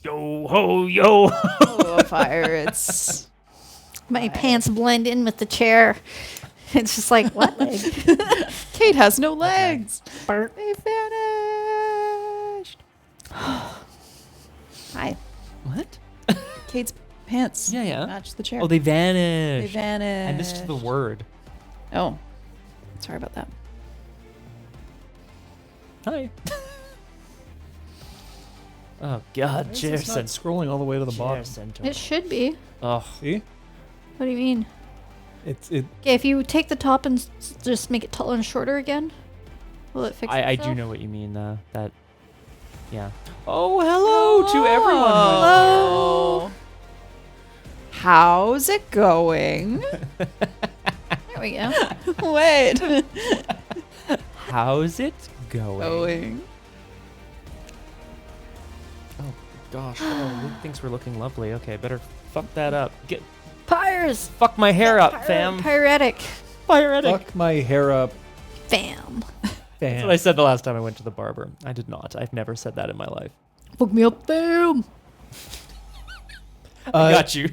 Yo ho yo. Oh, pirates. My pants blend in with the chair. It's just like, what leg? Kate has no legs. They vanished. Hi. What? Kate's pants Yeah. match the chair. Oh, they They vanished. vanished. I missed the word. Oh, sorry about that. Hi. Oh God, It's Jason. not scrolling all the way to the bottom. It should be. Oh, See? What do you mean? It Okay, if you take the top and just make it taller and shorter again, will it fix I itself? do know what you mean. That. Yeah. Oh, hello to everyone. Hello. How's it going? There we go. Wait. How's it going? Oh gosh. Oh, Luke thinks we're looking lovely. Okay, better fuck that up. Get Pyres! fuck my hair up, fam. Pyretic. Pyretic. fuck my hair up. Fam. That's what I said the last time I went to the barber. I did not. I've never said that in my life. Fuck me up, fam. I got you.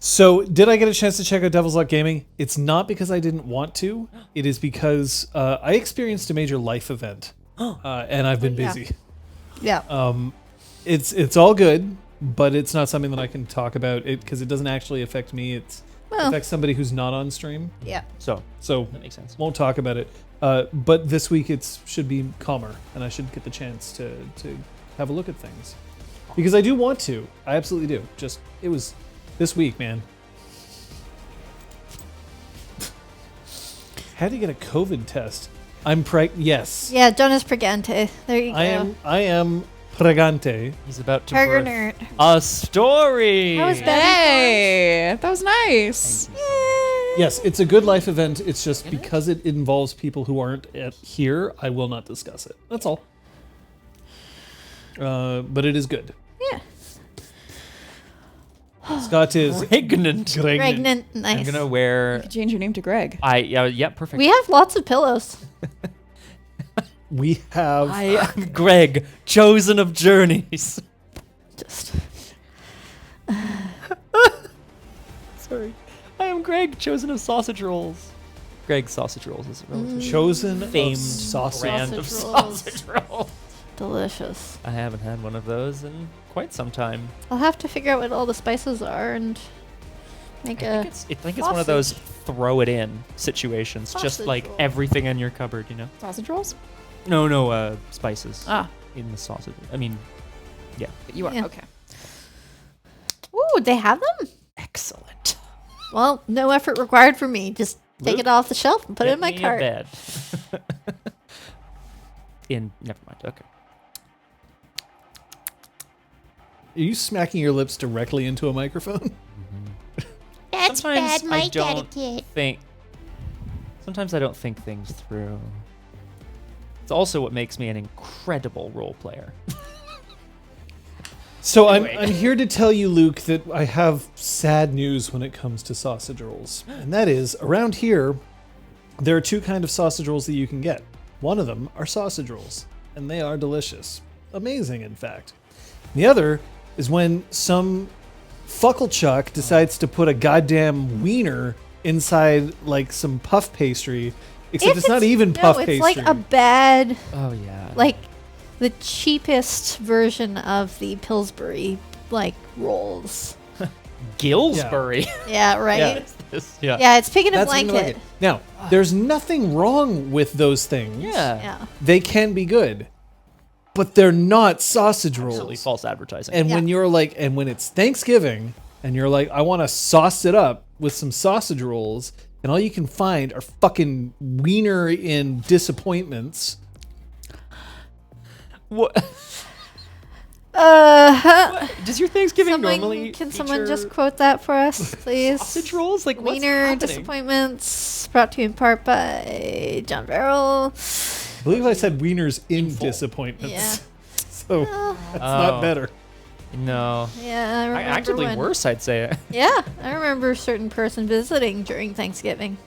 So, did I get a chance to check out Devil's Luck Gaming? It's not because I didn't want to. It is because I experienced a major life event, and I've been yeah. busy. Yeah. It's all good, but it's not something that I can talk about it because it doesn't actually affect me. It Well. affects somebody who's not on stream. Yeah. So So that makes sense. won't talk about it. But this week it should be calmer, and I should get the chance to have a look at things because I do want to. I absolutely do. Just it was this week, man. Had to get a COVID test. I'm Yes. Yeah, Jonas Pregante. There you go. I am pregante. He's about to Tiger birth nerd. a story. That was bad. Hey, that was nice. Thank you. Yes, it's a good life event. It's just because it involves people who aren't here, I will not discuss it. That's all. But it is good. Yeah. Scott is Pregnant. Pregnant. I'm Nice. gonna You wear. could change your name to Greg. Yeah, perfect. We have lots of pillows. We have. I am Greg, chosen of journeys. Just. Sorry. I am Greg, chosen of sausage rolls. Greg sausage rolls is a relatively Chosen famed sausage. brand of Sausage rolls. sausage rolls. Delicious. I haven't had one of those in quite some time. I'll have to figure out what all the spices are and make I a. think it's one of those throw it in situations. Just Sausage like roll. everything in your cupboard, you know? Sausage rolls? No, spices Ah, in the sausage. I mean, yeah. you are. Yeah. Okay. Ooh, they have them? Excellent. Well, no effort required for me. Just take Luke, it off the shelf and put it in my Get me a cart. bed. Never mind. Okay. Are you smacking your lips directly into a microphone? That's Sometimes bad, my I don't etiquette. think. Sometimes I don't think things through. It's also what makes me an incredible role player. So Anyway. I'm here to tell you, Luke, that I have sad news when it comes to sausage rolls. And that is, around here, there are two kinds of sausage rolls that you can get. One of them are sausage rolls, and they are delicious. Amazing, in fact. The other is when some fucklechuck decides to put a goddamn wiener inside, like, some puff pastry. Except If it's not even puff it's pastry. like a bad, Oh yeah. like the cheapest version of the Pillsbury like rolls. Gillsbury. Yeah, right. Yeah. Yeah. Yeah, it's picking a That's something blanket. like it. Now, there's nothing wrong with those things. Yeah. They can be good, but they're not sausage rolls. Absolutely false advertising. And when Yeah. you're like, and when it's Thanksgiving, and you're like, I want to sauce it up with some sausage rolls, and all you can find are fucking wiener in disappointments. what? Does your Thanksgiving normally Can someone feature just quote that for us, please? sausage rolls? Like what's Wiener happening? Disappointments, brought to you in part by John Farrell. I believe I said wieners in full. disappointments. Yeah. So Well, that's Oh. not better. No. yeah, I remember Actually when, worse, I'd say. Yeah, I remember a certain person visiting during Thanksgiving.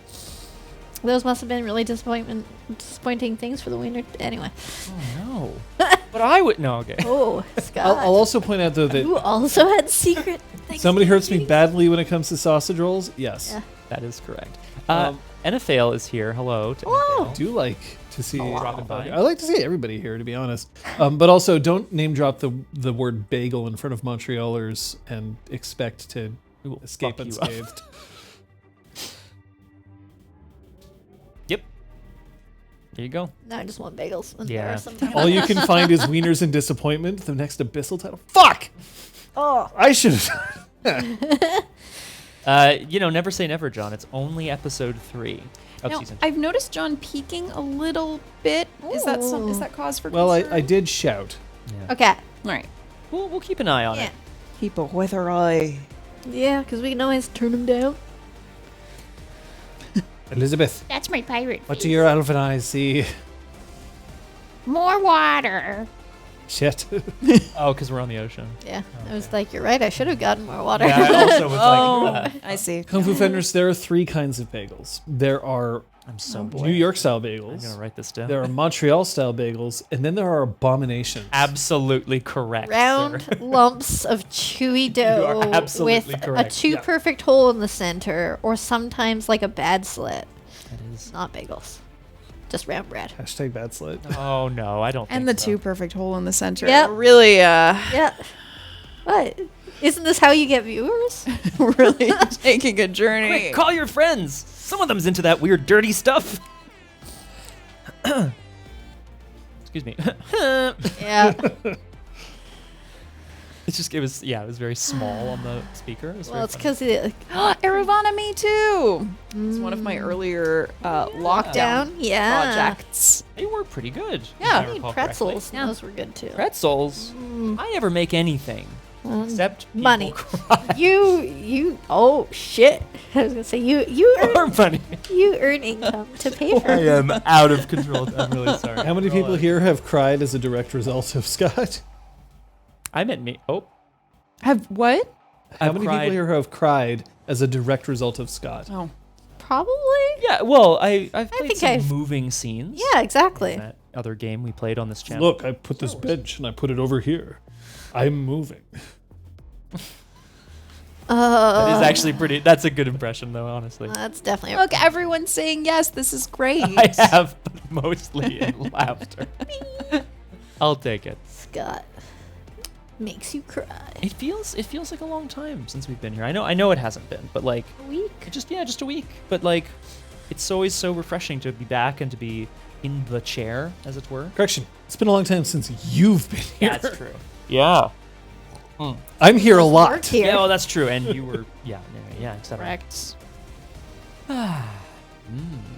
Those must have been really disappointing things for the wiener. Anyway. Oh no. But I would no. Okay. Oh, Scott. I'll also point out though that You also had secret things. somebody hurts me badly when it comes to sausage rolls. Yes. Yeah. That is correct. Um, Anathema is here. Hello. To Hello. Anathema. I do like to see. Dropping by. I like to see everybody here, to be honest. But also, don't name drop the word bagel in front of Montrealers and expect to We will escape fuck you up. unscathed. Yep. There you go. No, I just want bagels. And Yeah. there are some- All you can find is wieners and disappointment. The next abyssal title. Fuck! Oh. I should have. Never say never, John. It's only episode 3 of Now, season 2. I've noticed John peeking a little bit. Is that cause for Well, concern? I did shout. Yeah. Okay. All right. We'll keep an eye on Yeah. it. Keep a weather eye. Yeah, because we can always turn them down. Elizabeth, That's my pirate. what face. do your elfin eyes see? More water. Shit. Oh, because we're on the ocean. Yeah. I was like, you're right. I should have gotten more water. Yeah, I also was Oh, like, I see. Kung Fu Fenders, there are 3 kinds of bagels. There are I'm so New York style I'm bagels. gonna write this down. There are Montreal style bagels, and then there are abominations. Absolutely correct. Round sir. lumps of chewy dough are absolutely with correct. a too Yeah. perfect hole in the center, or sometimes like a bad slit. That is. Not bagels. Just round bread. Hashtag bad slit. Oh no, I don't. And the think so. too perfect hole in the center. Yep. Really, Yeah. What? Isn't this how you get viewers? really taking a journey. Quick, call your friends. Some of them's into that weird, dirty stuff. Excuse me. Yeah. It was very small on the speaker. It was Well, very it's funny. because Aravana, me too. It's one of my earlier lockdown down. Yeah. projects. They were pretty good. if Yeah. I I need recall pretzels. correctly. Those were good too. Pretzels. I never make anything except people money. cry. You. Oh shit! I was gonna say you Or earn money. income to pay for. I am out of control. I'm really sorry. How many people here have cried as a direct result of Scott? I meant me. Oh, Have what? How I've many cried- people here have cried as a direct result of Scott? Oh, Probably. yeah. Well, I've played think some I've- moving scenes. Yeah, exactly. in that other game we played on this channel. Look, I put this bench and I put it over here. I'm moving. That is actually pretty. That's a good impression, though. Honestly, That's definitely. look, everyone's saying yes. This is great. I have, but mostly in laughter. I'll take it. Scott makes you cry. It feels like a long time since we've been here. I know it hasn't been, but like A week. just a week. But like, it's always so refreshing to be back and to be in the chair, as it were. Correction. It's been a long time since you've been here. That's true. Yeah. I'm here a Work lot. here. Yeah, well, that's true. And you were, etc. Correct.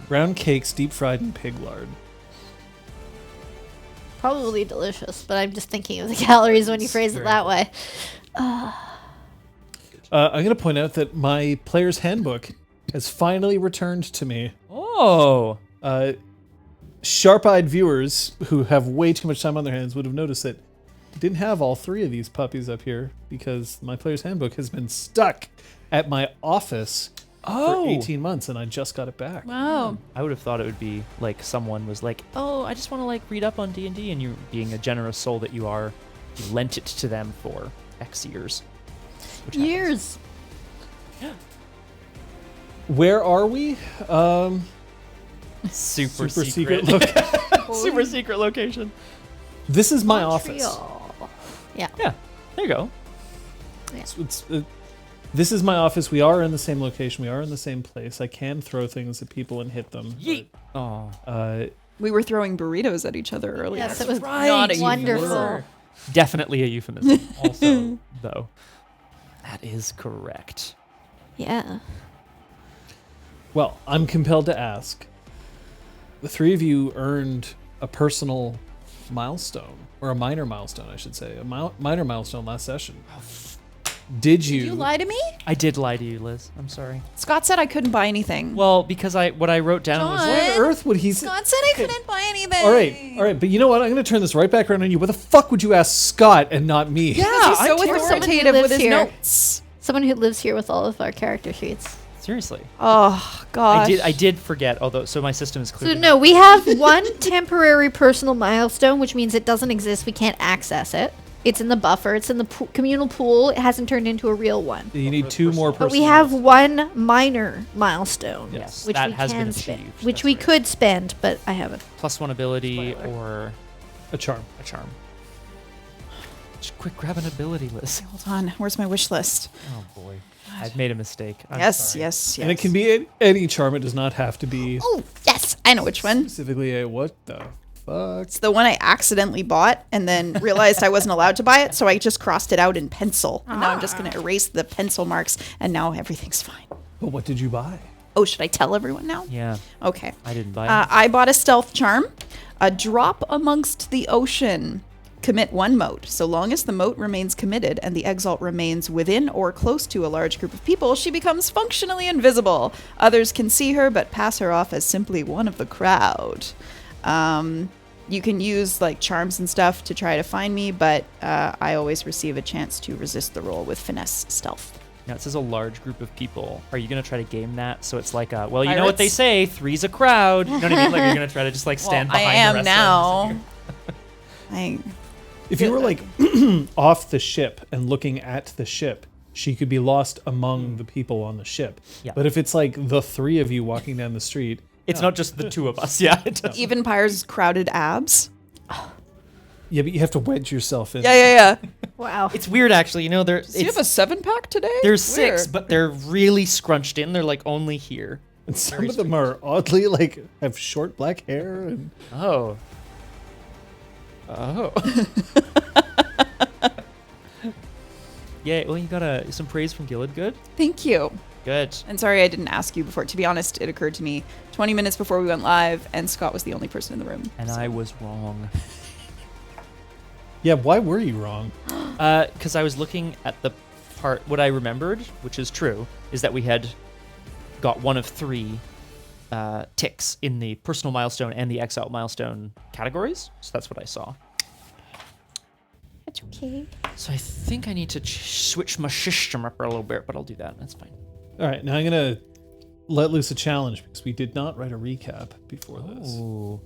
Round cakes, deep fried in pig lard. Probably delicious, but I'm just thinking of the calories when you phrase it that way. I'm going to point out that my player's handbook has finally returned to me. Oh. Sharp-eyed viewers who have way too much time on their hands would have noticed that I didn't have all 3 of these puppies up here because my player's handbook has been stuck at my office for 18 months, and I just got it back. Wow. I would have thought it would be like someone was like, "Oh, I just want to like read up on D&D," and you, being a generous soul that you are, you lent it to them for X years. Which happens. Years. Where are we? Super Super secret. Super secret location. This is my office. Montreal. Yeah. Yeah. There you go. This is my office. We are in the same location. We are in the same place. I can throw things at people and hit them. Yeet. Oh. We were throwing burritos at each other earlier. Yes, it was Not a wonderful. euphemism. Definitely a euphemism. Also, though, that is correct. Yeah. Well, I'm compelled to ask. The 3 of you earned a personal milestone, or a minor milestone, I should say. A minor milestone last session. Did you? Did you lie to me? I did lie to you, Liz. I'm sorry. Scott said I couldn't buy anything. Well, because what I wrote down was John. Why on earth would he say? Scott said I couldn't buy anything. All right. But you know what? I'm going to turn this right back around on you. What the fuck would you ask Scott and not me? Yeah, he's so Or someone who authoritative lives with his here. notes. Someone who lives here with all of our character sheets. Seriously. Oh gosh. I did forget, although, so my system is So clearly no, we have one temporary personal milestone, which means it doesn't exist. We can't access it. It's in the buffer. It's in the communal pool. It hasn't turned into a real one. You need 2 more But we personal have one minor milestone, Yes, which that we has been can spend, achieved. which That's we right. could spend, but I haven't. +1 ability Spoiler. or a charm. a charm. Just quick grab an ability list. Hold on. Where's my wish list? Oh boy. I've made a mistake. I'm Yes, sorry. yes, yes. And it can be any charm. It does not have to be Oh, yes. I know which one. specifically a what the fuck. It's the one I accidentally bought and then realized I wasn't allowed to buy it, so I just crossed it out in pencil. And now I'm just going to erase the pencil marks, and now everything's fine. But what did you buy? Oh, should I tell everyone now? Yeah, Okay. I didn't buy it. I bought a stealth charm. A drop amongst the ocean. Commit 1 mote. So long as the mote remains committed and the exalt remains within or close to a large group of people, she becomes functionally invisible. Others can see her, but pass her off as simply one of the crowd. You can use like charms and stuff to try to find me, but I always receive a chance to resist the roll with finesse stealth. Now it says a large group of people. Are you gonna try to game that so it's like well, you know what they Pirates? say, 3's a crowd. You know what I mean? Like you're gonna try to just like stand Well, I behind am the rest now. of them. If you were like off the ship and looking at the ship, she could be lost among the people on the ship. Yeah. But if it's like the 3 of you walking down the street, It's not just the 2 of us. Yeah. It does. Even Pyres' crowded abs. yeah, but you have to wedge yourself in. Yeah. Wow. It's weird actually. You know, Do you have a 7-pack today? there's 6, Weird. but they're really scrunched in. They're like only here. And some of them are oddly like have short black hair and Oh. Yeah, well, you got some praise from Gillid. Good. Thank you. Good. And sorry I didn't ask you before. To be honest, it occurred to me 20 minutes before we went live, and Scott was the only person in the room. And so. I was wrong. yeah, why were you wrong? Because I was looking at the part, what I remembered, which is true, is that we had got one of 3 ticks in the personal milestone and the exile milestone categories. So that's what I saw. That's okay. So I think I need to switch my system up a little bit, but I'll do that. That's fine. All right, now I'm going to let loose a challenge because we did not write a recap before this. Ooh.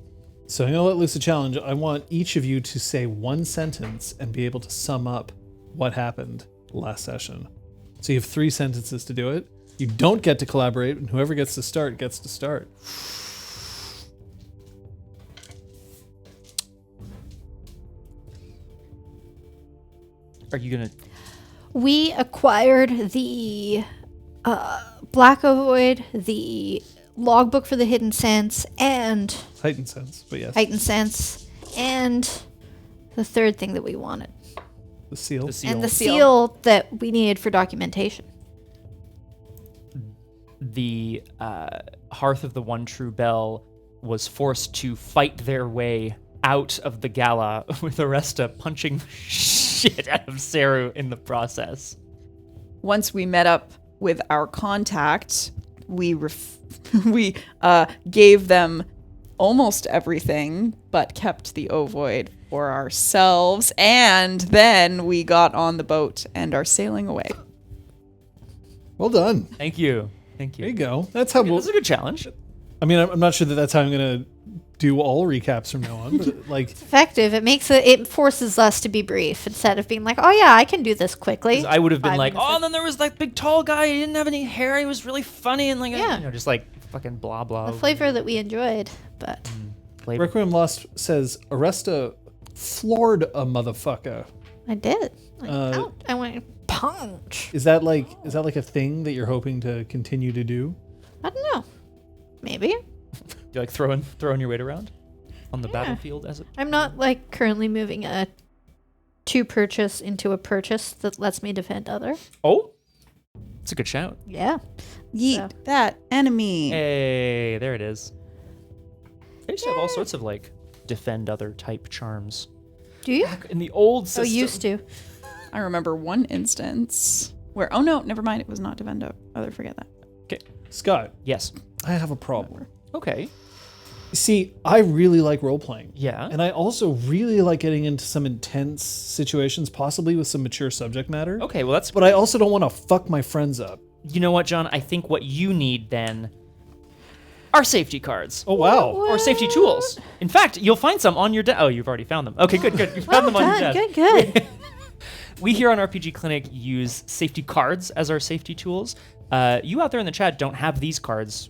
So I'm going to let loose a challenge. I want each of you to say 1 sentence and be able to sum up what happened last session. So you have 3 sentences to do it. You don't get to collaborate, and whoever gets to start gets to start. Are you going to... We acquired the Black Ovoid, the logbook for the Hidden Sense, and Heightened sense, but yes. Heightened Sense, and the third thing that we wanted. The seal. The seal. And the Seal. seal that we needed for documentation. The Hearth of the One True Bell was forced to fight their way out of the gala with Oresta punching the shit out of Saru in the process. Once we met up with our contact, we gave them almost everything, but kept the ovoid for ourselves. And then we got on the boat and are sailing away. Well done. Thank you. Thank you. There you go. That's how we'll... That's a good challenge. I mean, I'm not sure that that's how I'm going to do all recaps from now on, but like... Effective. It forces us to be brief instead of being like, oh yeah, I can do this quickly. 'Cause I would have been 5 like, minutes oh, and then there was that big tall guy. He didn't have any hair. He was really funny. And like, Yeah. you know, just like fucking blah, blah. the flavor that we enjoyed, but Flavor. Requiem Lost says, Oresta floored a motherfucker. I did. Like, Uh, ouch. I went punch. Is that like a thing that you're hoping to continue to do? I don't know. Maybe. Do you like throwing your weight around on the battlefield as it? I'm not like currently moving a to purchase into a purchase that lets me defend other. Oh, it's a good shout. Yeah. Yeet So. that enemy. Hey, there it is. They used to have all sorts of like defend other type charms. Do you? In the old Oh, system. used to. I remember one instance where, oh no, never mind. It was not Devendo. Other, forget that. Okay. Scott, Yes. I have a problem. Okay. See, I really like role playing. Yeah. And I also really like getting into some intense situations, possibly with some mature subject matter. Okay. Well, that's. But I also don't want to fuck my friends up. You know what, John? I think what you need then are safety cards. Oh, wow. Or safety tools. In fact, you'll find some on your desk. Oh, you've already found them. Okay, good. You found them on your desk. Good. We here on RPG Clinic use safety cards as our safety tools. You out there in the chat don't have these cards,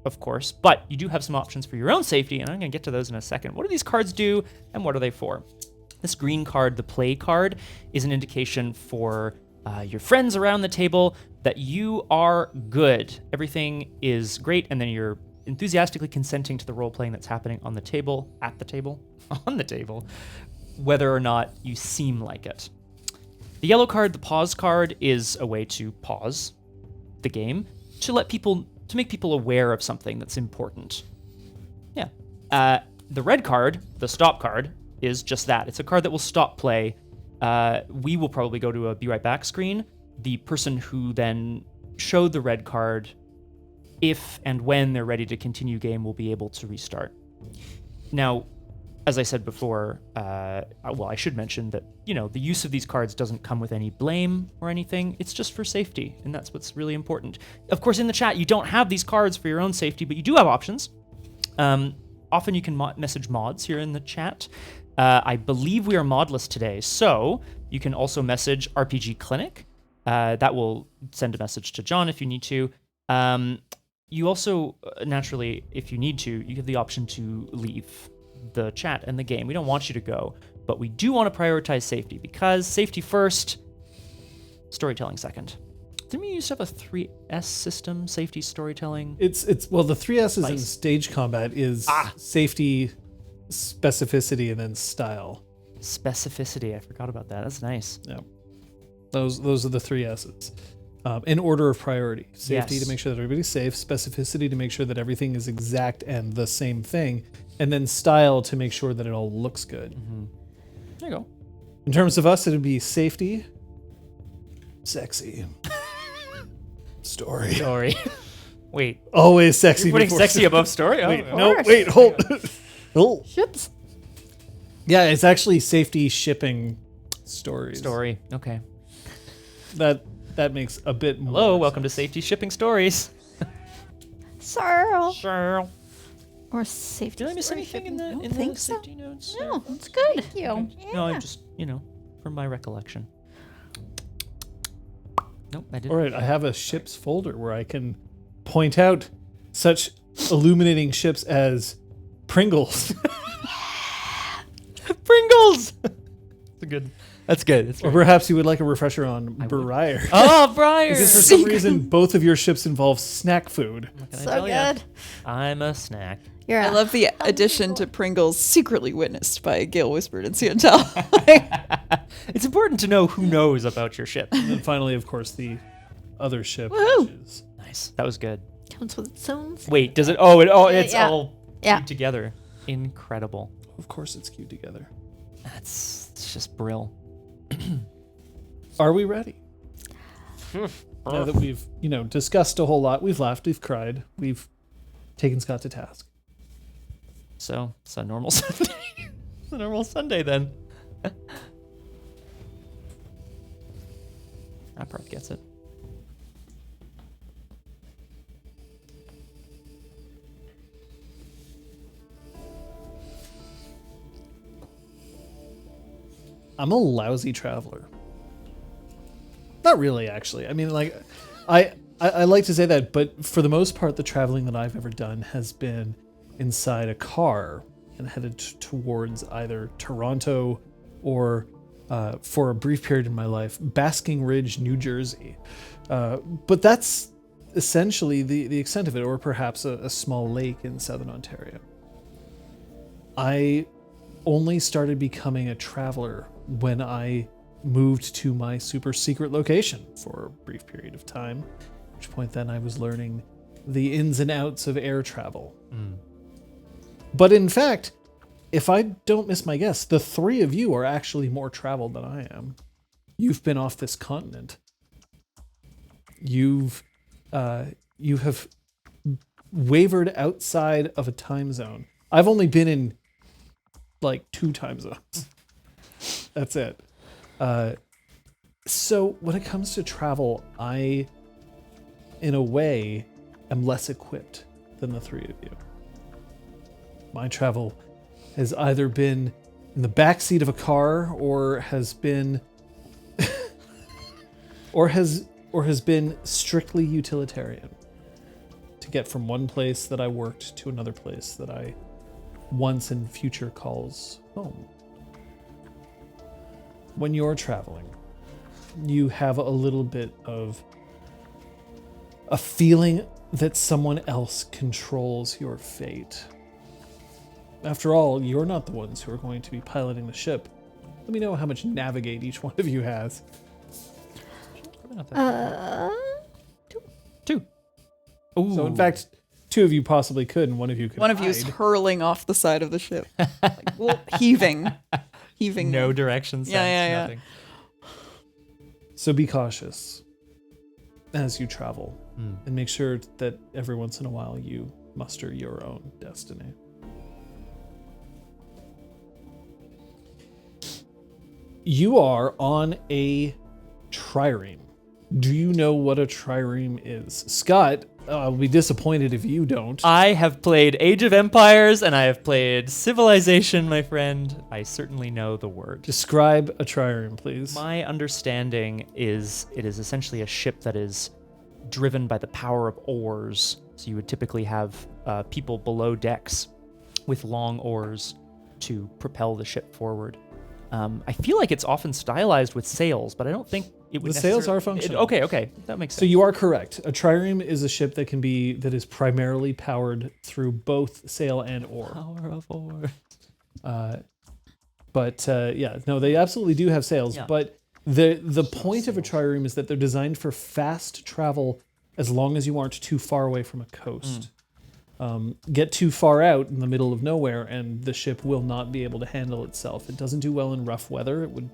of course, but you do have some options for your own safety, and I'm going to get to those in a second. What do these cards do, and what are they for? This green card, the play card, is an indication for your friends around the table that you are good. Everything is great, and then you're enthusiastically consenting to the role-playing that's happening on the table, at the table, on the table, whether or not you seem like it. The yellow card, the pause card, is a way to pause the game to make people aware of something that's important. Yeah. The red card, the stop card, is just that. It's a card that will stop play. We will probably go to a be right back screen. The person who then showed the red card, if and when they're ready to continue game, will be able to restart. Now, as I said before, I should mention that, the use of these cards doesn't come with any blame or anything. It's just for safety, and that's what's really important. Of course, in the chat, you don't have these cards for your own safety, but you do have options. Often you can message mods here in the chat. I believe we are modless today, so you can also message RPGClinic. That will send a message to John if you need to. You also, naturally, if you need to, you have the option to leave the chat and the game. We don't want you to go, but we do want to prioritize safety, because safety first, storytelling second. Didn't we used to have a 3S system, safety, storytelling? It's the 3S's in stage combat is safety, specificity, and then style. Specificity, I forgot about that. That's nice. Yeah. Those are the 3S's. In order of priority. Safety to make sure that everybody's safe, specificity to make sure that everything is exact and the same thing, and then style to make sure that it all looks good. Mm-hmm. There you go. In terms of us, it would be safety, sexy, story. Wait. Always sexy. You're putting before sexy above story? Wait, Oh, no, wait, hold. Oh. Ships. Yeah, it's actually safety shipping stories. Story. Okay. That makes a bit more Hello, welcome to sense. Safety Shipping Stories. Sorrel. Sure. Or safety. Did I miss story anything in shipping. the I don't think so. safety notes? No, it's good. Thank you. No, I just, from my recollection. Nope, I didn't. All right, I have a ships folder where I can point out such illuminating ships as Pringles. Pringles! That's good. Or perhaps you would like a refresher on Briar. Oh, Briar! Because for some reason, both of your ships involve snack food. What can I So tell ya? good. I'm a snack. You're I a love the addition to Pringles, secretly witnessed by Gale Whispered and Ciantel. It's important to know who knows about your ship. And then finally, of course, the other ship, Woohoo! which is Nice. That was good. comes with its own. Wait, does it? Oh, it's yeah. all Yeah. glued together. Incredible. of course, it's queued together. It's just brill. Are we ready? Now that we've, discussed a whole lot, we've laughed, we've cried, we've taken Scott to task. So it's a normal Sunday. It's a normal Sunday then. That part gets it. I'm a lousy traveler. Not really, actually. I mean, like, I like to say that, but for the most part, the traveling that I've ever done has been inside a car and headed towards either Toronto or, for a brief period in my life, Basking Ridge, New Jersey. But that's essentially the extent of it, or perhaps a small lake in southern Ontario. I only started becoming a traveler when I moved to my super secret location for a brief period of time, at which point then I was learning the ins and outs of air travel. But in fact, if I don't miss my guess, the three of you are actually more traveled than I am. You've been off this continent. You have wavered outside of a time zone. I've only been in like 2 time zones. That's it. So when it comes to travel, I in a way, am less equipped than the three of you. My travel has either been in the back seat of a car or has been or has been strictly utilitarian to get from one place that I worked to another place that I once in future calls home. When you're traveling, you have a little bit of a feeling that someone else controls your fate. After all, you're not the ones who are going to be piloting the ship. Let me know how much navigate each one of you has. Two. Ooh. So in fact, two of you possibly could, and one of you could One of you is hide. hurling off the side of the ship. Heaving. No direction sense, Yeah. nothing. So be cautious as you travel, and make sure that every once in a while you muster your own destiny. You are on a trireme. Do you know what a trireme is? Scott, I'll be disappointed if you don't. I have played Age of Empires and I have played Civilization, my friend. I certainly know the word. Describe a trireme, please. My understanding is it is essentially a ship that is driven by the power of oars. So you would typically have people below decks with long oars to propel the ship forward. I feel like it's often stylized with sails, but I don't think it would The sails necessarily- are functional. Okay, that makes sense. So you are correct. A trireme is a ship that is primarily powered through both sail and oar. Power of oars. They absolutely do have sails. Yeah. But the point of a trireme is that they're designed for fast travel as long as you aren't too far away from a coast. Get too far out in the middle of nowhere, and the ship will not be able to handle itself. It doesn't do well in rough weather. It would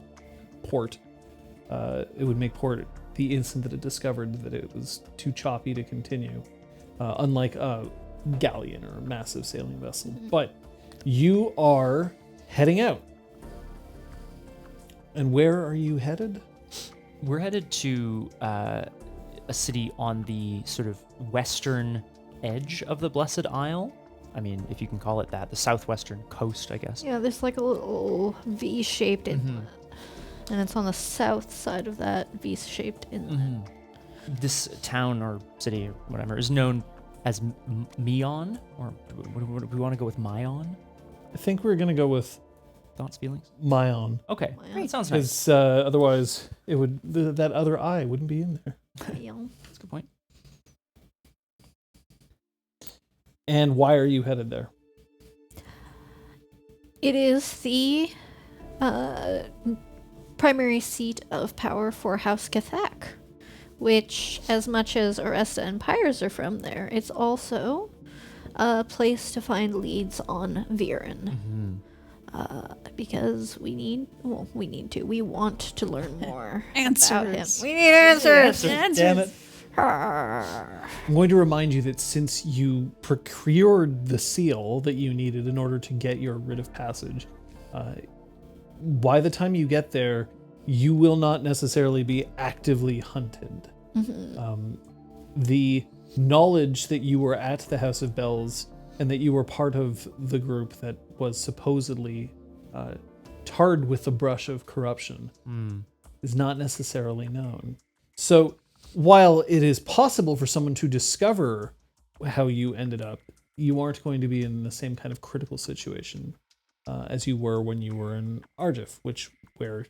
port. It would make port the instant that it discovered that it was too choppy to continue, unlike a galleon or a massive sailing vessel. But you are heading out. And where are you headed? We're headed to a city on the sort of western edge of the Blessed Isle. I mean, if you can call it that, the southwestern coast, I guess. Yeah, there's like a little V-shaped inlet. And it's on the south side of that V-shaped inlet. This town or city or whatever is known as Myion, or do we want to go with Myion? I think we're going to go with Thoughts, feelings? Myion. Okay, Myion. that sounds nice. Because otherwise, it would that other I wouldn't be in there. Myion. That's a good point. And why are you headed there? It is the primary seat of power for House Cathak, which, as much as Oresta and Pyres are from there, it's also a place to find leads on Viren. Because we want to learn more about him. Answers. We need answers. Damn it. I'm going to remind you that since you procured the seal that you needed in order to get your writ of passage, by the time you get there, you will not necessarily be actively hunted. The knowledge that you were at the House of Bells and that you were part of the group that was supposedly tarred with the brush of corruption is not necessarily known. So while it is possible for someone to discover how you ended up, you aren't going to be in the same kind of critical situation as you were when you were in Argif, where,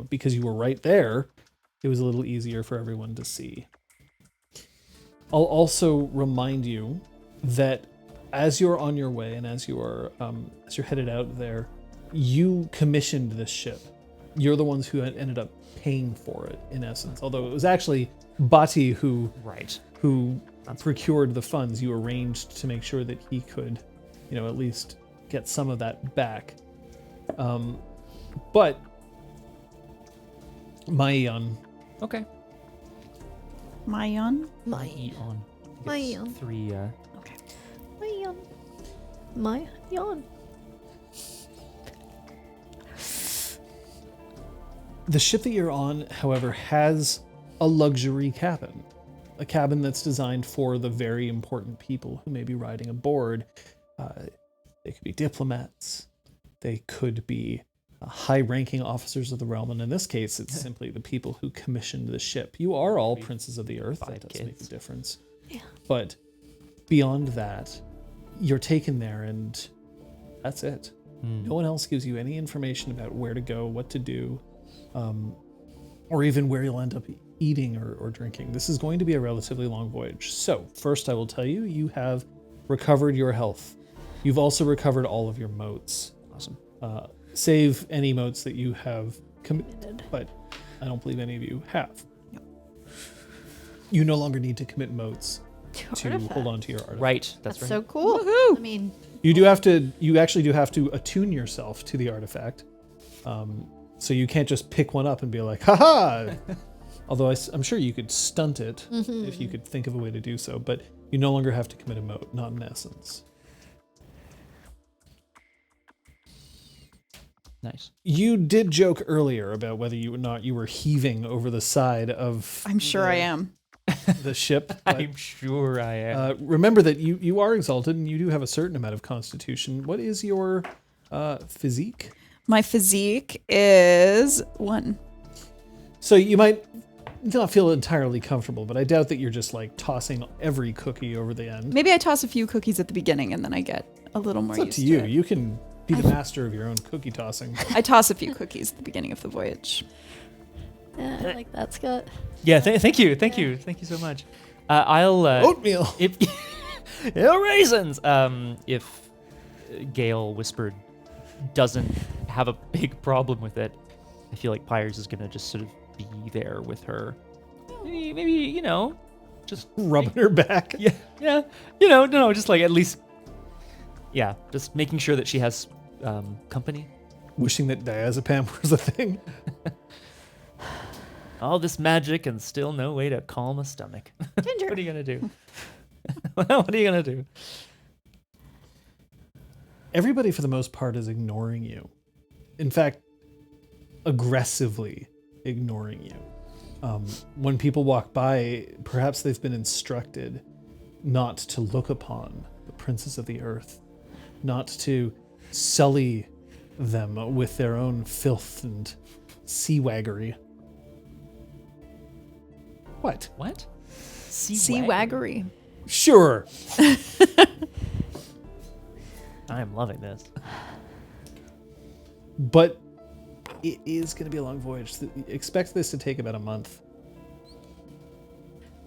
because you were right there, it was a little easier for everyone to see. I'll also remind you that as you're on your way and as you're headed out there, you commissioned this ship. You're the ones who ended up paying for it, in essence. Although it was actually Bati who procured the funds. You arranged to make sure that he could, at least get some of that back. But Myion. Okay. Myion? Myion. Myion. Three. Myion. Myion. The ship that you're on, however, has a luxury cabin. a cabin that's designed for the very important people who may be riding aboard. They could be diplomats. They could be high-ranking officers of the realm, and in this case, it's simply the people who commissioned the ship. You are all princes of the earth. That does make a difference. Yeah. But beyond that, you're taken there, and that's it. No one else gives you any information about where to go, what to do, or even where you'll end up eating or drinking. This is going to be a relatively long voyage. So, first I will tell you, you have recovered your health. You've also recovered all of your motes. Awesome. Save any motes that you have committed, but I don't believe any of you have. Yep. You no longer need to commit motes to Artifact. hold on to your artifact. Right. That's right. so cool. Woohoo! I mean, You actually do have to attune yourself to the artifact. So you can't just pick one up and be like, haha! Although I'm sure you could stunt it if you could think of a way to do so, but you no longer have to commit a mote, not in essence. Nice. You did joke earlier about whether you or not you were heaving over the side of I'm sure I am. the ship. But, I'm sure I am. remember that you are exalted and you do have a certain amount of constitution. What is your physique? My physique is 1. So you might not feel entirely comfortable, but I doubt that you're just like tossing every cookie over the end. Maybe I toss a few cookies at the beginning and then I get a little more It's up used to you. it. You can be the master of your own cookie tossing. I toss a few cookies at the beginning of the voyage. yeah, I like that, Scott. Yeah. Thank you. Thank you so much. I'll Oatmeal. if raisins. If Gale Whispered doesn't have a big problem with it, I feel like Pyres is gonna just sort of be there with her. Maybe just Rubbing her back. yeah. No, just like at least. Yeah, just making sure that she has company. Wishing that diazepam was a thing. All this magic and still no way to calm a stomach. Ginger. What are you gonna do? What are you gonna do? Everybody, for the most part, is ignoring you. In fact, aggressively ignoring you. When people walk by, perhaps they've been instructed not to look upon the princes of the earth, not to sully them with their own filth and sea-waggery. What? What? Sea waggery. Sure. I am loving this. But it is going to be a long voyage. Expect this to take about a month.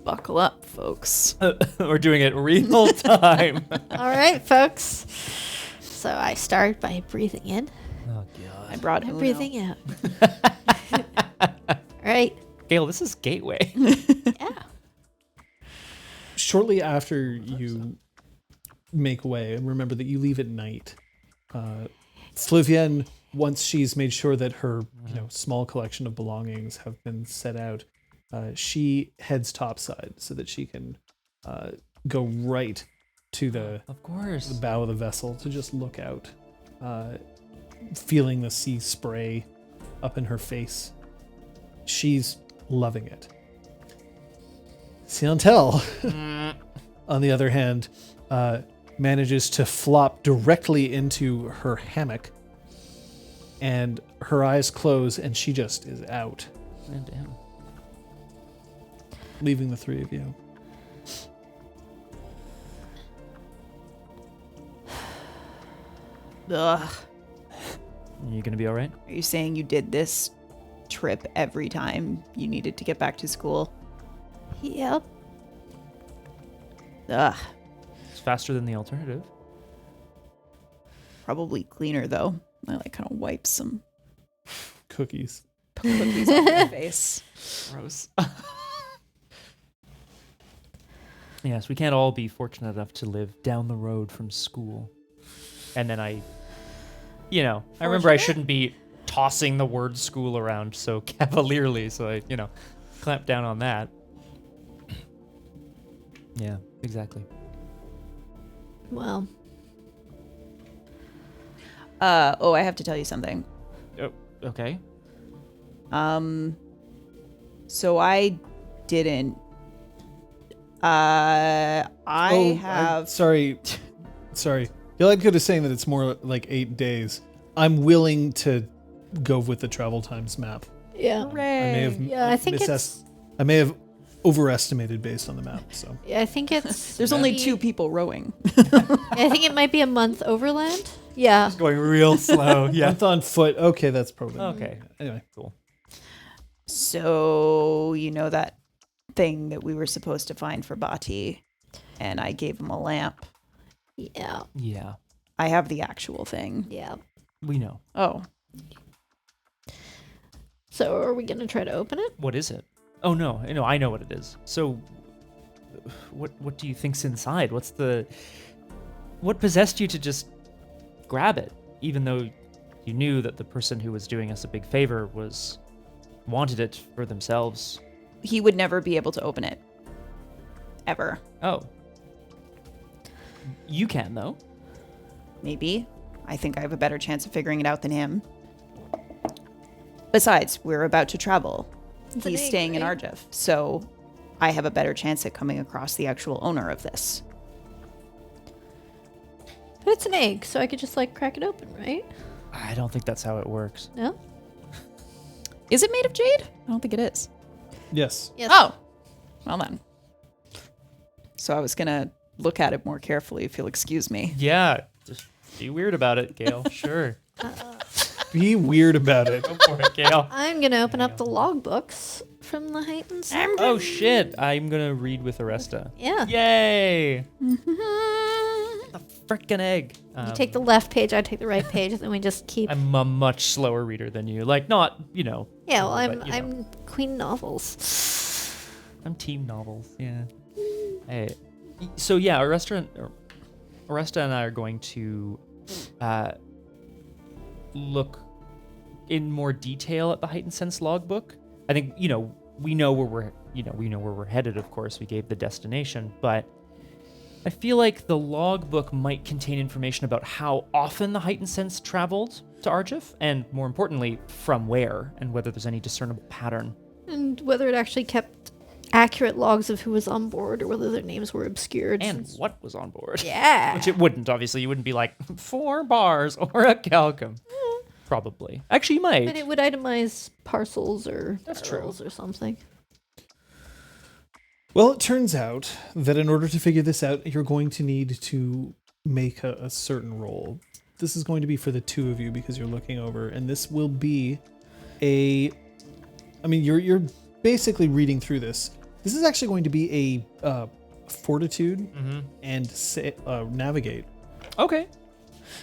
Buckle up, folks. We're doing it real time. All right, folks. So I start by breathing in Oh I god. brought and Uno. breathing out. All right. Gale, this is Gateway. Yeah. Shortly after you make way, and remember that you leave at night, Flavienne, once she's made sure that her small collection of belongings have been set out, she heads topside so that she can go right to the Of course. bow of the vessel to just look out, feeling the sea spray up in her face. She's loving it. Siantel, on the other hand, manages to flop directly into her hammock, and her eyes close, and she just is out, Man, damn. leaving the three of you. Ugh. You gonna be all right? Are you saying you did this trip every time you needed to get back to school? Yep. Ugh. It's faster than the alternative. Probably cleaner though. I like kind of wipe some Cookies. cookies off my face. Gross. Yes, we can't all be fortunate enough to live down the road from school. And then I remember I shouldn't be tossing the word school around so cavalierly, so I, clamped down on that. Yeah, exactly. Well, I have to tell you something. Oh, okay. So I didn't I have. Sorry. You're like good at saying that it's more like 8 days. I'm willing to go with the travel times map. Yeah. I think it's. I may have overestimated based on the map. So Yeah, I think it's. There's only 2 people rowing. I think it might be a month overland. Yeah. Going real slow. Yeah. month on foot. Okay, that's probably Okay. Anyway, Cool. So, you know that thing that we were supposed to find for Bati, and I gave him a lamp. Yeah. Yeah. I have the actual thing. Yeah. We know. Oh, So are we gonna try to open it? What is it? Oh no, I know what it is. So, what do you think's inside? What possessed you to just grab it, even though you knew that the person who was doing us a big favor wanted it for themselves? he would never be able to open it. Ever. Oh, you can though. Maybe. I think I have a better chance of figuring it out than him. Besides, we're about to travel. It's an He's egg, staying in right? Argif, so I have a better chance at coming across the actual owner of this. But it's an egg, so I could just like crack it open, right? I don't think that's how it works. No. Is it made of jade? I don't think it is. yes. Yes. Oh, well then. So I was gonna look at it more carefully, if you'll excuse me. Yeah, just be weird about it, Gale. Sure. Be weird about it. Go for it, Gale. I'm gonna open up the logbooks from the heightened. Oh shit! I'm gonna read with Oresta. Yeah. Yay! The frickin' egg. You take the left page, I take the right page, and then we just keep. I'm a much slower reader than you. Like, not, Yeah, well, but, you know. I'm Queen Novels. I'm team novels. Yeah. Hey. So yeah, Oresta and I are going to look in more detail at the heightened sense logbook. I think we know where we're headed. Of course, we gave the destination, but I feel like the logbook might contain information about how often the heightened sense traveled to Argif, and more importantly, from where, and whether there's any discernible pattern. And whether it actually kept accurate logs of who was on board or whether their names were obscured. And what was on board. Yeah. Which it wouldn't, obviously. You wouldn't be like, 4 bars or a calcum. Probably. Actually, you might. But it would itemize parcels or That's true. barrels or something. Well, it turns out that in order to figure this out, you're going to need to make a certain roll. This is going to be for the 2 of you because you're looking over, and this will be you're basically reading through this. This is actually going to be a fortitude and navigate, Okay.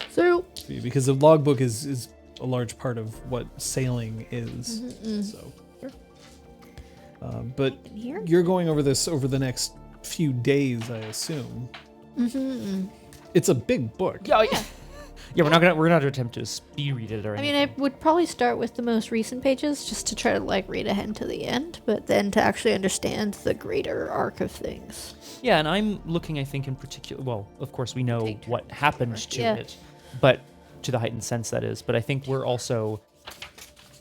So, because the logbook is a large part of what sailing is. So, but here? you're going over this over the next few days, I assume. It's a big book. Yeah. Yeah, we're not gonna attempt to speed read it or I anything. mean, I would probably start with the most recent pages just to try to like read ahead to the end, but then to actually understand the greater arc of things. Yeah, and I'm looking, I think, in particular. Well, of course, we know Take what happened to Yeah. it, but to the heightened sense, that is. But I think we're also,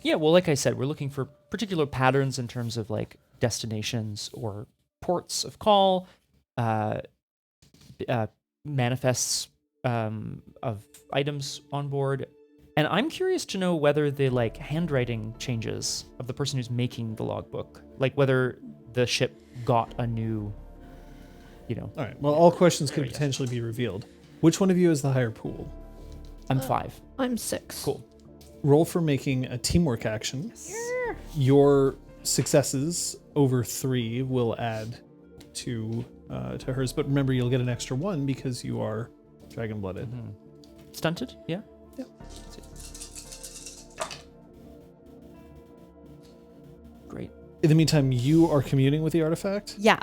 like I said, we're looking for particular patterns in terms of like destinations or ports of call, manifests of items on board. And I'm curious to know whether the like handwriting changes of the person who's making the logbook, like whether the ship got a new, All right. Well, all questions could potentially be revealed. Which one of you is the higher pool? I'm 5. I'm 6. Cool. Roll for making a teamwork action. Your successes over 3 will add to hers, but remember you'll get an extra 1 because you are dragon blooded. Stunted? Yeah. Yeah. Great. In the meantime, you are communing with the artifact. Yeah.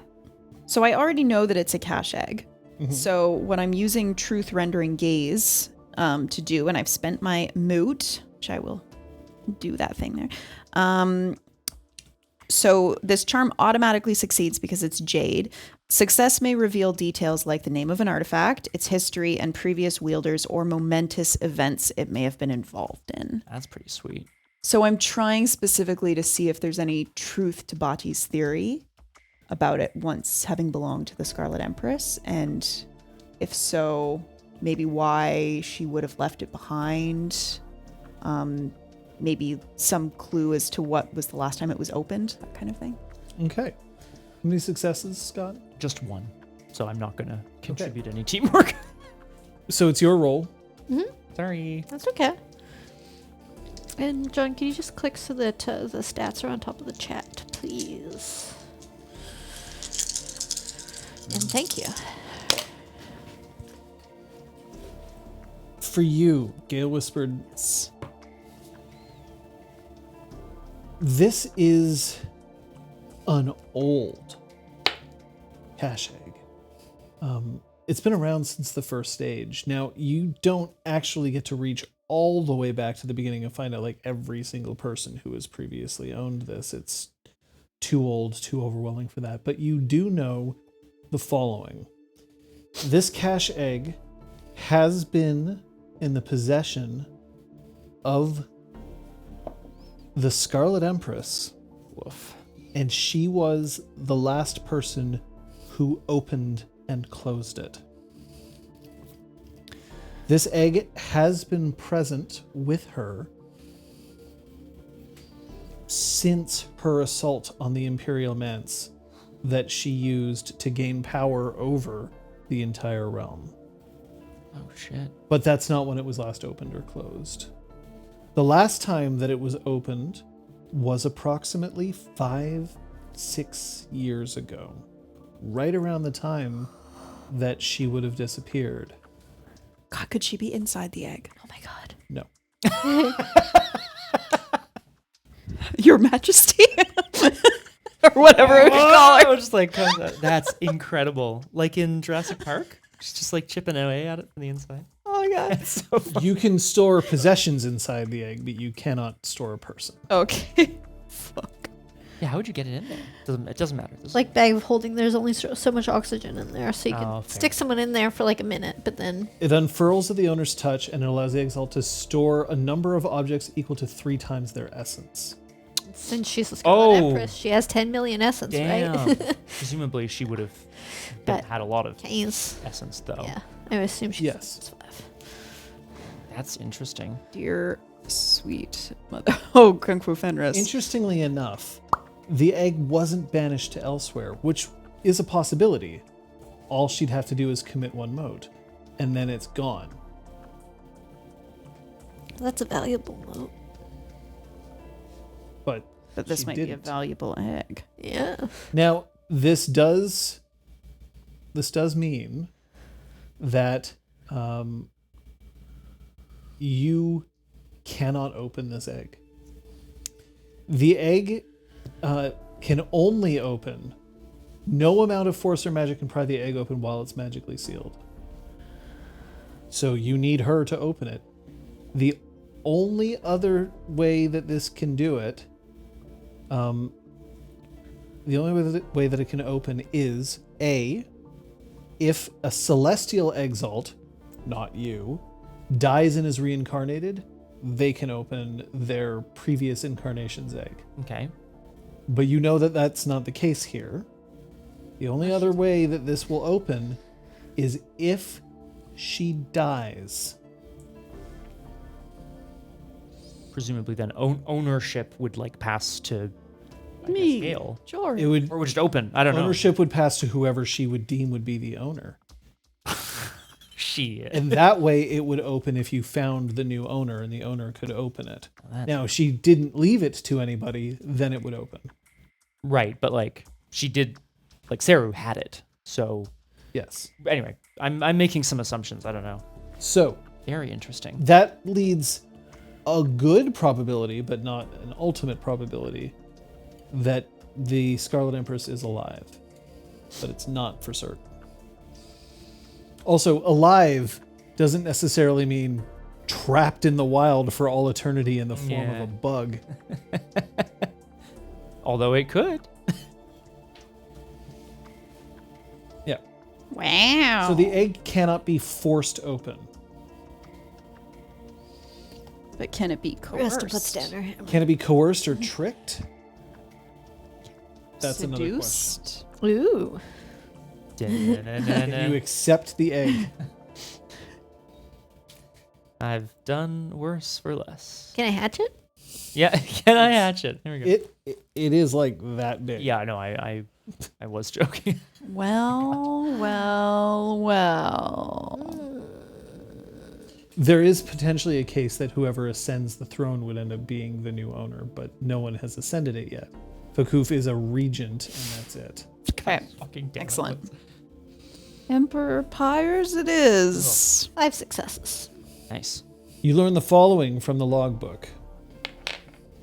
So I already know that it's a cache egg. So what I'm using truth rendering gaze to do, and I've spent my moot, which I will do that thing there. So this charm automatically succeeds because it's jade. Success may reveal details like the name of an artifact, its history, and previous wielders or momentous events it may have been involved in. That's pretty sweet. So I'm trying specifically to see if there's any truth to Bati's theory about it once having belonged to the Scarlet Empress? And if so, maybe why she would have left it behind? Maybe some clue as to what was the last time it was opened, that kind of thing. Okay. How many successes, Scott? Just one. So I'm not going to contribute any teamwork. So it's your roll. Sorry. That's okay. And John, can you just click so that the stats are on top of the chat, please? And thank you. For you, Gale Whispered, this is an old cache egg. It's been around since the first stage. Now, you don't actually get to reach all the way back to the beginning and find out like every single person who has previously owned this. It's too old, too overwhelming for that. But you do know the following. This cache egg has been in the possession of the Scarlet Empress. Woof. And she was the last person who opened and closed it. This egg has been present with her since her assault on the Imperial Manse that she used to gain power over the entire realm. Oh, shit. But that's not when it was last opened or closed. The last time that it was opened was approximately 5-6 years ago, right around the time that she would have disappeared. God, could she be inside the egg? Oh my god. No. Your Majesty? Or whatever we call her. Oh, just like that's incredible. Like in Jurassic Park, she's just like chipping away at it from the inside. Oh my god. It's so fun. You can store possessions inside the egg, but you cannot store a person. Okay. Fuck. Yeah, how would you get it in there? It doesn't matter. Like bag of holding, there's only so much oxygen in there, so you Oh, can fair. stick someone in there for like a minute, but then It unfurls at the owner's touch, and it allows the Exalt to store a number of objects equal to 3 times their essence. since she's the Scarlet Oh. Empress, she has 10 million essence, Damn. right? Presumably she would have But- had a lot of Canes. essence, though. Yeah, I would assume she's Yes. 5. That's interesting. Dear sweet mother. Oh, Kung Fu Fenris. Interestingly enough, the egg wasn't banished to elsewhere, which is a possibility. All she'd have to do is commit one mode, and then it's gone. That's a valuable note. But But this she might be a didn't. valuable egg. Yeah. Now, this does mean that you cannot open this egg. The egg can only open. No amount of force or magic can pry the egg open while it's magically sealed. So you need her to open it. The only other way that this can do it, the only way that it can open is A, if a celestial exalt, not you, dies and is reincarnated, they can open their previous incarnation's egg. Okay. But you know that that's not the case here. The only other way that this will open is if she dies. Presumably then ownership would like pass to I guess, Me. Gale. Sure. It would Or would just open. I don't ownership would pass to whoever she would deem would be the owner. know. Shit. And that way it would open if you found the new owner and the owner could open it. That's- Now, if she didn't leave it to anybody, then it would open. Right, but like she did, like Saru had it. So Yes. anyway, I'm making some assumptions. I don't know. So Very interesting. that leads a good probability, but not an ultimate probability, that the Scarlet Empress is alive. But it's not for certain. Also, alive doesn't necessarily mean trapped in the wild for all eternity in the form of Yeah. a bug. Although it could. Yeah. Wow. So the egg cannot be forced open. But can it be coerced? Oresta puts down her hammer. Can it be coerced or tricked? That's another question. Seduced? Ooh. Can you accept the egg? I've done worse for less. Can I hatch it? Yeah, can I hatch it? There we go. It is like that big. Yeah, no, I was joking. Well. There is potentially a case that whoever ascends the throne would end up being the new owner, but no one has ascended it yet. Fakuf is a regent, and that's it. Okay. Fucking damn it. Excellent. Emperor Pyres it is. 5 successes. Nice. You learn the following from the logbook.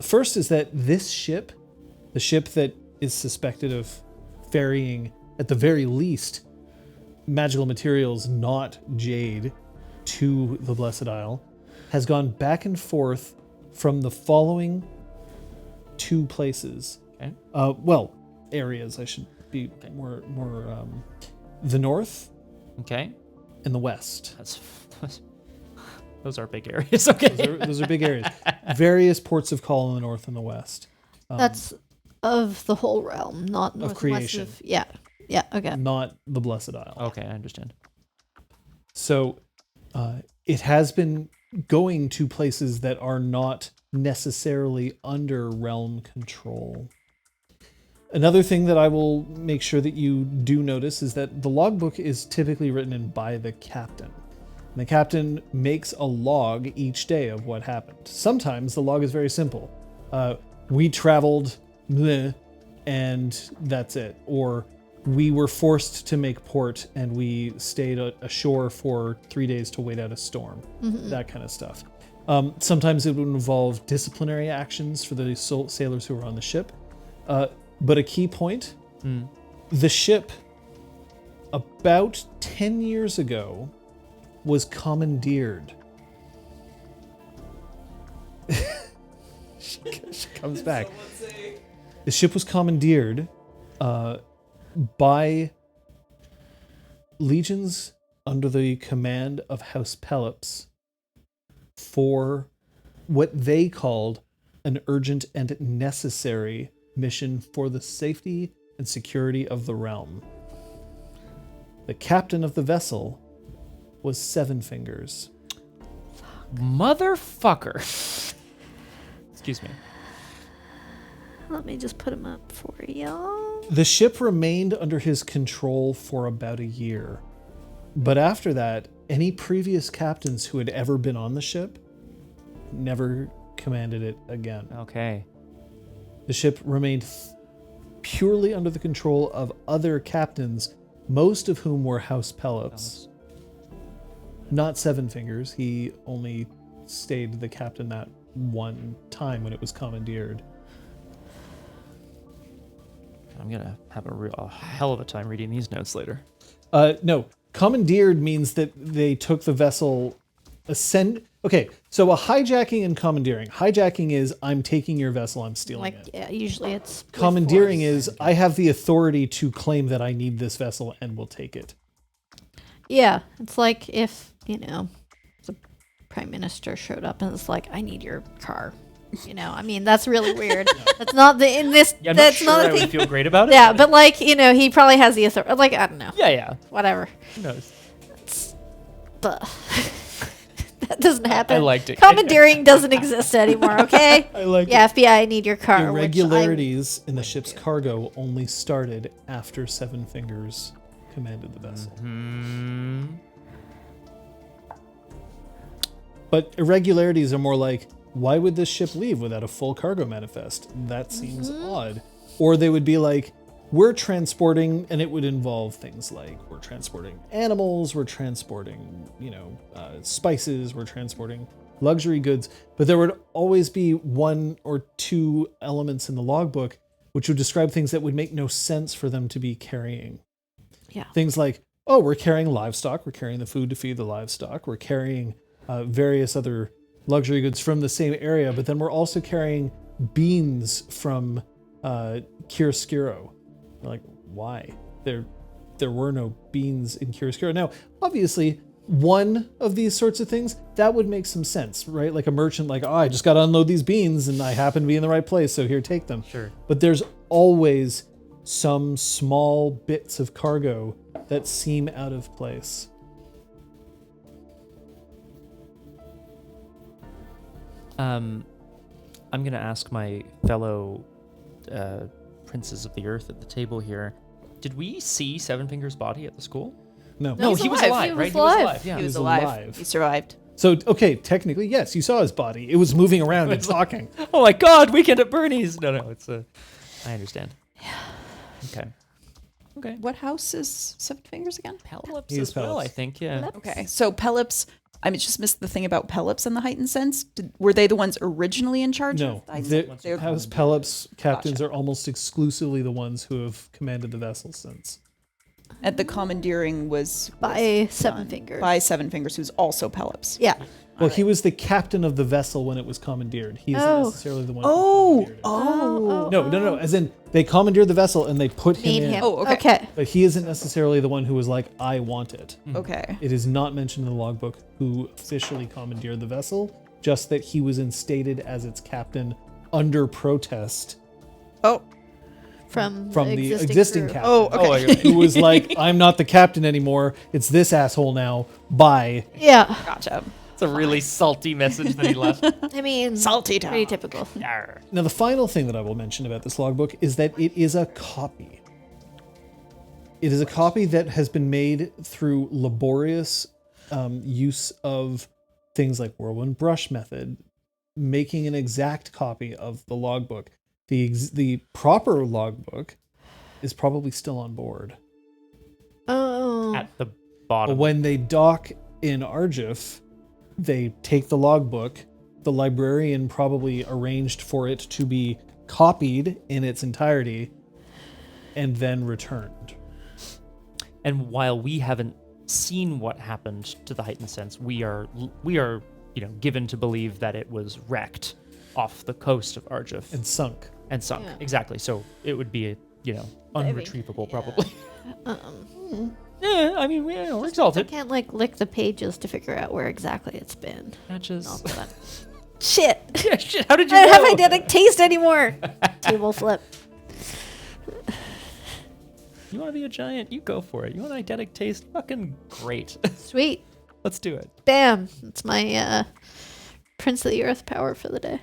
First is that this ship, the ship that is suspected of ferrying, at the very least, magical materials, not jade, to the Blessed Isle, has gone back and forth from the following 2 places. Okay. Areas, I should be more the north Okay. and the west. Those are big areas. Okay. Those are big areas. Various ports of call in the north and the west. That's of the whole realm, not north and creation. west of... Yeah. Yeah, okay. Not the Blessed Isle. Okay, I understand. So it has been going to places that are not necessarily under realm control. Another thing that I will make sure that you do notice is that the logbook is typically written in by the captain. And the captain makes a log each day of what happened. Sometimes the log is very simple. We traveled, bleh, and that's it. Or we were forced to make port and we stayed ashore for 3 days to wait out a storm. That kind of stuff. Sometimes it would involve disciplinary actions for the sailors who were on the ship. But a key point, the ship about 10 years ago was commandeered. She comes back. The ship was commandeered by legions under the command of House Pelops for what they called an urgent and necessary mission for the safety and security of the realm. The captain of the vessel was Seven Fingers. Motherfucker. Excuse me. Let me just put him up for y'all. The ship remained under his control for about a year. But after that, any previous captains who had ever been on the ship never commanded it again. Okay. The ship remained purely under the control of other captains, most of whom were House Pelops. Not Seven Fingers. He only stayed the captain that one time when it was commandeered. I'm going to have a hell of a time reading these notes later. No. Commandeered means that they took the vessel Okay, so a hijacking and commandeering. Hijacking is I'm taking your vessel, I'm stealing it. Yeah, usually it's... with Commandeering force. is I have the authority to claim that I need this vessel and will take it. Yeah, it's like if, the prime minister showed up and it's like, I need your car. I mean, that's really weird. That's not in this... Yeah, I'm that's not sure I the would feel great about it. Yeah, but he probably has the authority. Like, I don't know. Yeah. Whatever. Who knows? That doesn't happen. I liked it. Commandeering doesn't exist anymore, okay? I like Yeah, FBI, I need your car. Irregularities in the ship's cargo only started after Seven Fingers commanded the vessel. But irregularities are more like, why would this ship leave without a full cargo manifest? That seems odd. Or they would be like, we're transporting, and it would involve things like we're transporting animals, we're transporting, spices, we're transporting luxury goods. But there would always be 1 or 2 elements in the logbook which would describe things that would make no sense for them to be carrying. Yeah. Things like, we're carrying livestock, we're carrying the food to feed the livestock, we're carrying various other luxury goods from the same area, but then we're also carrying beans from Chiaroscuro. Like, why? There were no beans in Chiaroscuro. Now, obviously, one of these sorts of things, that would make some sense, right? Like a merchant, like, I just got to unload these beans and I happen to be in the right place, so here, take them. Sure. But there's always some small bits of cargo that seem out of place. I'm going to ask my fellow princes of the earth at the table here. Did we see Seven Fingers' body at the school? No. No, he's he was alive. alive, He right? was He was alive. alive, yeah. He was alive. alive. He survived. So, okay, technically, yes, you saw his body. It was moving around and talking. Oh my God, Weekend at Bernie's. No, it's a. I understand. Okay. Okay. What house is Seven Fingers again? Pelops He is as well, Pelops. I think. Yeah. Okay, so Pelops. I just missed the thing about Pelops and the heightened sense. Were they the ones originally in charge? No, of the heightened sense? They're- House Pelops captains are almost exclusively the ones who have commanded the vessel since. And the commandeering was By Seven done Fingers. by Seven Fingers, who's also Pelops. Yeah. Well, he was the captain of the vessel when it was commandeered. He isn't Oh. necessarily the one who Oh, commandeered it. oh, No. As in, they commandeered the vessel and they put him Made in. him. Oh, okay. Okay. But he isn't necessarily the one who was like, I want it. okay. It is not mentioned in the logbook who officially commandeered the vessel, just that he was instated as its captain under protest Oh, From the existing crew. captain. Oh, okay. Who was like, I'm not the captain anymore. It's this asshole now. Bye. Yeah. gotcha. It's a really salty message that he left. I mean, Salty talk. pretty typical. Yarr. Now, the final thing that I will mention about this logbook is that it is a copy. It is a copy that has been made through laborious use of things like whirlwind brush method, making an exact copy of the logbook. The proper logbook is probably still on board. Oh. At the But bottom. when they dock in Argif, they take the logbook. The librarian probably arranged for it to be copied in its entirety and then returned. And while we haven't seen what happened to the heightened sense, we are given to believe that it was wrecked off the coast of Argif And sunk. and sunk. Yeah. Exactly. So it would be, unretrievable probably. Um, Yeah, I mean, we're I exalted. can't like lick the pages to figure out where exactly it's been. Matches. Not that. Shit. Yeah, shit, how did you I don't have know? eidetic taste anymore. Table flip. You want to be a giant? You go for it. You want eidetic taste? Fucking great. Sweet. Let's do it. Bam. That's my Prince of the Earth power for the day.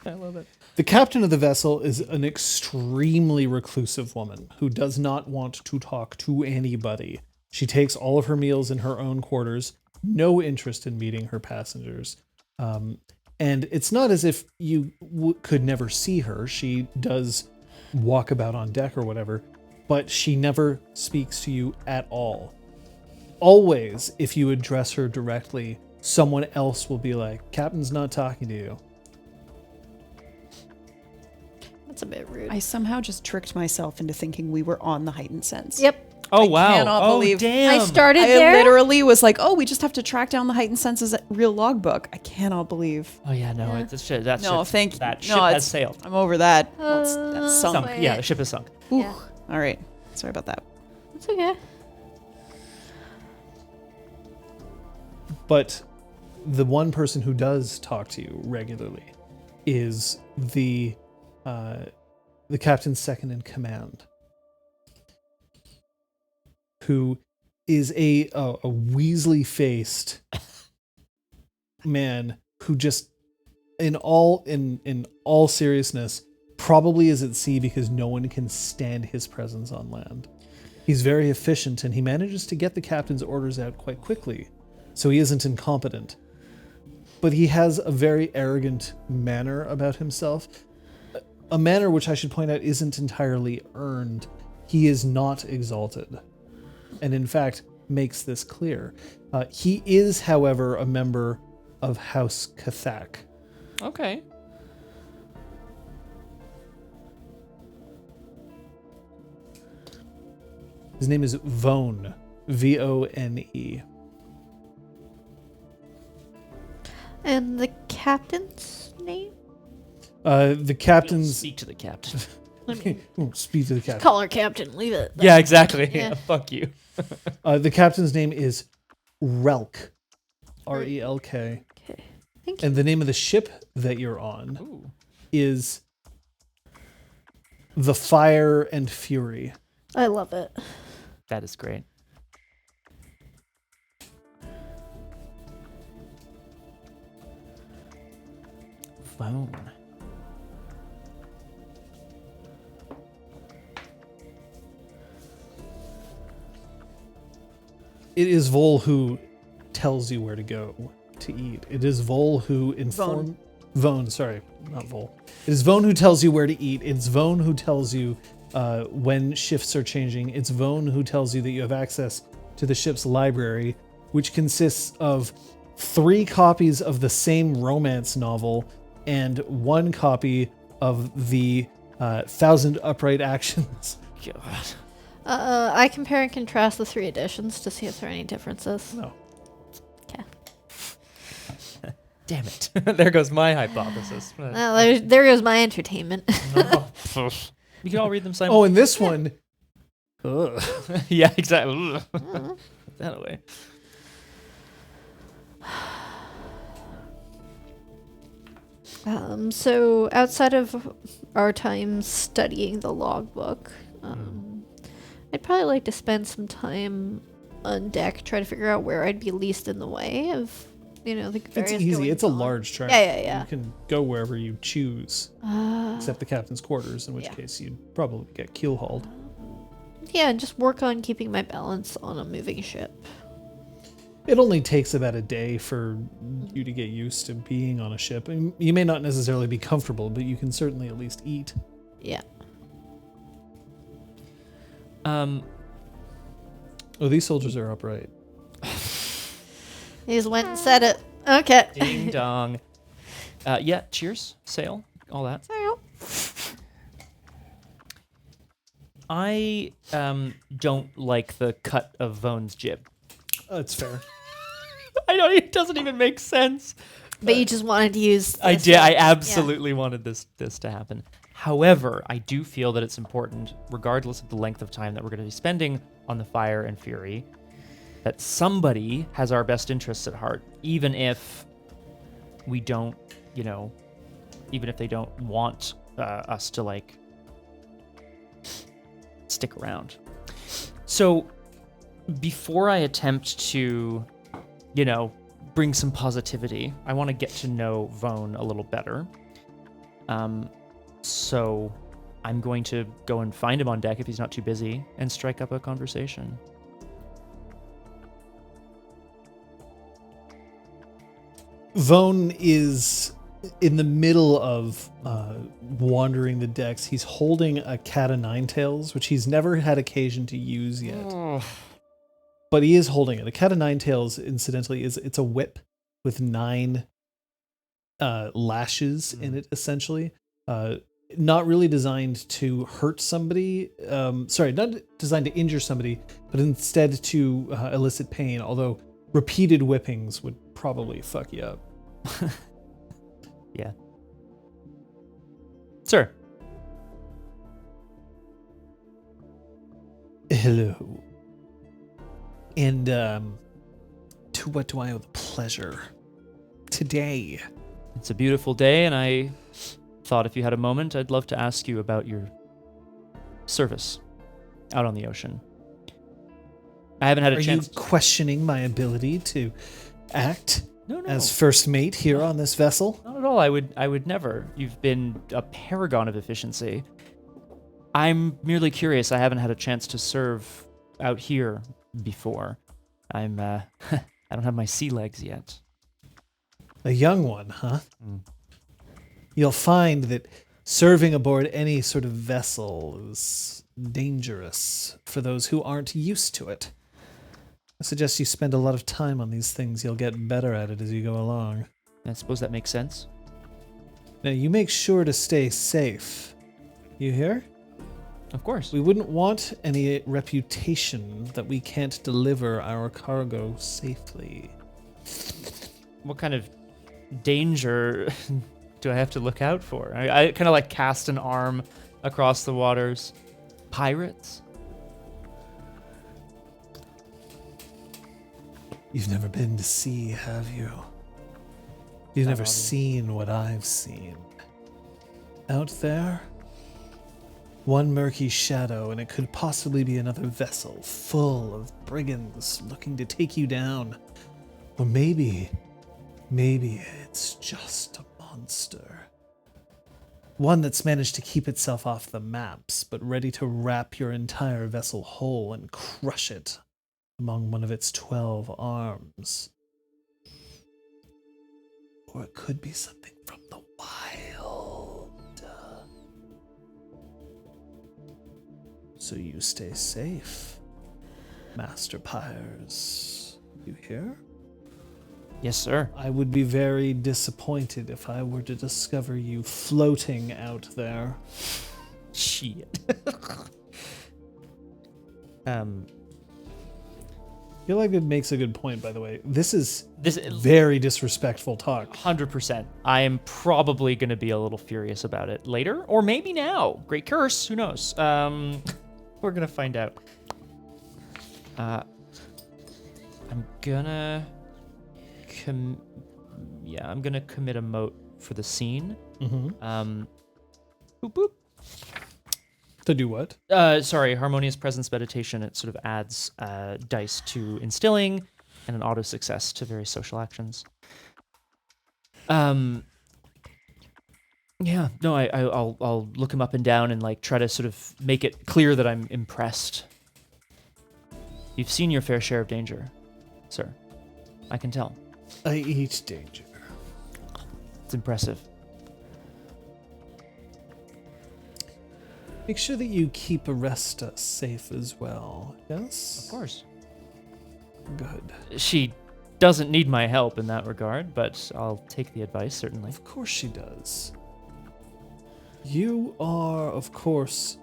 I love it. The captain of the vessel is an extremely reclusive woman who does not want to talk to anybody. She takes all of her meals in her own quarters, no interest in meeting her passengers. And it's not as if you could never see her. She does walk about on deck or whatever, but she never speaks to you at all. Always, if you address her directly, someone else will be like, Captain's not talking to you. That's a bit rude. I somehow just tricked myself into thinking we were on the heightened sense. Yep. Oh, I wow. cannot Oh, believe- damn. I started I there. literally was like, "Oh, we just have to track down the heightened senses real logbook." I cannot believe. Oh, yeah, no. Yeah. It's a shit. That No, shit's- thank you. That No, ship has it's- sailed. I'm over that. That's sunk. Sunk. Wait. Yeah, the ship is sunk. Ooh. Yeah. All right. Sorry about that. It's okay. But the one person who does talk to you regularly is the captain's second in command, who is a Weasley-faced man who just, in all seriousness, probably is at sea because no one can stand his presence on land. He's very efficient and he manages to get the captain's orders out quite quickly, so he isn't incompetent. But he has a very arrogant manner about himself, a manner which I should point out isn't entirely earned. He is not exalted, and in fact makes this clear. He is, however, a member of House Cathak. Okay. His name is Vone, Vone. And the captain's name? The captain's... Speak to the captain. Speak to the captain. Call her captain. Leave it. Yeah, exactly. Yeah. Yeah, fuck you. The captain's name is Relk, R-E-L-K. Okay. Thank you. And the name of the ship that you're on Ooh. is the fire and fury. I love it. That is great. Phone. It is Vol who tells you where to go to eat. It is Vol who informs... Vone, sorry, not Vol. It is Vone who tells you where to eat. It's Vone who tells you when shifts are changing. It's Vone who tells you that you have access to the ship's library, which consists of 3 copies of the same romance novel and 1 copy of the 1,000 Upright Actions. God. I compare and contrast the 3 editions to see if there are any differences. No. Okay. Damn it. There goes my hypothesis. Well, there goes my entertainment. We can all read them Oh, simultaneously. and this one... Ugh. Yeah, exactly. Put that away. So outside of our time studying the logbook, I'd probably like to spend some time on deck trying to figure out where I'd be least in the way of, the It's various easy. goings It's a on. large track. Yeah. You can go wherever you choose, except the captain's quarters, in which Yeah. case you'd probably get keel hauled. Yeah, and just work on keeping my balance on a moving ship. It only takes about a day for you to get used to being on a ship. And you may not necessarily be comfortable, but you can certainly at least eat. Yeah. Oh, these soldiers are upright. He just went and said it. Okay. Ding dong. Yeah, cheers, sail, all that. I don't like the cut of Vone's jib. It's fair. I know, it doesn't even make sense. But you just wanted to use I this did. I one. absolutely wanted this to happen. However, I do feel that it's important, regardless of the length of time that we're going to be spending on the Fire and Fury, that somebody has our best interests at heart, even if we don't, even if they don't want us to stick around. So before I attempt to, bring some positivity, I want to get to know Vone a little better. So I'm going to go and find him on deck if he's not too busy and strike up a conversation. Vone is in the middle of wandering the decks. He's holding a cat o' nine tails, which he's never had occasion to use yet. But he is holding it. A cat o' nine tails, incidentally, it's a whip with 9 lashes in it, essentially. Not really designed to hurt somebody. Not designed to injure somebody, but instead to elicit pain, although repeated whippings would probably fuck you up. Yeah. Sir. Hello. And to what do I owe the pleasure today? It's a beautiful day, and I thought if you had a moment, I'd love to ask you about your service out on the ocean. I haven't had a Are chance. you questioning my ability to act No. as first mate here on this vessel? Not at all. I would never. You've been a paragon of efficiency. I'm merely curious. I haven't had a chance to serve out here before. I don't have my sea legs yet. A young one, huh? You'll find that serving aboard any sort of vessel is dangerous for those who aren't used to it. I suggest you spend a lot of time on these things. You'll get better at it as you go along. I suppose that makes sense. Now, you make sure to stay safe. You hear? Of course. We wouldn't want any reputation that we can't deliver our cargo safely. What kind of danger do I have to look out for? I kind of cast an arm across the waters. Pirates? You've never been to sea, have you? You've never seen what I've seen. Out there, One murky shadow, and it could possibly be another vessel full of brigands looking to take you down. Or maybe it's just a monster. One that's managed to keep itself off the maps, but ready to wrap your entire vessel whole and crush it among one of its 12 arms. Or it could be something from the wild. So you stay safe, Master Pyres. You hear? Yes, sir. I would be very disappointed if I were to discover you floating out there. Shit. I feel like it makes a good point, by the way. This is This very disrespectful talk. 100%. I am probably going to be a little furious about it later, or maybe now. Great curse. Who knows? We're going to find out. I'm gonna I'm gonna commit a mote for the scene. Mm-hmm. Boop boop. To do what? Sorry, harmonious presence meditation. It sort of adds dice to instilling and an auto success to various social actions. Yeah, no, I'll look him up and down and like try to sort of make it clear that I'm impressed. You've seen your fair share of danger, sir. I can tell. I eat danger. It's impressive. Make sure that you keep Oresta safe as well. Yes? Of course. Good. She doesn't need my help in that regard, but I'll take the advice, certainly. Of course she does. You are, of course,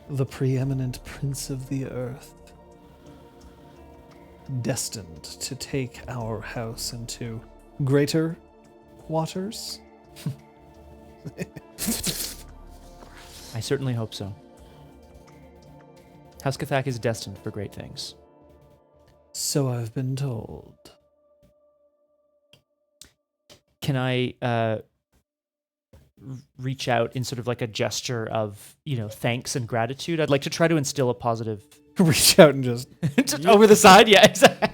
the preeminent prince of the earth, destined to take our house into greater waters. I certainly hope so. House Cathak is destined for great things. So I've been told. Can I reach out in sort of like a gesture of, thanks and gratitude? I'd like to try to instill a positive... Reach out and just over the side? Yeah, exactly.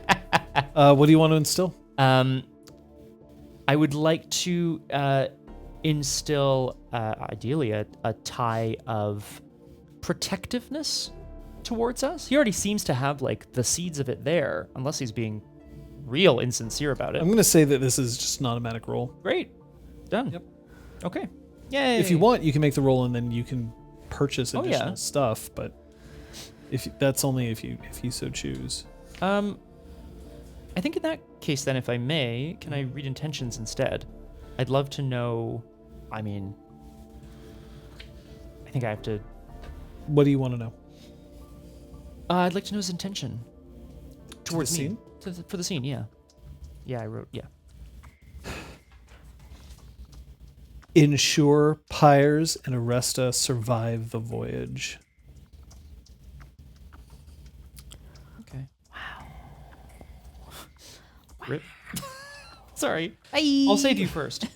what do you want to instill? I would like to instill, ideally, a tie of protectiveness towards us. He already seems to have, like, the seeds of it there, unless he's being real insincere about it. I'm going to say that this is just an automatic roll. Great. Done. Yep. Okay. Yay. If you want, you can make the roll and then you can purchase additional yeah. stuff, but that's only if you so choose. I think in that case, then, if I may, can I read intentions instead? I'd love to know, I think I have to... What do you want to know? I'd like to know his intention towards the me. scene? For the scene, yeah. Yeah, I wrote, yeah. Ensure Pyres and Oresta survive the voyage. Okay. Wow. Rip. Sorry. Bye. I'll save you first.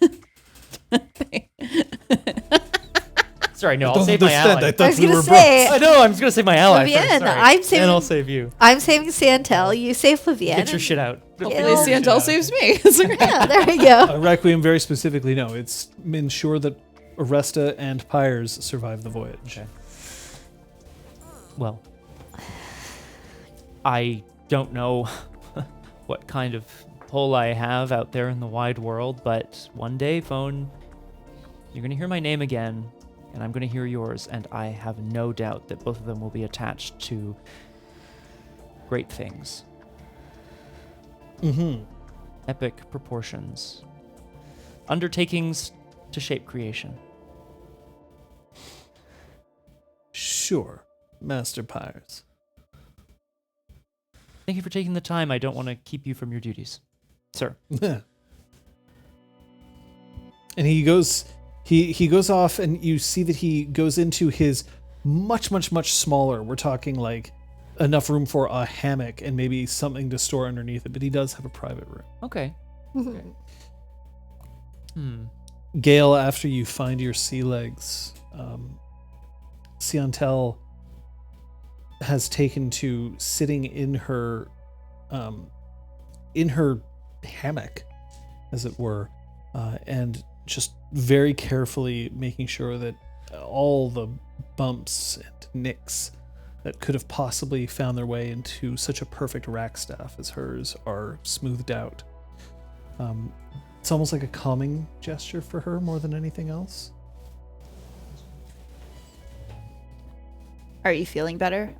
Sorry, no, I'll save my ally. I was gonna say, I know, I'm just gonna save my ally first. Vivienne, Sorry. I'm saving- And I'll save you. I'm saving Santel. You save Vivienne. Get your shit out. Hopefully Santel saves me. It's like, Yeah, there we go. Requiem very specifically, no. It's ensure that Oresta and Pyres survive the voyage. Okay. Well, I don't know what kind of pull I have out there in the wide world, but one day, phone, you're going to hear my name again, and I'm going to hear yours, and I have no doubt that both of them will be attached to great things. Mm-hmm. Epic proportions. Undertakings to shape creation. Sure, Master Pyres. Thank you for taking the time. I don't want to keep you from your duties, sir. And he goes off, and you see that he goes into his much smaller. We're talking like enough room for a hammock and maybe something to store underneath it, but he does have a private room. Okay. Gale, after you find your sea legs, Siantel has taken to sitting in her hammock, as it were, and just very carefully making sure that all the bumps and nicks that could have possibly found their way into such a perfect rack staff as hers are smoothed out. It's almost like a calming gesture for her more than anything else. Are you feeling better?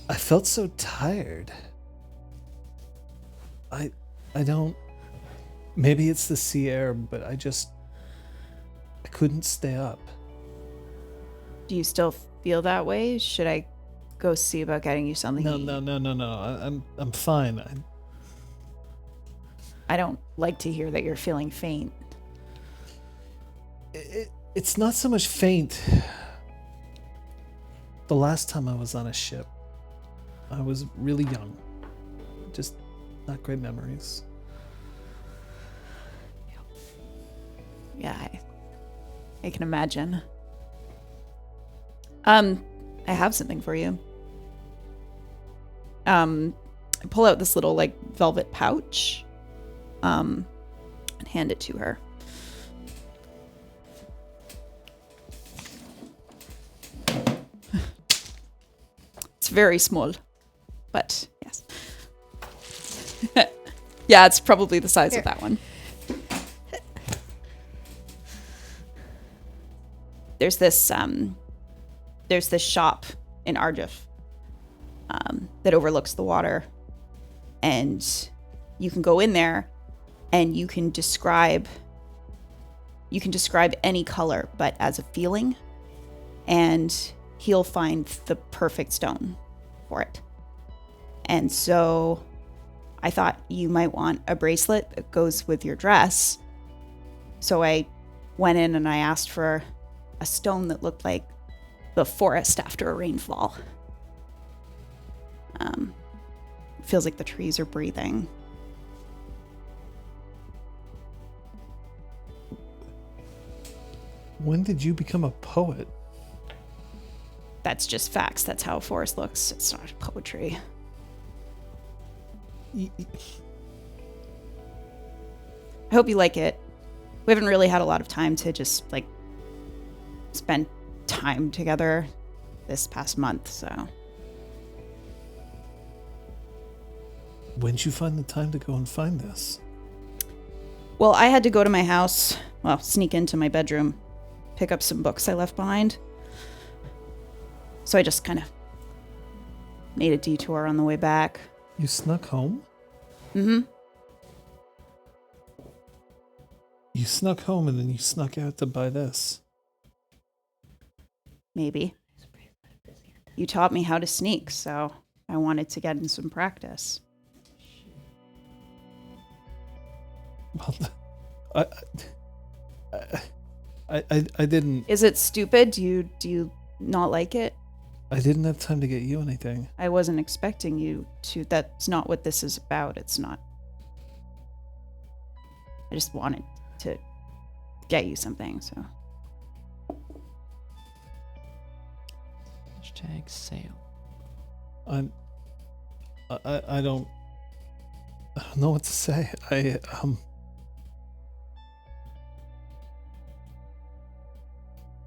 I felt so tired. I don't... Maybe it's the sea air, but I couldn't stay up. Do you still feel that way? Should I go see about getting you something to eat? No. I'm fine. I don't like to hear that you're feeling faint. It's not so much faint. The last time I was on a ship, I was really young. Just not great memories. Yeah, I can imagine. I have something for you. I pull out this little like velvet pouch, and hand it to her. It's very small, but yes. Yeah, it's probably the size of that one. There's this shop in Argif that overlooks the water, and you can go in there and you can describe any color but as a feeling, and he'll find the perfect stone for it. And so I thought you might want a bracelet that goes with your dress. So I went in and I asked for a stone that looked like the forest after a rainfall. Feels like the trees are breathing. When did you become a poet? That's just facts. That's how a forest looks. It's not poetry. I hope you like it. We haven't really had a lot of time to just like spend time together this past month, so. When'd you find the time to go and find this? Well, I had to go to my house, sneak into my bedroom, pick up some books I left behind. So I just kind of made a detour on the way back. You snuck home? Mm-hmm. You snuck home and then you snuck out to buy this. Maybe. You taught me how to sneak, so I wanted to get in some practice. Well, I didn't. Is it stupid? Do you not like it? I didn't have time to get you anything. I wasn't expecting you to. That's not what this is about. It's not. I just wanted to get you something, so. #sail. I don't know what to say.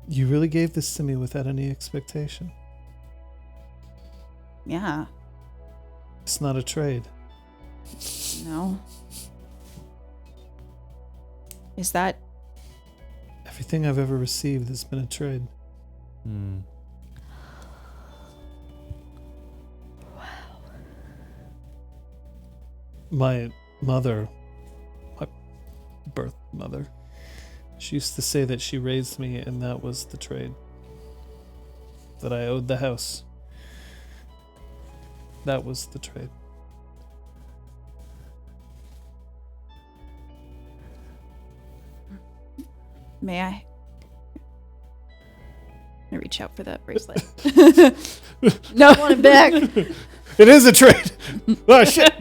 You really gave this to me without any expectation. Yeah. It's not a trade. No. Is that? Everything I've ever received has been a trade. My mother, my birth mother, she used to say that she raised me and that was the trade. That I owed the house. That was the trade. May I? I reach out for that bracelet. No. I want it back. It is a trade! Oh, shit!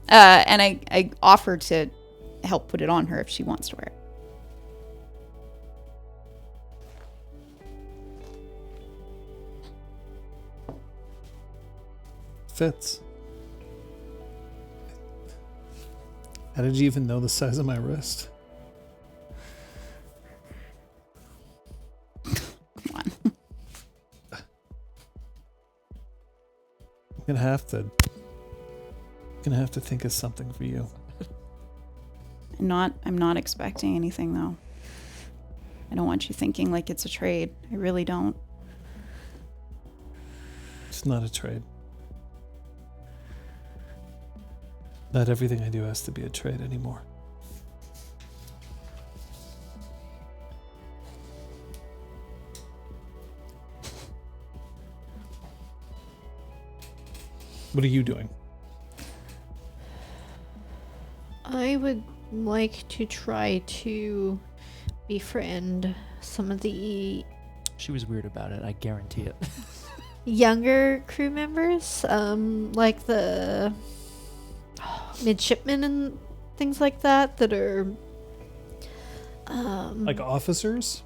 And I offer to help put it on her if she wants to wear it. fits. How did you even know the size of my wrist? Come on. I'm gonna have to think of something for you. I'm not expecting anything though. I don't want you thinking like it's a trade. I really don't. It's not a trade. Not everything I do has to be a trade anymore. What are you doing? I would like to try to befriend some of the She was weird about it, I guarantee it. younger crew members, like the midshipmen and things like that are Like officers?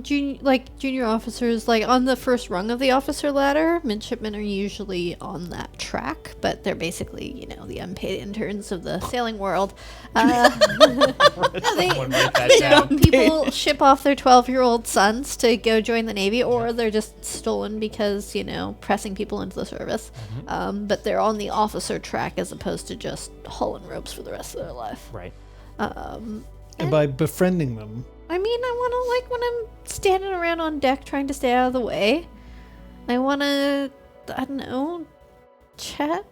junior officers, like on the first rung of the officer ladder. Midshipmen are usually on that track, but they're basically, the unpaid interns of the sailing world. Someone write that down. People ship off their 12-year-old sons to go join the Navy, or they're just stolen because, pressing people into the service. But they're on the officer track as opposed to just hauling ropes for the rest of their life. Right. And by befriending them, I mean, I want to, when I'm standing around on deck trying to stay out of the way, I want to, I don't know, chat.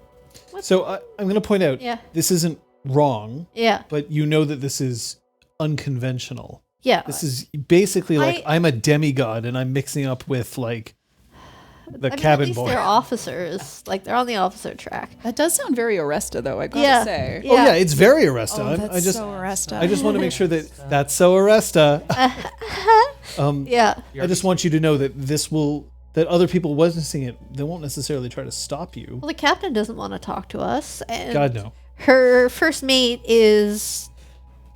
so I'm going to point out, Yeah. this isn't wrong, Yeah. but you know that this is unconventional. Yeah. This is basically like I- I'm a demigod and I'm mixing up with like the at cabin least boy. they're officers. Like, they're on the officer track. That does sound very Aresta though, I gotta Yeah. say. Oh yeah, it's very Oresta. Oh, that's I just so Aresta. I just want to make sure that that's so Oresta. Yeah. I just want you to know that that other people witnessing it, they won't necessarily try to stop you. Well, the captain doesn't want to talk to us. And God no. her first mate is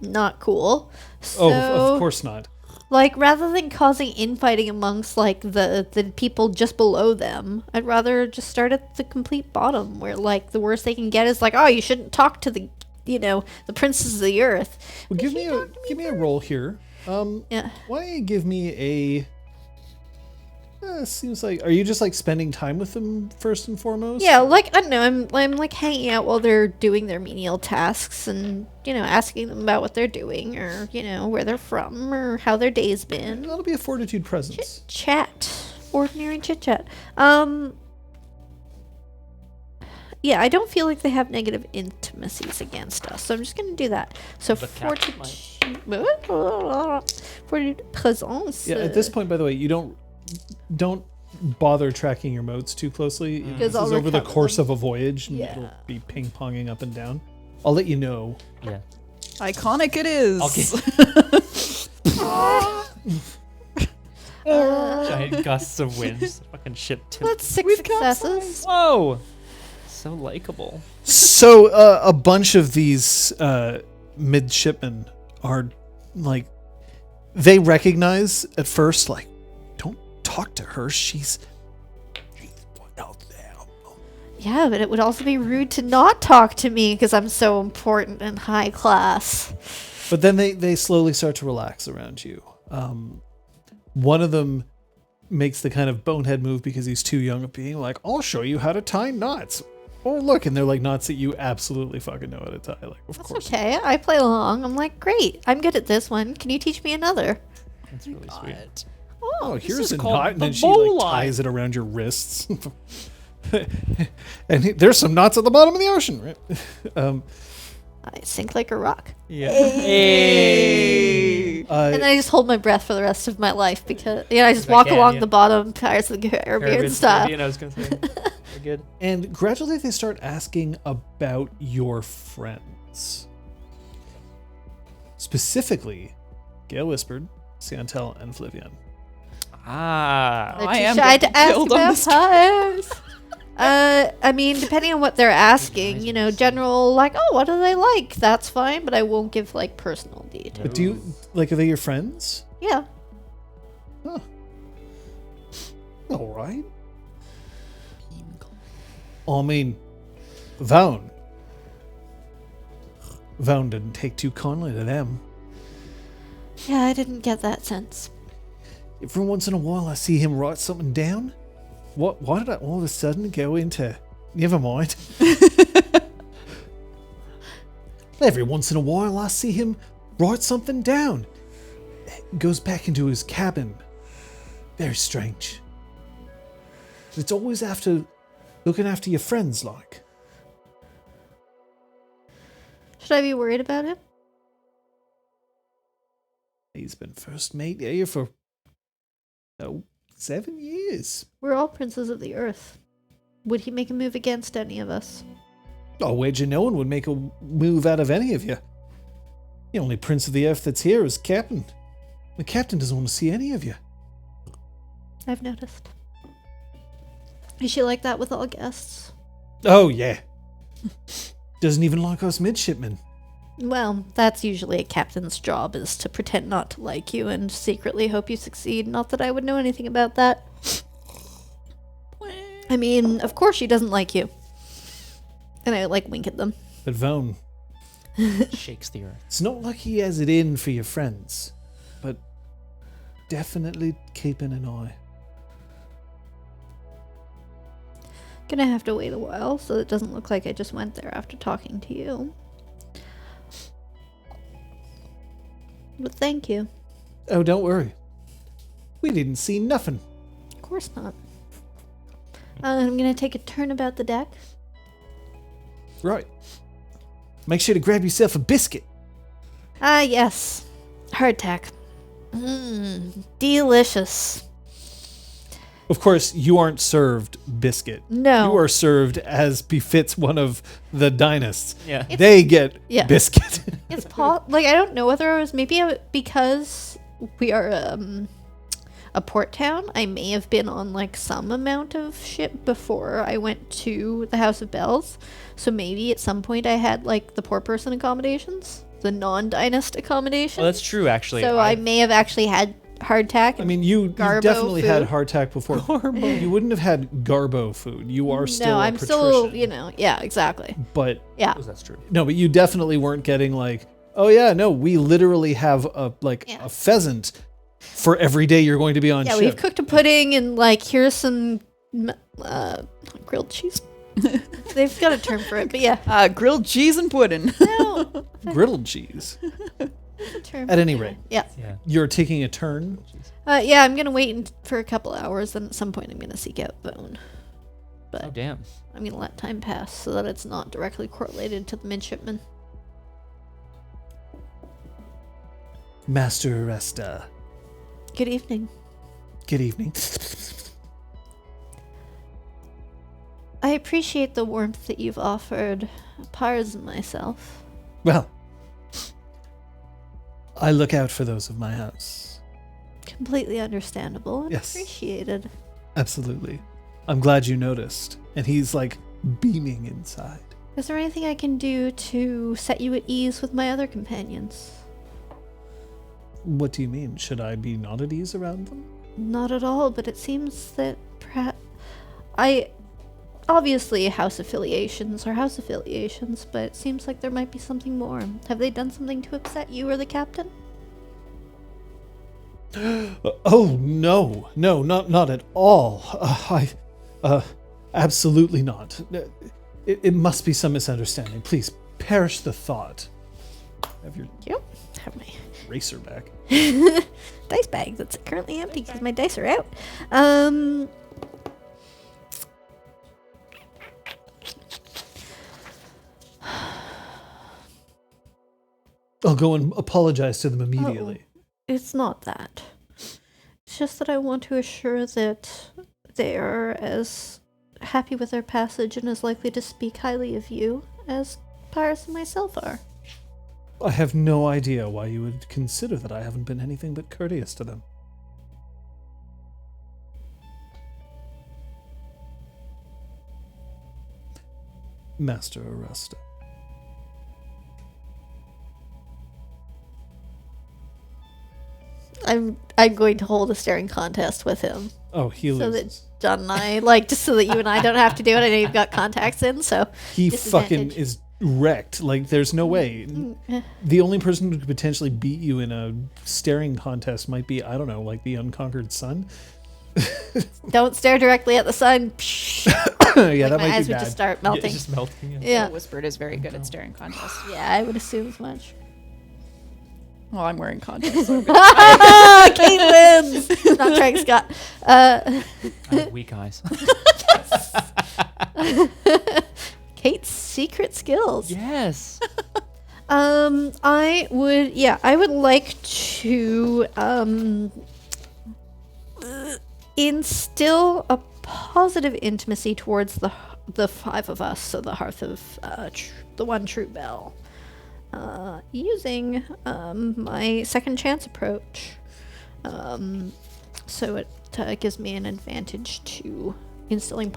not cool. So, Oh, of course not. Like, rather than causing infighting amongst, like, the people just below them, I'd rather just start at the complete bottom, where, like, the worst they can get is, like, oh, you shouldn't talk to the, the princes of the earth. Well, give me a roll here. Yeah. Why don't you give me a? Seems like, are you just like spending time with them first and foremost? Yeah, like, I don't know, I'm like hanging out while they're doing their menial tasks and, asking them about what they're doing, or, where they're from, or how their day's been. That'll be a fortitude presence. Chat. Ordinary chit chat. Yeah, I don't feel like they have negative intimacies against us, so I'm just gonna do that. So The captain fortitude presence. Yeah. At this point, by the way, you don't bother tracking your motes too closely. This is I'll over the recover course them. of a voyage, and Yeah. it'll be ping-ponging up and down. I'll let you know. Yeah. Iconic it is. Giant gusts of wind. Just fucking ship tilt. That's 6 We've successes. Whoa! So likable. So a bunch of these midshipmen are like, they recognize at first, like, don't talk to her. She's out there. Yeah, but it would also be rude to not talk to me because I'm so important and high class. But then they slowly start to relax around you. One of them makes the kind of bonehead move because he's too young of being like, I'll show you how to tie knots. Oh, look, and they're like knots that you absolutely fucking know how to tie. Like, of course. Okay, I play along. I'm like, great. I'm good at this one. Can you teach me another? That's really sweet. Oh, here's is a called knot, and the then she bow like line. ties it around your wrists. And there's some knots at the bottom of the ocean, right? I sink like a rock. Yeah. Hey. And then I just hold my breath for the rest of my life because, I just I walk can, along yeah. the bottom, Pyres of the Caribbean style. I was gonna say. We're good. And gradually they start asking about your friends. Specifically, Gale Whispered, Siantel, and Flivian. Ah. They're I too am shy getting to ask killed on about this Pyres. I mean, depending on what they're asking, general, like, oh, what do they like? That's fine, but I won't give, like, personal details. But do you, like, are they your friends? Yeah. Huh. All right. I mean, Vaughn. Vaughn didn't take too kindly to them. Yeah, I didn't get that sense. Every once in a while I see him write something down. Why did I all of a sudden go into... Never mind. Every once in a while I see him write something down. Goes back into his cabin. Very strange. It's always after looking after your friends, like. Should I be worried about him? He's been first mate here for 7 years. We're all princes of the earth. Would he make a move against any of us? Oh, where'd you no one would make a move out of any of you? The only prince of the earth that's here is Captain. The captain doesn't want to see any of you. I've noticed. Is she like that with all guests? Oh, yeah. Doesn't even like us midshipmen. Well, that's usually a captain's job, is to pretend not to like you and secretly hope you succeed. Not that I would know anything about that. I mean, of course she doesn't like you. And I, wink at them. But Vaughn, Shakes the earth. it's not like he has it in for your friends. But definitely keeping an eye. Gonna have to wait a while, so it doesn't look like I just went there after talking to you. But thank you. Oh, don't worry. We didn't see nothing. Of course not. I'm gonna take a turn about the deck. Right. Make sure to grab yourself a biscuit. Ah, yes. Hardtack. Delicious. Of course, you aren't served biscuit. No. You are served as befits one of the dynasts. Yeah. They get yeah. biscuit. It's I don't know whether it was because we are a port town. I may have been on some amount of ship before I went to the House of Bells. So maybe at some point I had the poor person accommodations, the non-dynast accommodations. Oh, that's true, actually. So I may have actually had hardtack. I mean, you Garbo definitely had food. hardtack before. You wouldn't have had Garbo food. You are still no, a I'm patrician. still, yeah, exactly. But Yeah. That's true. no, but you definitely weren't getting oh yeah, no, we literally have a pheasant for every day you're going to be on Yeah, ship. we've cooked a pudding and here's some grilled cheese. They've got a term for it, but yeah. Grilled cheese and pudding. No, Griddled cheese. there's a term. At any rate, Yeah. Yeah. you're taking a turn. Yeah, I'm gonna wait for a couple hours, then at some point I'm gonna seek out Bone. But Oh, damn. I'm gonna let time pass so that it's not directly correlated to the midshipman. Master Oresta. Good evening. Good evening. I appreciate the warmth that you've offered Pyres and myself. Well, I look out for those of my house. Completely understandable and Yes. appreciated. Absolutely. I'm glad you noticed. And he's beaming inside. Is there anything I can do to set you at ease with my other companions? What do you mean? Should I be not at ease around them? Not at all, but it seems that perhaps obviously house affiliations are house affiliations, but it seems like there might be something more. Have they done something to upset you or the captain? Oh, no. No, not at all. Absolutely not. It must be some misunderstanding. Please, perish the thought. Have your Yep. Have my racer back. dice bag that's currently empty because my dice are out. I'll go and apologize to them immediately. It's not that. It's just that I want to assure that they are as happy with their passage and as likely to speak highly of you as Pyres and myself are. I have no idea why you would consider that I haven't been anything but courteous to them. Master Oresta. I'm going to hold a staring contest with him. Oh, he So loses. that John and I, like, just so that you and I don't have to do it. I know you've got contacts in, so He fucking disadvantage. is wrecked. Like, there's no way. The only person who could potentially beat you in a staring contest might be, I don't know, like the Unconquered Sun. Don't stare directly at the sun. Yeah, that My might eyes be would bad. just start Yeah, melting. it's just melting. Yeah. Yeah. Gale Whispered is very good at staring contests. Yeah, I would assume as much. Well, I'm wearing contacts. So Kate wins. Not trying, Scott. I have weak eyes. Kate's secret skills. Yes. I would like to instill a positive intimacy towards the five of us, so the hearth of the one true bell, using my second chance approach. So it gives me an advantage to instilling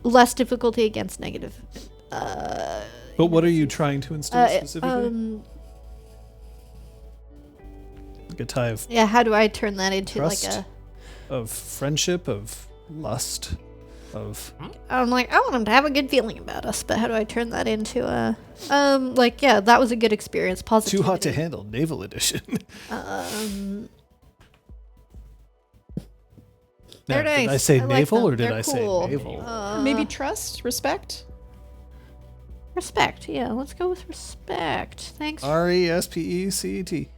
less difficulty against negative. But what are you trying to instill specifically? Like a tie of Yeah, how do I turn that into trust, like a? of friendship, of lust, of... I'm like, I want him to have a good feeling about us, but how do I turn that into a? That was a good experience. Positivity. Too hot to handle, naval edition. Now, They're did I nice. say I like naval them. or did They're I cool. say naval? maybe trust, respect. Respect. Yeah, let's go with respect. Thanks. RESPECT.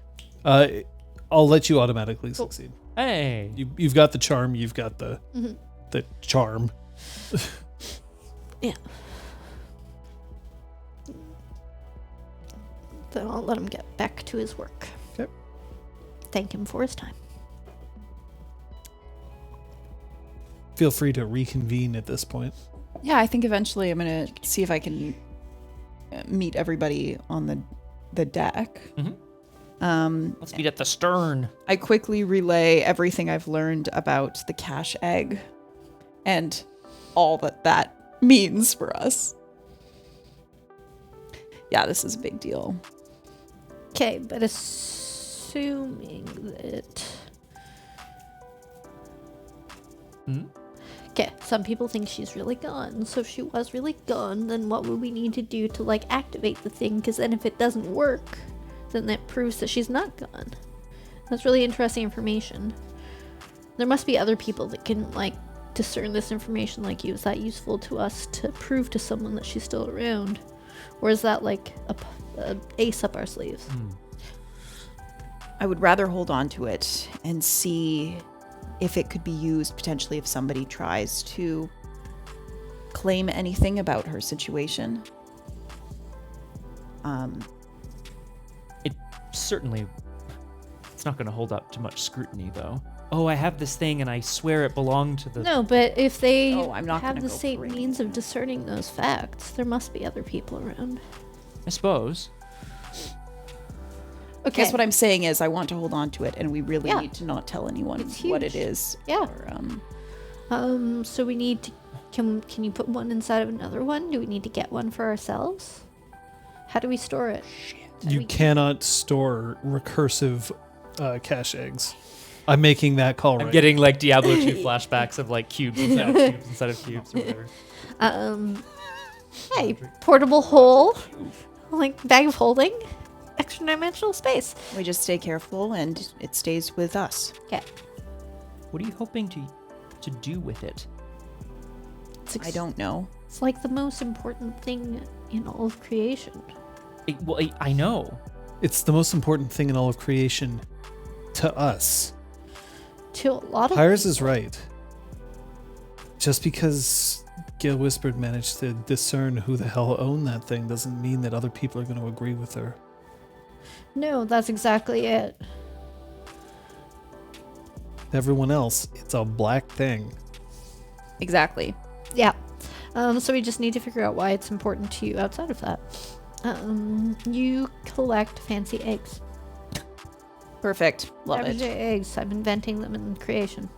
I'll let you automatically succeed. Hey. You've got the charm. You've got the charm. Yeah. Then I'll let him get back to his work. Okay. Thank him for his time. Feel free to reconvene at this point. Yeah, I think eventually I'm gonna see if I can meet everybody on the deck. Let's meet at the stern. I quickly relay everything I've learned about the cache egg and all that means for us. Yeah, this is a big deal. Okay, but assuming that. Okay, some people think she's really gone. So if she was really gone, then what would we need to do to like activate the thing? Because then if it doesn't work, then that proves that she's not gone. That's really interesting information. There must be other people that can like discern this information like you. Is that useful to us to prove to someone that she's still around? Or is that like a ace up our sleeves? I would rather hold on to it and see if it could be used potentially if somebody tries to claim anything about her situation. It certainly, it's not going to hold up to much scrutiny, though. Oh, I have this thing, and I swear it belonged to the... No, but if they I'm not have gonna the go same for means of anything. discerning those facts, there must be other people around. I suppose. I guess what I'm saying is I want to hold on to it, and we really Yeah. need to not tell anyone It's what it huge. is. Yeah. Or, So we need to. Can you put one inside of another one? Do we need to get one for ourselves? How do we store it? You cannot store recursive cache eggs. I'm making that call I'm right. getting like Diablo 2 flashbacks of like cubes inside of cubes inside of cubes or whatever. Hey, portable hole, like bag of holding, extra dimensional space. we just stay careful, and it stays with us. Okay. What are you hoping to do with it? I don't know. It's like the most important thing in all of creation. I know. It's the most important thing in all of creation to us. To a lot of Pyres is right. Just because Gale Whispered managed to discern who the hell owned that thing doesn't mean that other people are going to agree with her. No, that's exactly it. Everyone else, it's a black thing. Exactly. Yeah. So we just need to figure out why it's important to you outside of that. You collect fancy eggs. Perfect. Love Average it. eggs. I'm inventing them in creation.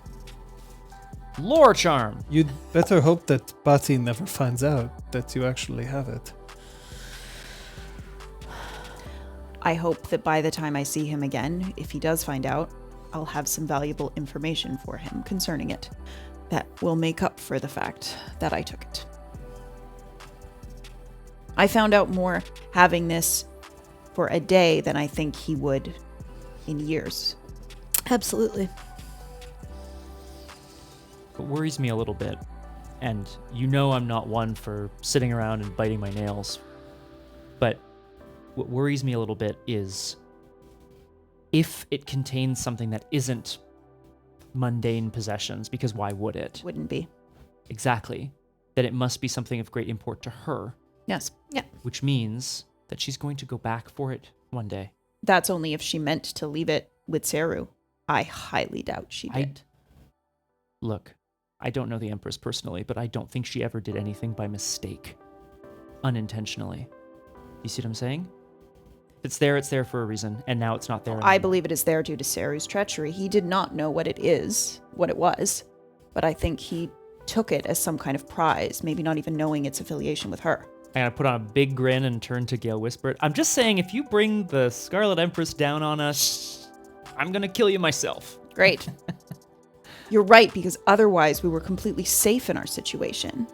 Lore charm. You'd better hope that Bati never finds out that you actually have it. I hope that by the time I see him again, if he does find out, I'll have some valuable information for him concerning it that will make up for the fact that I took it. I found out more having this for a day than I think he would in years. Absolutely. What worries me a little bit, and you know I'm not one for sitting around and biting my nails, but what worries me a little bit is if it contains something that isn't mundane possessions, because why would it? Wouldn't be. Exactly. That it must be something of great import to her, Yes. Yeah. which means that she's going to go back for it one day. That's only if she meant to leave it with Seru. I highly doubt she did. Look, I don't know the Empress personally, but I don't think she ever did anything by mistake. Unintentionally. You see what I'm saying? If it's there for a reason, and now it's not there I anymore. believe it is there due to Seru's treachery. He did not know what it was, but I think he took it as some kind of prize, maybe not even knowing its affiliation with her. I gotta put on a big grin and turn to Gale Whispered. I'm just saying, if you bring the Scarlet Empress down on us, I'm gonna kill you myself. Great. You're right, because otherwise we were completely safe in our situation.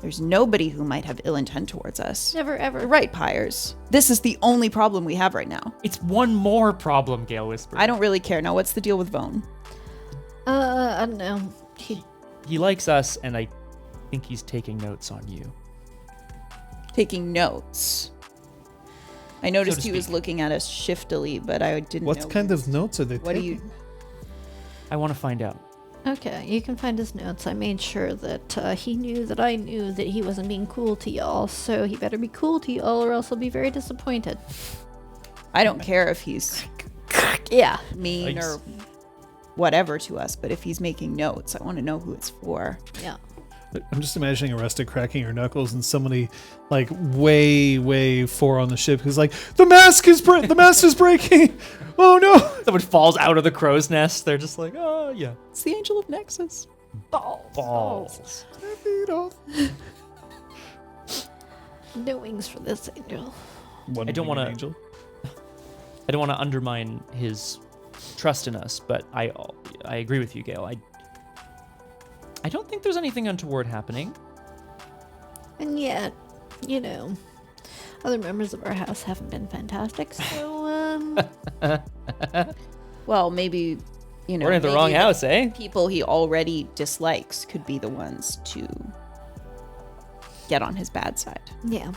There's nobody who might have ill intent towards us. Never ever. You're right, Pyres. This is the only problem we have right now. It's one more problem, Gale Whispered. I don't really care. Now, what's the deal with Vone? I don't know. He likes us, and I think he's taking notes on you. Taking notes. I noticed So to he was speak. looking at us shiftily, but I didn't What know. kind of notes are they What do taking? you... I want to find out. Okay, you can find his notes. I made sure that he knew that I knew that he wasn't being cool to y'all, so he better be cool to y'all or else I'll be very disappointed. I don't care if he's Yeah. mean Nice. or whatever to us, but if he's making notes, I want to know who it's for. Yeah. I'm just imagining Oresta cracking her knuckles and somebody like way fore on the ship who's like, the mast is breaking. Oh no! Someone falls out of the crow's nest. They're just like, oh, yeah. It's the Angel of Nexus. Balls. No wings for this angel. One I don't winged wanna- angel. I don't want to undermine his trust in us, but I agree with you, Gale. I don't think there's anything untoward happening. And yet, you know, other members of our house haven't been fantastic, so, Well, maybe, you know, We're in the maybe wrong house, eh? people he already dislikes could be the ones to get on his bad side. yeah.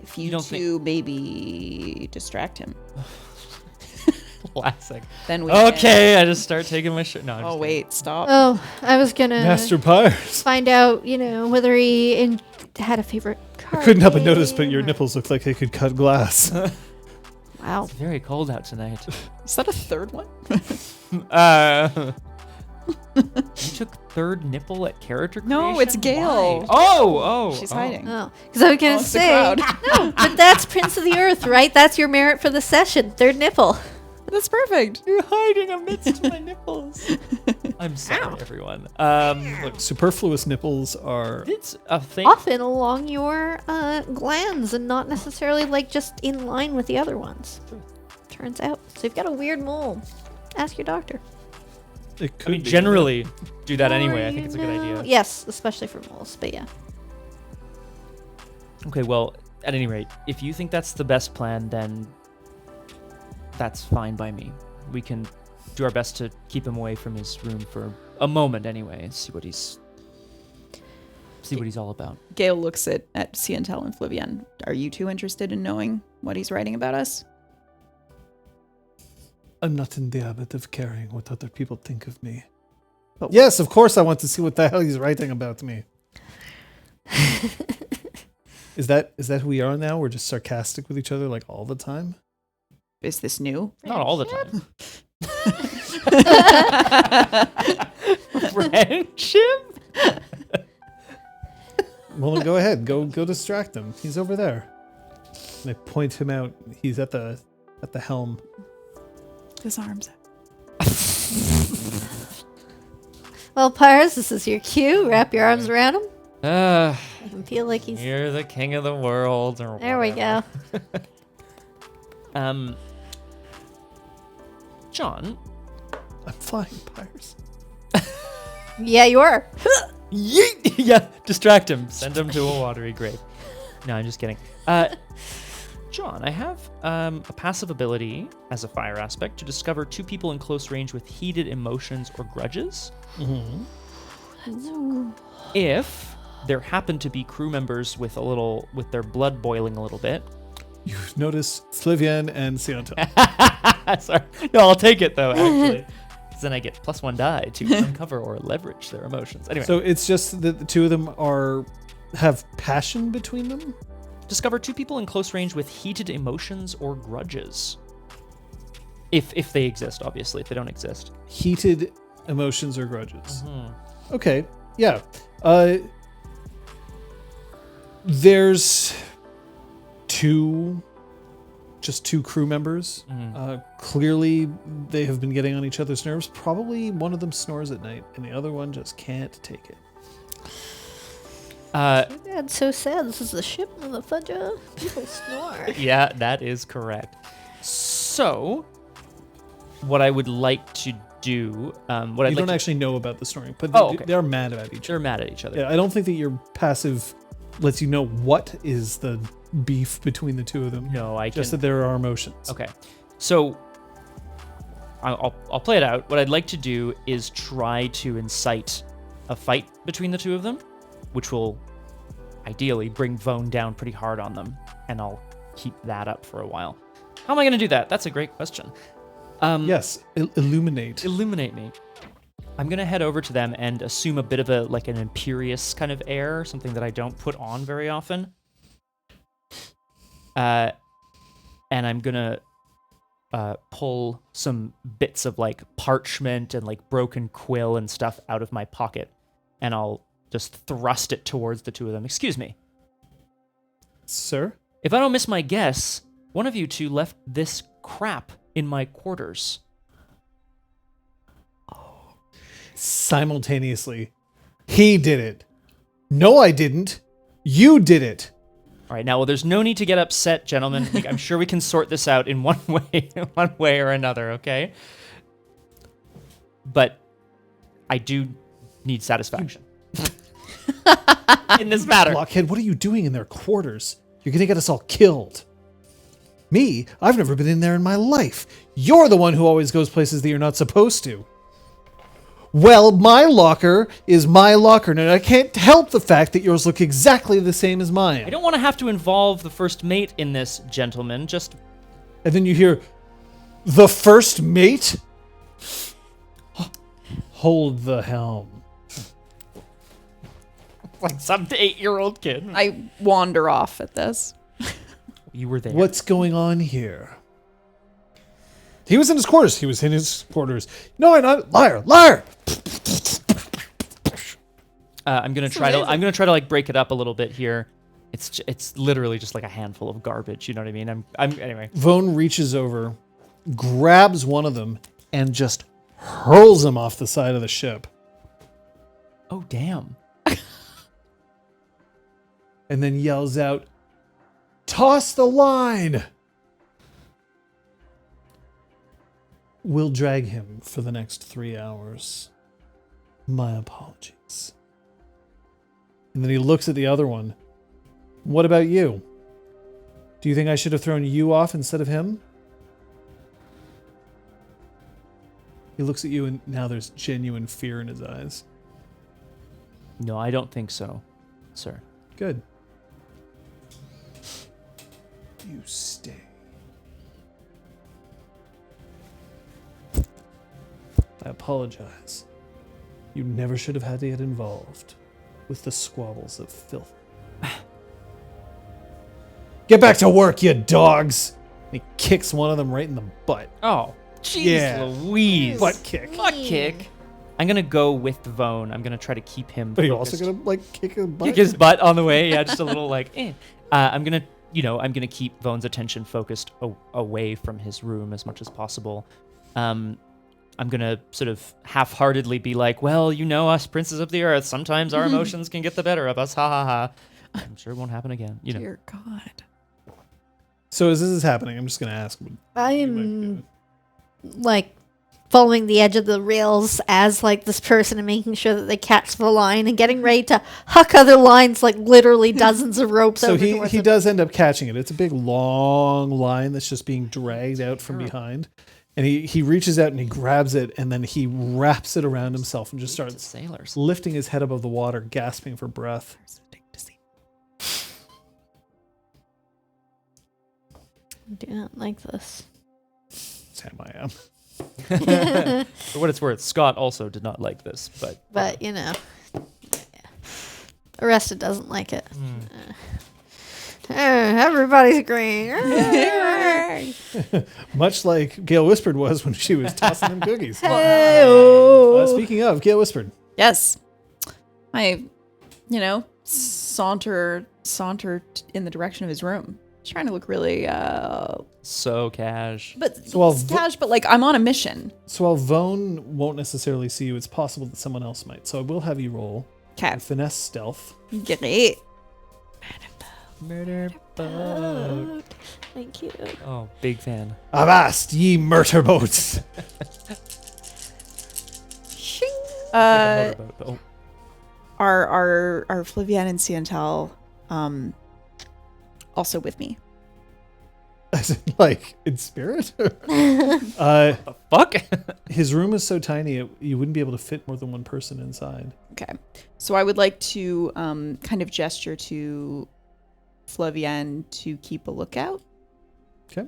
If you don't two maybe distract him, Classic. then we Okay, I just start taking my shirt. No, I'm Can... Oh, just kidding. wait, stop. Oh, I was gonna Master Pyres. find out, you know, whether he had a favorite card. I couldn't help but notice, but game your or- nipples look like they could cut glass. Wow. It's very cold out tonight. Is that a third one? You took third nipple at character creation? No, it's Gale. Why? Oh. She's oh. hiding. Oh, because I was gonna Oh, it's the say, crowd. no, but that's Prince of the Earth, right? That's your merit for the session. Third nipple. That's perfect. You're hiding amidst my nipples. I'm sorry, everyone. Look, Superfluous nipples are. it's a thing. Often along your glands and not necessarily like just in line with the other ones. Turns out. So you've got a weird mole. Ask your doctor. It I could mean, be. generally do that Or, anyway. I think you it's a good know- idea. Yes, especially for moles, but yeah. Okay, well, at any rate, if you think that's the best plan, then that's fine by me. We can do our best to keep him away from his room for a moment anyway and see what he's all about. Gale looks at Ciantel and Flavian. Are you two interested in knowing what he's writing about us? I'm not in the habit of caring what other people think of me. But- Yes, of course I want to see what the hell he's writing about me. Is that who we are now? We're just sarcastic with each other like all the time? Is this new? Not all the time. Friendship? Well, then go ahead. Go distract him. He's over there. And I point him out. He's at the helm. His arms. Well, Pyres, this is your cue. Wrap your arms around him. Make him feel like he's. You're the king of the world. Or There we go. whatever. John. I'm flying, Pyres. Yeah, you are. Yeet! Yeah, distract him. Send him to a watery grave. No, I'm just kidding. John, I have a passive ability as a fire aspect to discover two people in close range with heated emotions or grudges. If there happen to be crew members with their blood boiling a little bit. You've noticed Slivian and Sionto. Sorry. No, I'll take it though, actually. 'Cause then I get +1 die to uncover or leverage their emotions. Anyway. So it's just that the two of them have passion between them? Discover two people in close range with heated emotions or grudges. If they exist, obviously. If they don't exist. Heated emotions or grudges. Mm-hmm. Okay, yeah. There's two crew members. Clearly, they have been getting on each other's nerves. Probably one of them snores at night, and the other one just can't take it. That's so sad. This is the ship, motherfucker. People snore. Yeah, that is correct. So, what I would like to do, You don't actually know about the snoring, but okay. they're mad at each They're other. mad at each other. Yeah, I don't think that your passive lets you know what is the beef between the two of them. No, I Just can. that there are emotions. Okay, so I'll play it out. What I'd like to do is try to incite a fight between the two of them, which will ideally bring Vone down pretty hard on them, and I'll keep that up for a while. How am I going to do that? That's a great question. Yes, illuminate. Illuminate me. I'm going to head over to them and assume a bit of an imperious kind of air, something that I don't put on very often. And I'm going to pull some bits of like parchment and like broken quill and stuff out of my pocket, and I'll just thrust it towards the two of them. Excuse me. Sir? If I don't miss my guess, one of you two left this crap in my quarters. Simultaneously. He did it. No, I didn't. You did it. All right, now, well, there's no need to get upset, gentlemen. I'm sure we can sort this out in one way or another, okay? But I do need satisfaction in this matter. Blockhead, what are you doing in their quarters? You're going to get us all killed. Me? I've never been in there in my life. You're the one who always goes places that you're not supposed to. Well, my locker is my locker, and I can't help the fact that yours look exactly the same as mine. I don't want to have to involve the first mate in this, gentlemen. Just And then you hear, the first mate? Hold the helm. like some 8-year-old kid. I wander off at this. You were there. What's going on here? He was in his quarters. He was in his quarters. No, I'm not. Liar, liar. I'm gonna try to like break it up a little bit here. It's literally just like a handful of garbage. You know what I mean? I'm anyway. Vone reaches over, grabs one of them, and just hurls him off the side of the ship. Oh damn! And then yells out, "Toss the line!" We'll drag him for the next 3 hours. My apologies. And then he looks at the other one. What about you? Do you think I should have thrown you off instead of him? He looks at you and now there's genuine fear in his eyes. No, I don't think so, sir. Good. You stay. I apologize. You never should have had to get involved with the squabbles of filth. Get back to work, you dogs! And he kicks one of them right in the butt. Oh, jeez, Yeah. Louise. Butt kick. Butt kick. I'm gonna go with Vone. I'm gonna try to keep him. But you're also focused. gonna like kick his butt. Kick his butt on the way. Yeah, just a little like. I'm gonna keep Vone's attention focused away from his room as much as possible. I'm gonna sort of half-heartedly be like, well, you know us, princes of the earth. Sometimes our emotions can get the better of us. Ha ha ha. I'm sure it won't happen again. You know. Dear God. So as this is happening, I'm just gonna ask. I'm like following the edge of the rails as like this person and making sure that they catch the line and getting ready to huck other lines like literally dozens of ropes So over he towards them. does end up catching it. It's a big long line that's just being dragged out from behind. And he reaches out and he grabs it and then he wraps it around himself and just starts Sailors. lifting his head above the water, gasping for breath. I do not like this. Sam I am. For what it's worth, Scott also did not like this, but But, you know, Oresta doesn't like it. Everybody's agreeing. Much like Gale Whispered was when she was tossing them cookies. Speaking of, Gale Whispered. Yes. I, saunter in the direction of his room. He's trying to look really, so cash. but Well, cash, but like I'm on a mission. So while Vone won't necessarily see you, it's possible that someone else might. So I will have you roll Okay. finesse stealth. Great. Murder boat. Thank you. Oh, big fan. Avast, ye murder boats! Motorboat. Oh, Are Flavian and Ciantel also with me? As in, like, in spirit? fuck. His room is so tiny, you wouldn't be able to fit more than one person inside. Okay. So I would like to kind of gesture to Flavian to keep a lookout. Okay.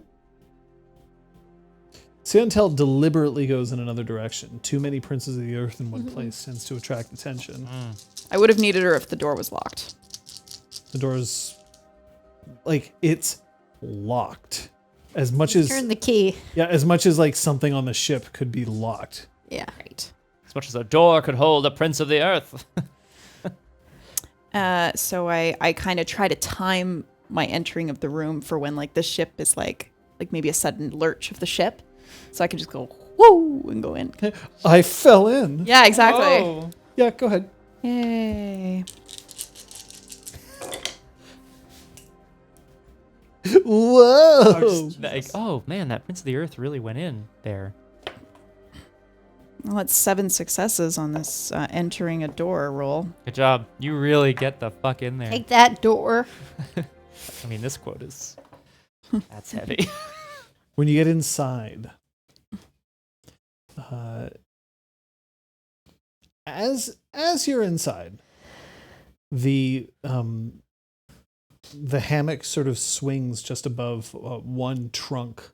Ciantel deliberately goes in another direction. Too many princes of the earth in one place tends to attract attention. I would have needed her if the door was locked. The door's, like, it's locked. As much as, Turn the key. yeah, as much as, like, something on the ship could be locked. Yeah. Right. As much as a door could hold a prince of the earth. So I kind of try to time my entering of the room for when like the ship is like maybe a sudden lurch of the ship, so I can just go whoa and go in. I fell in. Yeah, exactly. Oh. Yeah, go ahead. Yay! Whoa! Oh man, that prince of the earth really went in there. Well, that's 7 successes on this entering a door roll. Good job. You really get the fuck in there. Take that door. I mean, this quote is that's heavy. When you get inside, as you're inside, the hammock sort of swings just above one trunk.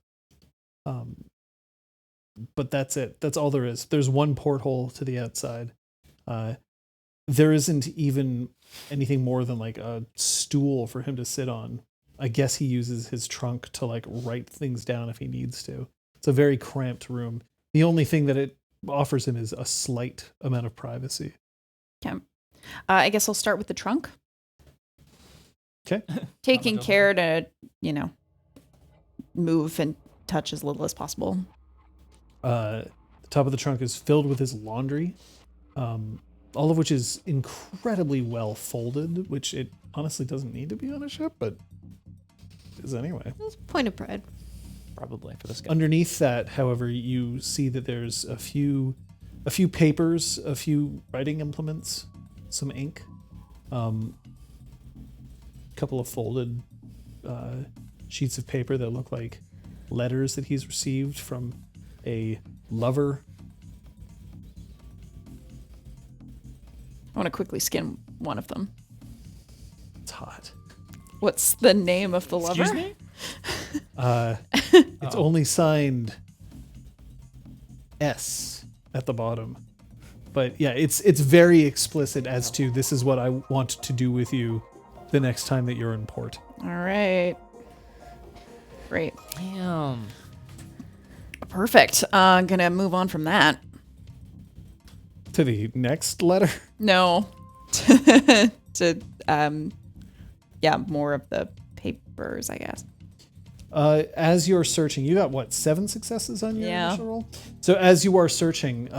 But that's it. That's all there is. There's one porthole to the outside. There isn't even anything more than like a stool for him to sit on. I guess he uses his trunk to like write things down if he needs to. It's a very cramped room. The only thing that it offers him is a slight amount of privacy. Okay. I guess I'll start with the trunk. Okay. Taking care to, move and touch as little as possible. The top of the trunk is filled with his laundry, all of which is incredibly well folded, which it honestly doesn't need to be on a ship, but it is anyway. That's a point of pride. Probably for this guy. Underneath that, however, you see that there's a few papers, a few writing implements, some ink, couple of folded sheets of paper that look like letters that he's received from a lover. I want to quickly skin one of them. It's hot. What's the name of the lover? Excuse me? It's only signed S at the bottom. But yeah, it's very explicit as to this is what I want to do with you the next time that you're in port. All right. Great. Damn. Perfect. Gonna move on from that. To the next letter. No. to more of the papers, I guess. As you're searching, you got what, 7 successes on your Yeah. initial roll? So as you are searching,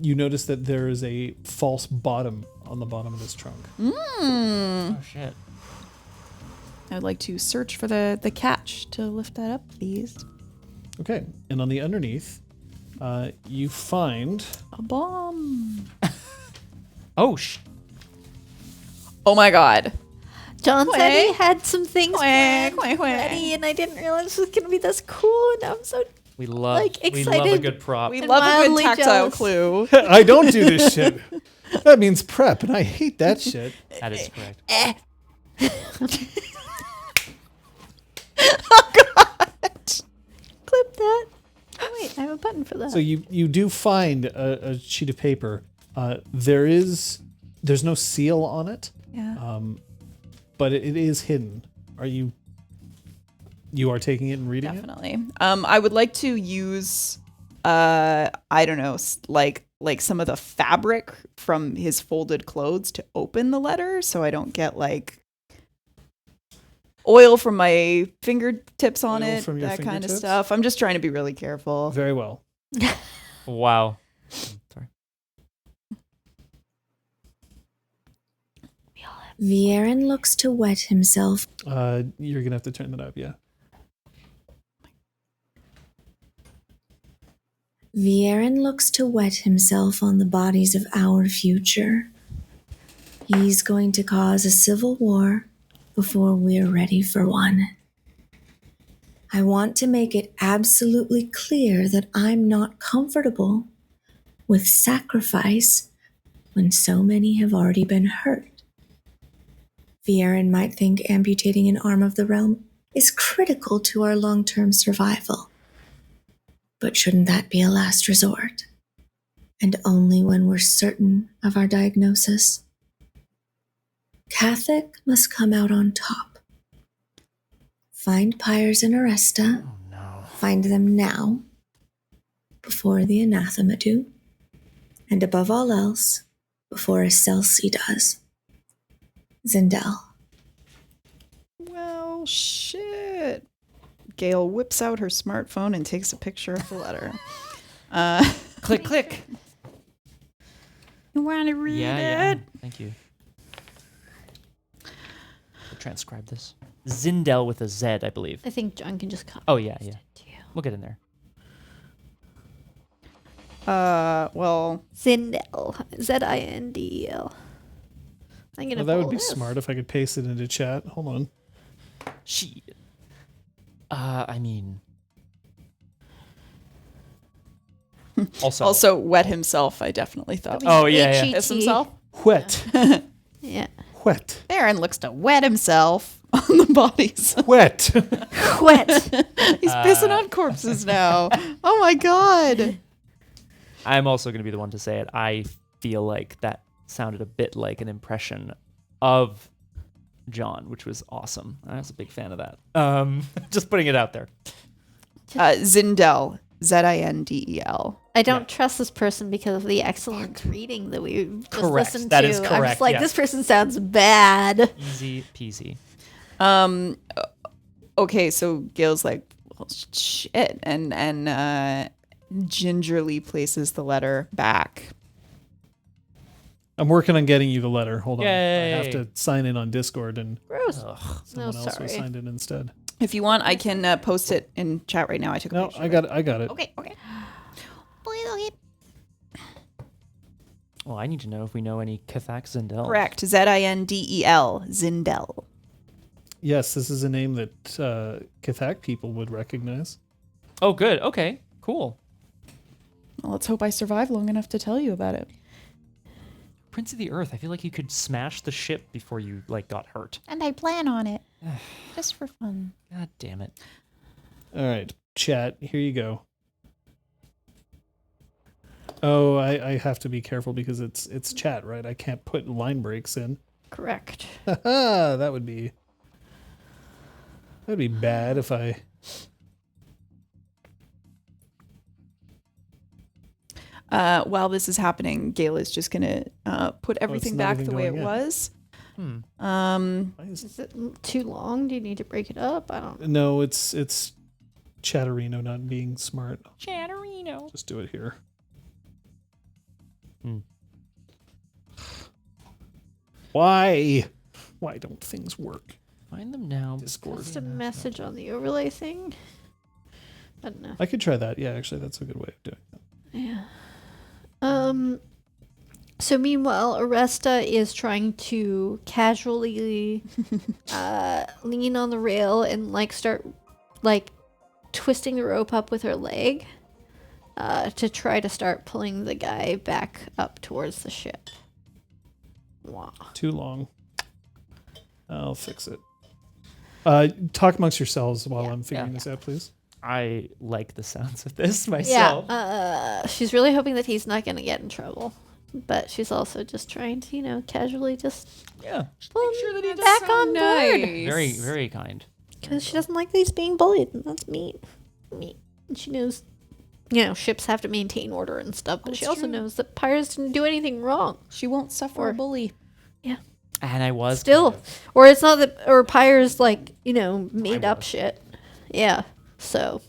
you notice that there is a false bottom on the bottom of this trunk. Oh shit. I would like to search for the catch to lift that up, please. Okay, and on the underneath, You find A bomb. Oh, Oh my god. John said he Quack. had some things Quack, planned quack, quack. ready, and I didn't realize it was gonna be this cool. And I'm so we love Like, we love a excited. good prop. We And love a good mildly tactile jealous. clue. I don't do this shit. That means prep, and I hate that shit. That is correct. clip that. Oh wait, I have a button for that. So you do find a sheet of paper. There's no seal on it, Yeah. but it is hidden. Are you are taking it and reading Definitely. I would like to use, I don't know, like some of the fabric from his folded clothes to open the letter, so I don't get like oil from my fingertips on Oil it, from your that kind of fingertips? stuff. I'm just trying to be really it? careful. Very well. Wow. Sorry. Viren looks to wet himself. You're gonna have to turn that up. Yeah. Viren looks to wet himself on the bodies of our future. He's going to cause a civil war before we're ready for one. I want to make it absolutely clear that I'm not comfortable with sacrifice when so many have already been hurt. Viren might think amputating an arm of the realm is critical to our long-term survival. But shouldn't that be a last resort? And only when we're certain of our diagnosis? Catholic must come out on top. Find Pyres and Oresta. Oh no. Find them now, before the Anathema do, and above all else, before Excelsi does. Zindel. Well, shit. Gale whips out her smartphone and takes a picture of the letter. Click, click. You want to read Yeah. it? Thank you. We'll transcribe this. Zindel with a Z, I believe. I think John can just copy. Oh yeah, yeah. to you. We'll get in there. Well, Zindel. Zindel. I'm gonna. Well, that would pull be this. smart if I could paste it into chat. Hold on. She. I mean. also wet himself, I definitely thought. Oh, yeah, yeah. Piss himself? Wet. Yeah. Wet. Baron looks to wet himself on the bodies. Wet. Wet. He's pissing on corpses now. Oh my god. I'm also going to be the one to say it. I feel like that sounded a bit like an impression of John, which was awesome. I was a big fan of that. Just putting it out there. Zindel. Zindel. I don't trust this person because of the excellent reading that we just Correct. listened That to. is I'm correct, just like, yes. this person sounds bad. Easy peasy. Okay, so Gale's like, well, shit, and gingerly places the letter back. I'm working on getting you the letter. Hold on. Yay. I have to sign in on Discord, and Gross. someone else sorry. was signed in instead. If you want, I can post it in chat right now. I took a No, picture. I got it. Okay. Well, I need to know if we know any Cathak Zindel. Correct. Zindel. Zindel. Yes, this is a name that Cathak people would recognize. Oh, good. Okay. Cool. Well, let's hope I survive long enough to tell you about it. Prince of the Earth. I feel like you could smash the ship before you got hurt. And I plan on it. Just for fun. God damn it. All right, chat. Here you go. Oh, I have to be careful because it's chat, right? I can't put line breaks in. Correct. That would be bad if I. While this is happening, Gale is just gonna put everything not back even the way it going in. was. Hmm. Why is- Is it too long? Do you need to break it up? I don't. No, it's Chatterino not being smart. Chatterino. Just do it here. Hmm. Why don't things work? Find them now. Discord. Just a message on the overlay thing. I don't know. I could try that. Yeah, actually, that's a good way of doing it. Yeah. So meanwhile, Oresta is trying to casually lean on the rail and like start like twisting the rope up with her leg to try to start pulling the guy back up towards the ship. Wow. Too long. I'll fix it. Talk amongst yourselves while I'm figuring this out, please. I like the sounds of this myself. Yeah. She's really hoping that he's not going to get in trouble. But she's also just trying to, casually just Make sure that he does back on board. Very, very kind. Because she doesn't like that he's being bullied, and that's mean. And she knows, ships have to maintain order and stuff, but she also knows that Pyres didn't do anything wrong. She won't suffer a bully. Yeah. And I was Still. Or it's not that, or Pyres, made up shit. Yeah. So.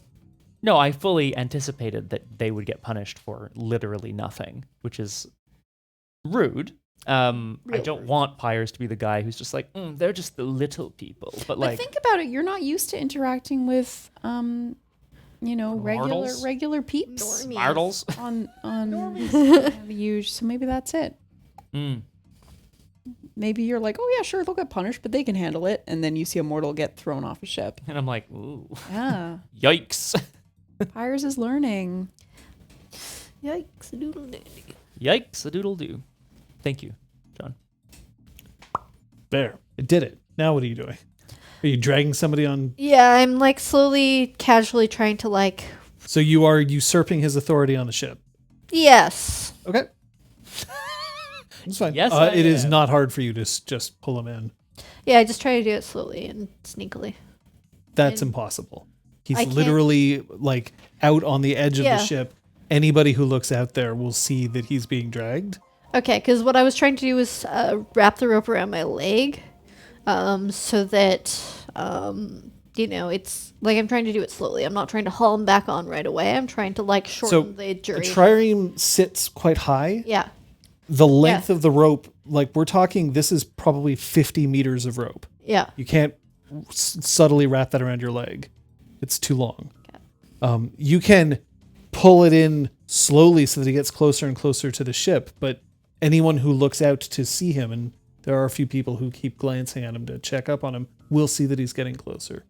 No, I fully anticipated that they would get punished for literally nothing, which is rude. I don't want Pyres to be the guy who's just like, they're just the little people. But think about it. You're not used to interacting with, regular peeps. Martles. on you. So maybe that's it. Maybe you're like, oh yeah, sure, they'll get punished, but they can handle it. And then you see a mortal get thrown off a ship. And I'm like, ooh. Yeah. Yikes. Pyres is learning. Yikes, doodle doo. Yikes, a doodle do. Thank you, John. There. It did it. Now what are you doing? Are you dragging somebody on? Yeah, I'm slowly, casually trying to So you are usurping his authority on the ship? Yes. Okay. It's fine. Yes, it is not hard for you to just pull him in. Yeah, I just try to do it slowly and sneakily. That's impossible. He's I can't- literally out on the edge of Yeah. the ship. Anybody who looks out there will see that he's being dragged. Okay, because what I was trying to do was wrap the rope around my leg, so that it's I'm trying to do it slowly. I'm not trying to haul him back on right away. I'm trying to shorten the A duration. trireme sits quite high. Yeah. The length of the rope, we're talking, this is probably 50 meters of rope. Yeah. You can't subtly wrap that around your leg. It's too long. You can pull it in slowly so that he gets closer and closer to the ship, but anyone who looks out to see him, and there are a few people who keep glancing at him to check up on him, will see that he's getting closer.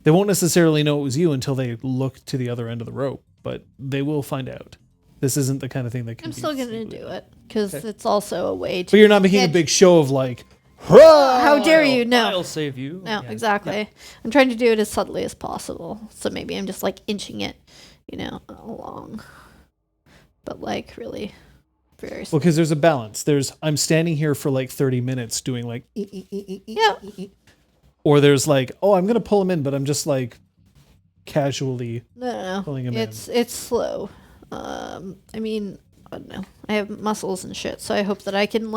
They won't necessarily know it was you until they look to the other end of the rope, but they will find out. This isn't the kind of thing that can I'm be still going to sneakily do done. it, because it's also a way to... But you're not making a get- big show of hurrah! How dare you? No. I'll save you. No, Yeah. exactly. I'm trying to do it as subtly as possible. So maybe I'm just inching it, along. But really very Well, slow. because there's a balance. I'm standing here for 30 minutes doing Yeah. or there's I'm going to pull him in, but I'm just casually No. pulling him It's slow. I don't know. I have muscles and shit, so I hope that I can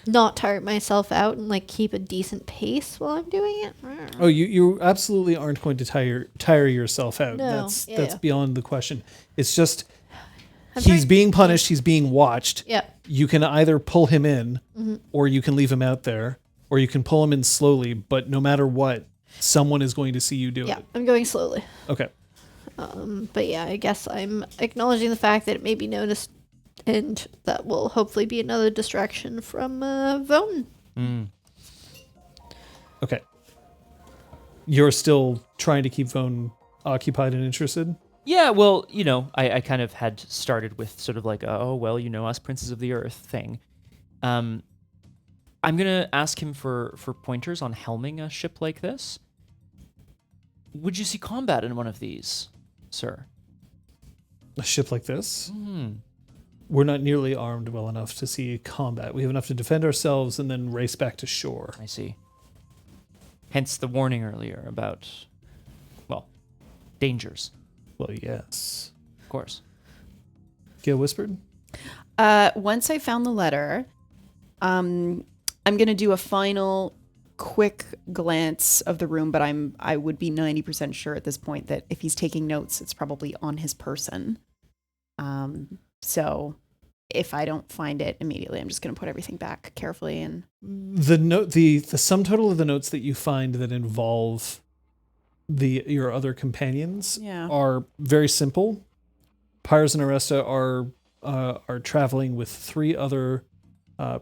not tire myself out and keep a decent pace while I'm doing it. Oh, you absolutely aren't going to tire yourself out. No, That's yeah. beyond the question. It's just I'm he's trying- being punished, he's being watched. Yeah. You can either pull him in or you can leave him out there, or you can pull him in slowly, but no matter what, someone is going to see you do Yeah, it. I'm going slowly. Okay. But yeah, I guess I'm acknowledging the fact that it may be noticed, and that will hopefully be another distraction from Vone. Okay. You're still trying to keep Vone occupied and interested? Yeah, well, I kind of had started with sort of us princes of the earth thing. I'm going to ask him for pointers on helming a ship like this. Would you see combat in one of these, sir? A ship like this? We're not nearly armed well enough to see combat. We have enough to defend ourselves and then race back to shore. I see. Hence the warning earlier about, dangers, Well, yes. of course. Gale Whispered? Once I found the letter, I'm gonna do a final quick glance of the room, but I would be 90% sure at this point that if he's taking notes, it's probably on his person. So if I don't find it immediately, I'm just gonna put everything back carefully and The sum total of the notes that you find that involve your other companions Yeah. are very simple. Pyres and Oresta are traveling with 3 other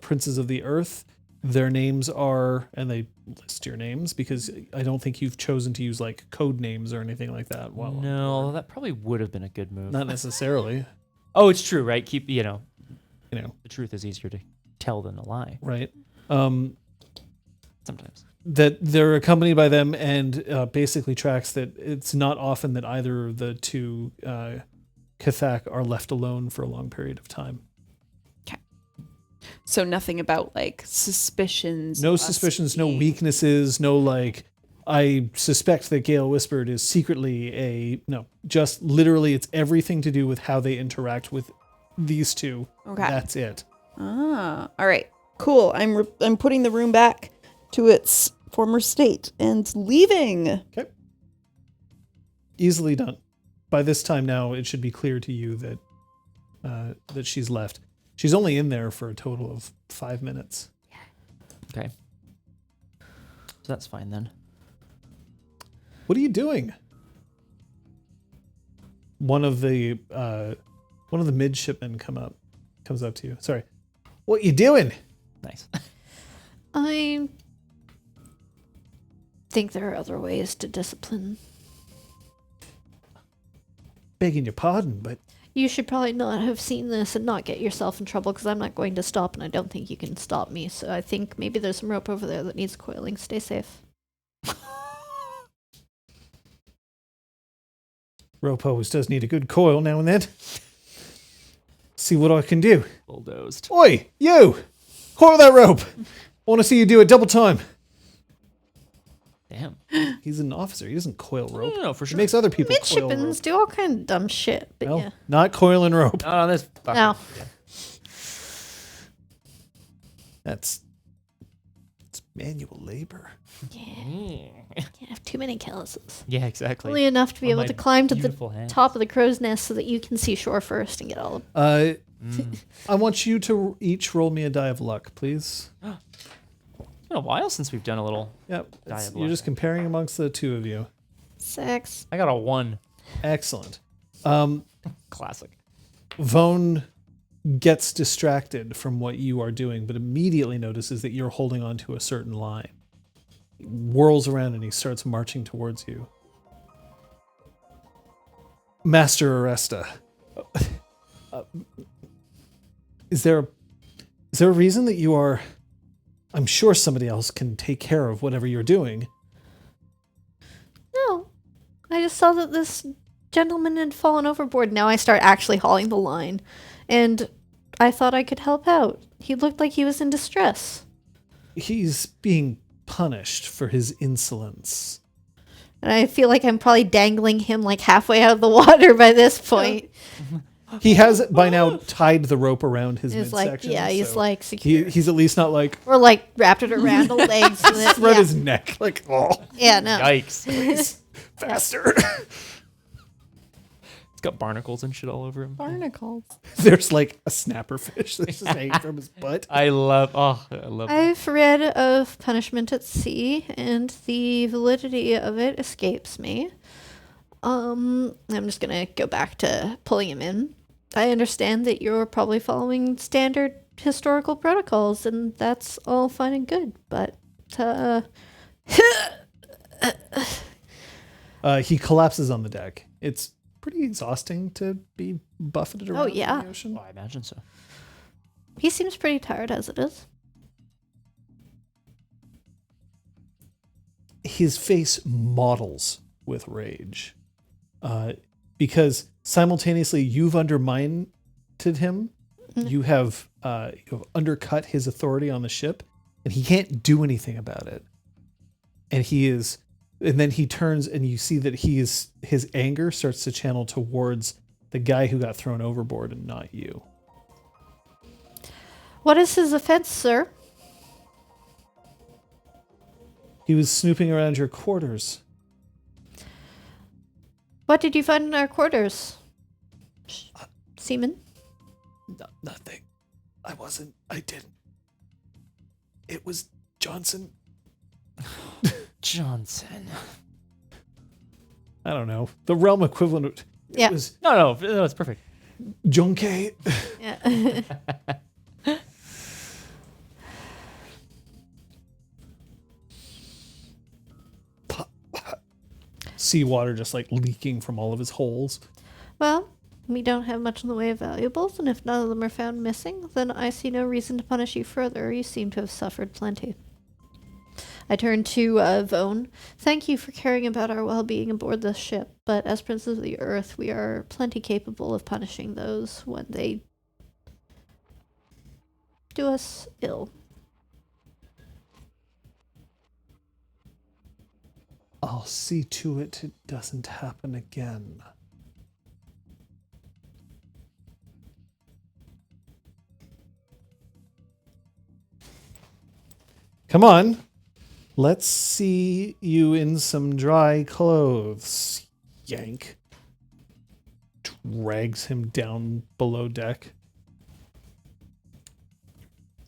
princes of the earth. Their names are, and they list your names because I don't think you've chosen to use like code names or anything like that. Well, No, that probably would have been a good move. not necessarily. Oh, it's true, right? Keep You know, the truth is easier to tell than a lie right? sometimes. That they're accompanied by them, and basically tracks that it's not often that either of the 2 Cathak are left alone for a long period of time. So nothing about like suspicions. No us suspicions, no being- weaknesses, no like, I suspect that Gale Whispered is secretly no, just literally it's everything to do with how they interact with these 2. Okay. That's it. Ah, all right, cool. I'm putting the room back to its former state and leaving. Okay. Easily done. By this time now, it should be clear to you that that she's left. She's only in there for a total of 5 minutes. Okay. So that's fine then. What are you doing? One of the midshipmen comes up to you. Sorry. What you doing? Nice. I think there are other ways to discipline. Begging your pardon, but You should probably not have seen this and not get yourself in trouble because I'm not going to stop and I don't think you can stop me. So I think maybe there's some rope over there that needs coiling. Stay safe. rope always does need a good coil now and then. See what I can do. Bulldozed. Oi, you! Coil that rope! I want to see you do it double time. Damn. He's an officer. He doesn't coil rope. No, for He sure. makes other people coil rope. Midshipmans do all kind of dumb shit, but No, yeah. not coiling rope. Not on this. No. It's manual labor. Yeah. Can't have too many calluses. Yeah, exactly. Only enough to be On able my to climb to the beautiful hands. top of the crow's nest so that you can see shore first and get all of I want you to each roll me a die of luck, please. It's been a while since we've done a little. Yep. Die of You're just luck. comparing amongst the 2 of you. 6. I got a 1. Excellent. Classic. Vone gets distracted from what you are doing, but immediately notices that you're holding on to a certain line. He whirls around and he starts marching towards you. Master Oresta, is there a reason that you are? I'm sure somebody else can take care of whatever you're doing. No. I just saw that this gentleman had fallen overboard. Now I start actually hauling the line. And I thought I could help out. He looked like he was in distress. He's being punished for his insolence. And I feel like I'm probably dangling him like halfway out of the water by this point. He has by now tied the rope around his He's midsection. like, yeah, he's so like secure. he's at least not like Or like wrapped it around the legs. So that, spread yeah. his neck like, oh, Yeah, no. Yikes. faster. It's got barnacles and shit all over him. Barnacles. There's like a snapper fish that's just hanging from his butt. I love it. I've read of punishment at sea, and the validity of it escapes me. I'm just gonna go back to pulling him in. I understand that you're probably following standard historical protocols, and that's all fine and good, but He collapses on the deck. It's pretty exhausting to be buffeted around yeah. in the ocean. Oh, I imagine so. he seems pretty tired as it is. His face models with rage. Because simultaneously you've undermined him, you have undercut his authority on the ship, and he can't do anything about it. And then he turns and you see that his anger starts to channel towards the guy who got thrown overboard and not you. What is his offense, sir? He was snooping around your quarters. What did you find in our quarters? Seaman? Nothing. I didn't. It was Johnson. Johnson. I don't know, the realm equivalent. It Yeah. was No, it's perfect. Jonke. Yeah. Seawater just like leaking from all of his holes. Well, we don't have much in the way of valuables, and if none of them are found missing, then I see no reason to punish you further. You seem to have suffered plenty. I turn to Vone. Thank you for caring about our well-being aboard this ship, but as Princes of the Earth, we are plenty capable of punishing those when they do us ill. I'll see to it doesn't happen again. Come on. Let's see you in some dry clothes. Yank. Drags him down below deck.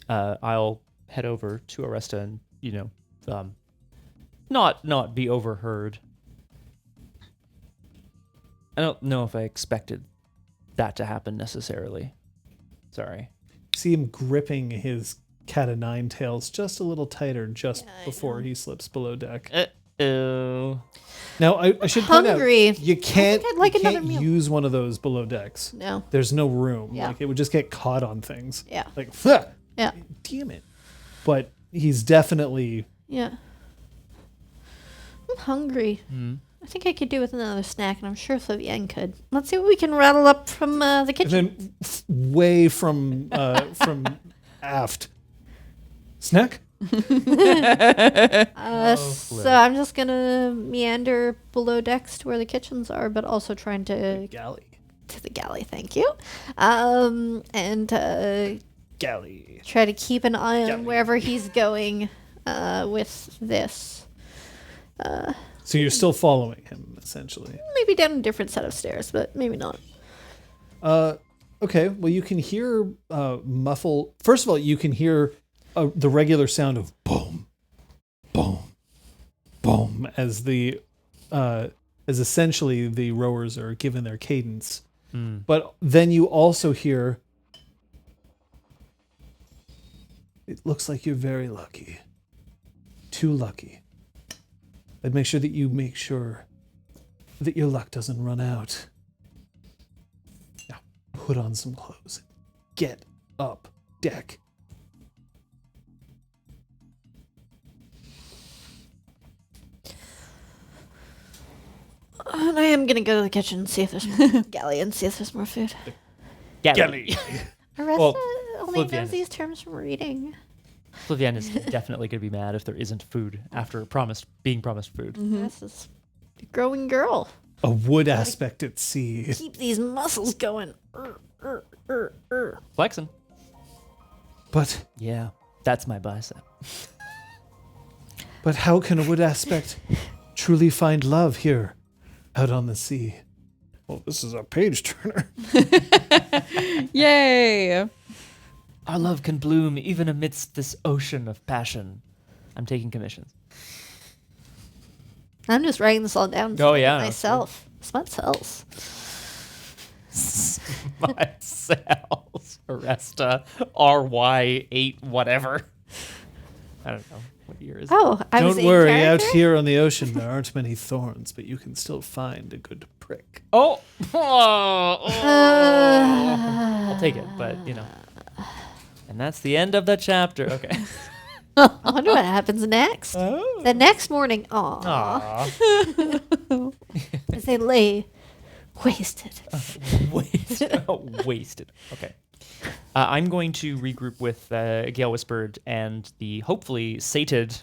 I'll head over to Oresta and, not be overheard. I don't know if I expected that to happen necessarily. Sorry. See him gripping his cat o' nine tails just a little tighter just Yeah, I before know. he slips below deck. Uh-oh. Now, I should point out, Hungry. you can't, I'd like you another can't meal. use one of those below decks. No. There's no room. Yeah. Like, it would just get caught on things. Yeah. Like, Yeah. damn it. But he's definitely... Yeah. I'm hungry. Hmm. I think I could do with another snack, and I'm sure Flavienne could. Let's see what we can rattle up from the And kitchen. then way from aft. Snack? So I'm just gonna meander below decks to where the kitchens are, but also trying to Galley. the galley. Thank you. And Galley. try to keep an eye on Galley. wherever he's going with this. So you're still following him, essentially. Maybe down a different set of stairs, but maybe not. Okay, well, you can hear muffle. First of all, you can hear the regular sound of boom, boom, boom, as essentially the rowers are given their cadence. But then you also hear, it looks like you're very lucky. Too lucky. I'd make sure that you make sure that your luck doesn't run out. Now, put on some clothes. Get up deck. And I am gonna go to the kitchen and see if there's galley and see if there's more food. Galley. Aresta Well, only Flavienne knows is- these terms from reading. Flavienne is definitely going to be mad if there isn't food after being promised food. This is a growing girl. A wood aspect at sea. Keep these muscles going. Flexing. But Yeah, that's my bicep. how can a wood aspect truly find love here out on the sea? Well, this is a page turner. Yay! Our love can bloom even amidst this ocean of passion. I'm taking commissions. I'm just writing this all down. Oh, yeah, no, myself. Smut cells. My cells. Oresta. RY8 whatever. I don't know. What year is it? Oh, I was Don't in worry, character? out here on the ocean there aren't many thorns, but you can still find a good prick. Oh! I'll take it, but, And that's the end of the chapter. Okay. I wonder what happens next. Oh. The next morning, aw, as they lay wasted. Wasted. Okay. I'm going to regroup with Gale Whispered and the hopefully sated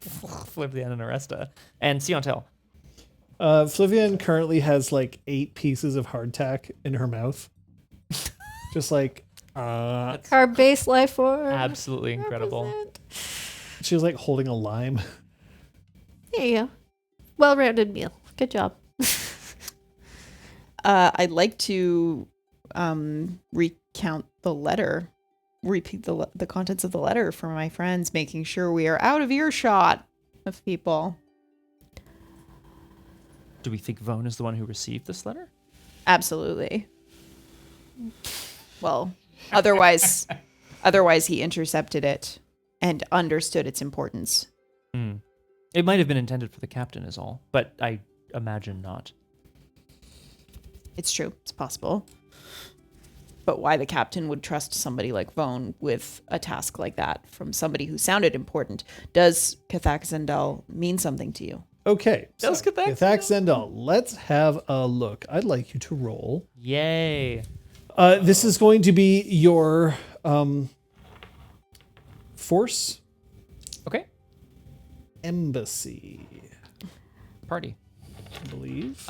Flavienne and Oresta and Siontel. Flavienne currently has like 8 pieces of hardtack in her mouth. Just like, Carb-based life form. Absolutely incredible. Represent. she was like holding a lime. There you go. Well-rounded meal. Good job. I'd like to recount the letter, repeat the contents of the letter for my friends, making sure we are out of earshot of people. Do we think Vone is the one who received this letter? Absolutely. Well, otherwise he intercepted it and understood its importance. It might have been intended for the captain is all, but I imagine not. It's true. It's possible. But why the captain would trust somebody like Vone with a task like that from somebody who sounded important? Does Cathak Zendal mean something to you? Okay. So, Does Cathak Zendal, let's have a look. I'd like you to roll. Yay. This is going to be your force Okay. embassy, Party. I believe.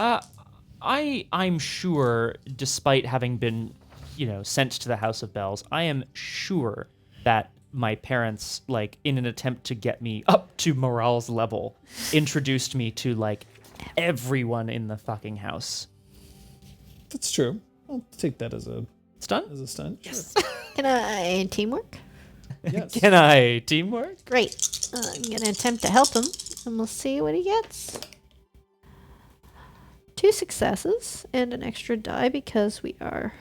I'm sure, despite having been, sent to the House of Bells, I am sure that my parents, like, in an attempt to get me up to Morale's level, introduced me to, like, everyone in the fucking house. That's true. I'll take that as a Stunt? stunt. Yes. Can I teamwork? Yes. Can I teamwork? Great. I'm going to attempt to help him, and we'll see what he gets. 2 successes and an extra die because we are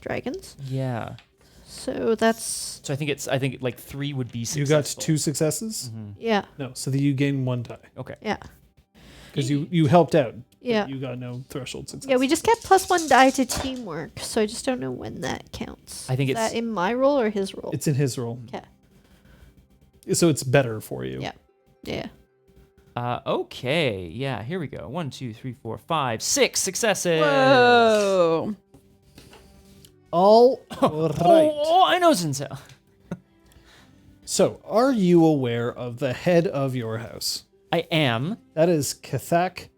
dragons. Yeah. So that's... So I think like 3 would be You successful. got 2 successes? Yeah. No, so that you gain 1 die. Okay. Yeah. Because you helped out. but Yeah. You got no threshold success. Yeah, we just get +1 die to teamwork, so I just don't know when that counts. I think Is it's- that in my roll or his roll? It's in his roll. Okay. So it's better for you. Yeah. Yeah. Okay. Yeah, here we go. 1, 2, 3, 4, 5, 6 successes. Whoa. All right. Oh, I know Zinzel. So, are you aware of the head of your house? I am That is Cathak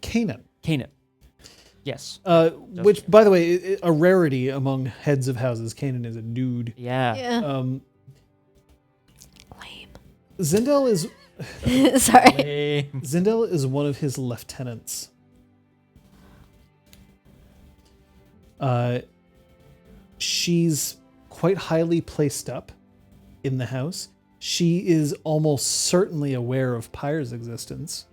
Canaan. Canaan. Yes. Which, by the way, a rarity among heads of houses. Canaan is a dude. Yeah. Yeah. Lame. Zendel is Sorry. Zendel is one of his lieutenants. She's quite highly placed up in the house. She is almost certainly aware of Pyres' existence.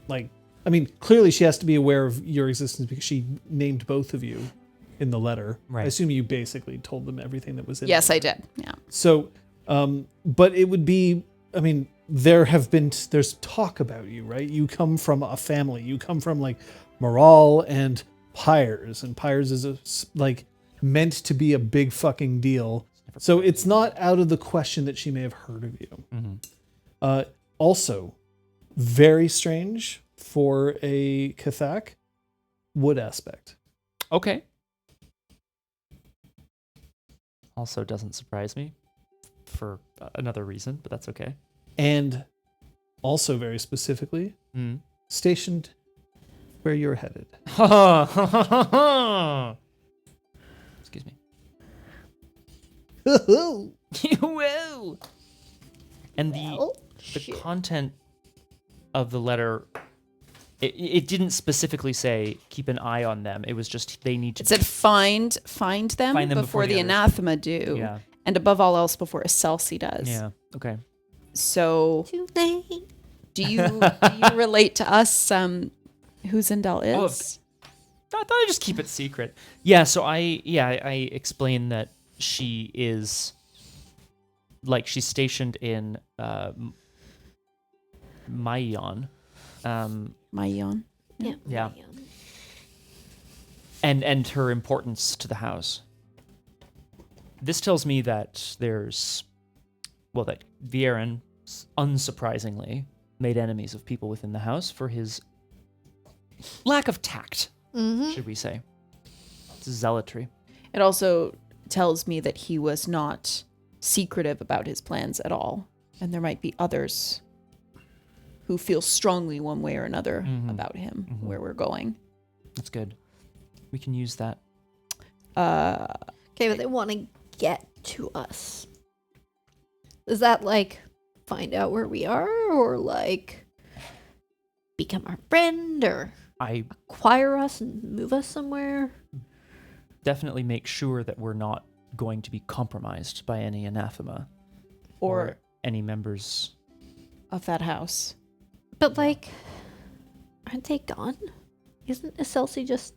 Like, I mean, clearly she has to be aware of your existence because she named both of you in the letter. Right. I assume you basically told them everything that was in Yes, it. I did. Yeah. So, but it would be, I mean, there's talk about you, right? You come from a family. You come from like Morale and Pyres, and Pyres is like meant to be a big fucking deal. So it's not out of the question that she may have heard of you. Also, very strange for a Cathak, wood aspect. Okay. Also doesn't surprise me for another reason, but that's okay. And also very specifically, stationed where you're headed. Excuse me. Whoa. Whoa. And the content of the letter, it didn't specifically say keep an eye on them. It was just they need to. It said find them, Find them before the the others. Anathema do. Yeah. And above all else, before Excelsi does. Yeah. Okay. So Too late. do you relate to us who Zendal is? I thought I'd just keep it secret. Yeah, so I explained that she is, like, she's stationed in Myion. Myion. Yeah. Yeah. And her importance to the house. This tells me that that Viren, unsurprisingly, made enemies of people within the house for his lack of tact, should we say. It's zealotry. It also tells me that he was not secretive about his plans at all. And there might be others who feel strongly one way or another about him, where we're going. That's good. We can use that. Okay, but they want to get to us. Is that like find out where we are, or like become our friend, or acquire us and move us somewhere? Definitely make sure that we're not going to be compromised by any anathema Or any members. of that house. But like, Aren't they gone? Isn't Excelsi just,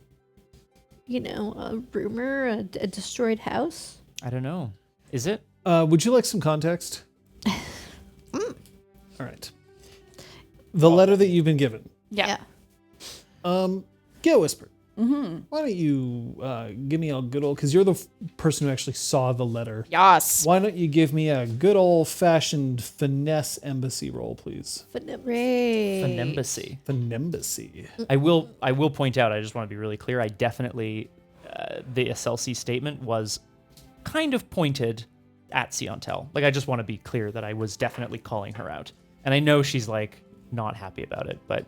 a rumor, a destroyed house? I don't know. Is it? Would you like some context? All right. The letter that you've been given. Yeah. Gale Whispered. Why don't you give me a good old, because you're the person who actually saw the letter. Yes. Why don't you give me a good old-fashioned finesse embassy roll, please? Embassy. Finembassy. I will point out, I just want to be really clear, I definitely, the Excelsi statement was kind of pointed at Siontel. Like, I just want to be clear that I was definitely calling her out. And I know she's, like, not happy about it, but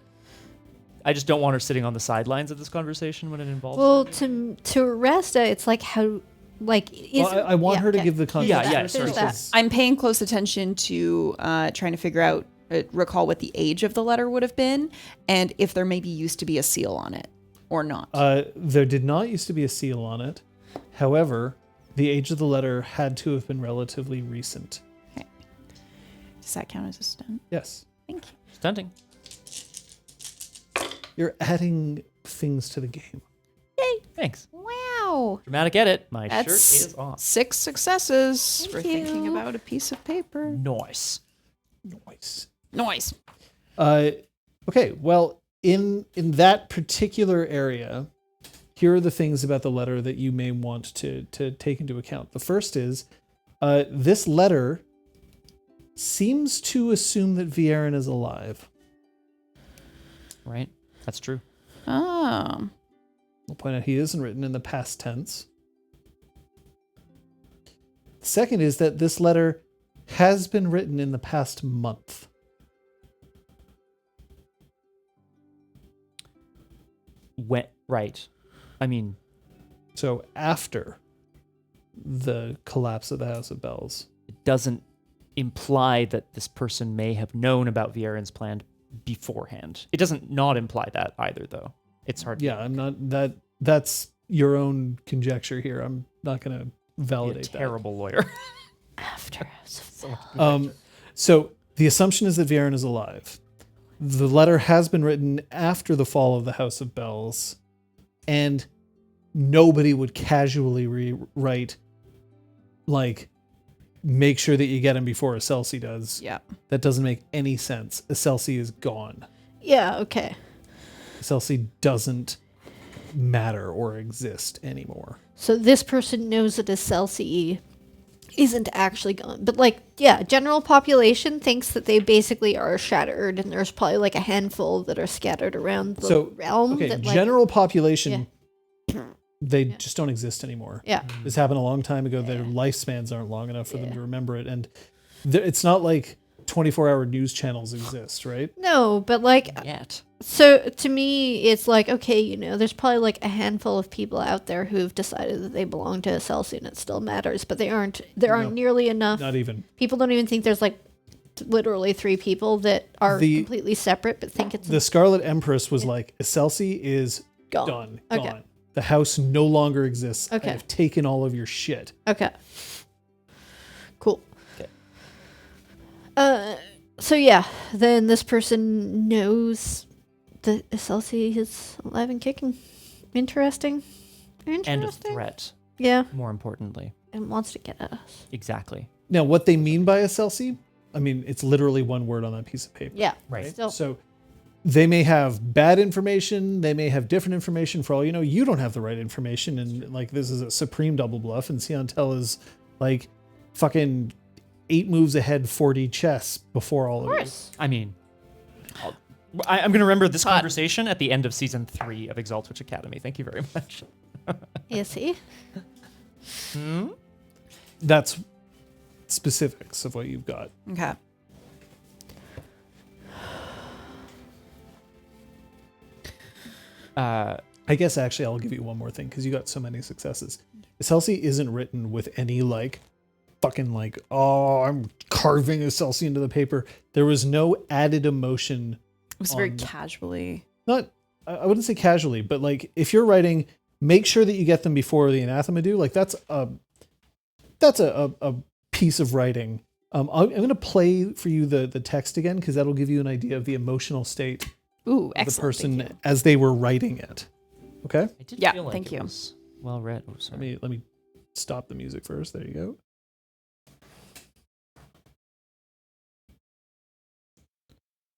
I just don't want her sitting on the sidelines of this conversation when it involves Well, to Oresta, it's like how, like, is Well, I want her to give the context. Yeah, There's sorry. that. I'm paying close attention to trying to figure out, recall what the age of the letter would have been, and if there maybe used to be a seal on it or not. There did not used to be a seal on it. However, the age of the letter had to have been relatively recent. Okay. Does that count as a stunt? Yes. Thank you. stunting. You're adding things to the game. Thanks. Wow. Dramatic edit. My shirt That's is off. 6 successes for Thank thinking you. about a piece of paper. Nice. Nice. Noise. Okay, well, in that particular area, here are the things about the letter that you may want to take into account. The first is, this letter seems to assume that Viren is alive. Right? That's true. Oh. I'll point out he isn't written in the past tense. The second is that this letter has been written in the past month. Right. I mean, So after the collapse of the House of Bells. it doesn't imply that this person may have known about Vieren's plan beforehand. It doesn't not imply that either, though. It's hard. Yeah, I'm not that's your own conjecture here. I'm not going to to be a validate terrible lawyer. After that. So the assumption is that Viren is alive. The letter has been written after the fall of the House of Bells, and nobody would casually rewrite, like, make sure that you get him before Excelsi does. Yeah. That doesn't make any sense. Excelsi is gone. Yeah, okay. Excelsi doesn't matter or exist anymore. So this person knows that Excelsi isn't actually gone. But, like, yeah, general population thinks that they basically are shattered, and there's probably, like, a handful that are scattered around the realm. Okay, that, like, general population, they just don't exist anymore. Yeah. This happened a long time ago. Their lifespans aren't long enough for them to remember it. And it's not like 24-hour news channels exist, right? No, but, like, Yet. so to me, it's like, okay, there's probably, like, a handful of people out there who've decided that they belong to Excelsi and it still matters, but there aren't nearly enough. Not even. People don't even think there's, like, literally 3 people that are completely separate but think it's The Scarlet Empress was like, Excelsi is gone. done. Okay. Gone. The house no longer exists. Okay. I've taken all of your shit. Okay. Cool. Okay. So yeah, then this person knows that Excelsi is alive and kicking. Interesting. And a threat, Yeah, more importantly. and wants to get at us. Exactly. Now, what they mean by Excelsi, I mean, it's literally one word on that piece of paper. Yeah. Right. Still. So they may have bad information. They may have different information. For all you know, you don't have the right information. And like, this is a supreme double bluff. And Siontel is like fucking 8 moves ahead 4D chess before all of you. I mean, I'm going to remember this conversation at the end of season 3 of ExalTwitch Academy. Thank you very much. Is he? That's specifics of what you've got. Okay. I guess actually I'll give you one more thing because you got so many successes. Excelsi isn't written with any like fucking like, oh, I'm carving Excelsi into the paper. There was no added emotion. It was very casually. Not, I wouldn't say casually, but like if you're writing, make sure that you get them before the Anathema do. Like that's a piece of writing. I'm going to play for you the text again because that'll give you an idea of the emotional state Ooh, the excellent. person Thank you. as they were writing it. Okay? I did Yeah, feel like thank it you. was well read. Oh, sorry. Let me stop the music first. There you go.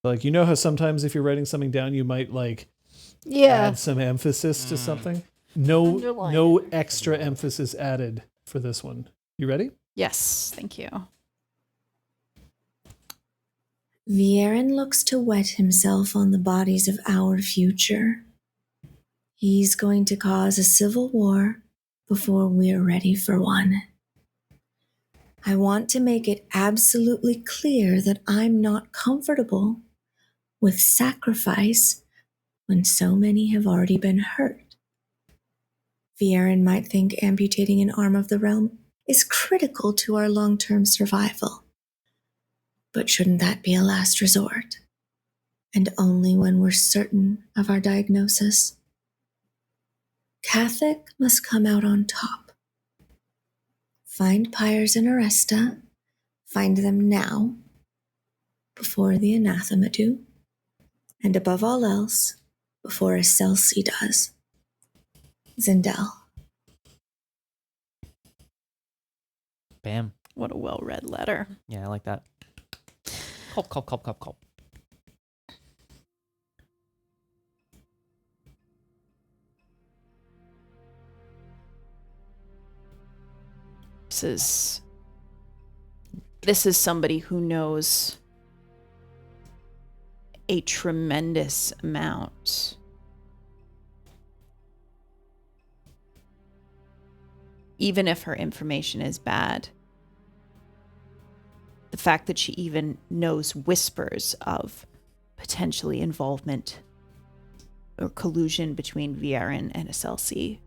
Like, you know how sometimes if you're writing something down, you might like Yeah. add some emphasis to something? No, Underline no it. extra emphasis added for this one. You ready? Yes, thank you. Viren looks to wet himself on the bodies of our future. He's going to cause a civil war before we're ready for one. I want to make it absolutely clear that I'm not comfortable with sacrifice when so many have already been hurt. Viren might think amputating an arm of the realm is critical to our long-term survival. But shouldn't that be a last resort? And only when we're certain of our diagnosis? Catholic must come out on top. Find Pyres and Oresta. Find them now, before the Anathema do. And above all else, before ExalTwitch does. Zindel. Bam. What a well-read letter. Yeah, I like that. Culp, culp, culp, culp, culp. This is somebody who knows a tremendous amount. Even if her information is bad, the fact that she even knows whispers of potentially involvement or collusion between Viren and ExalTwitch,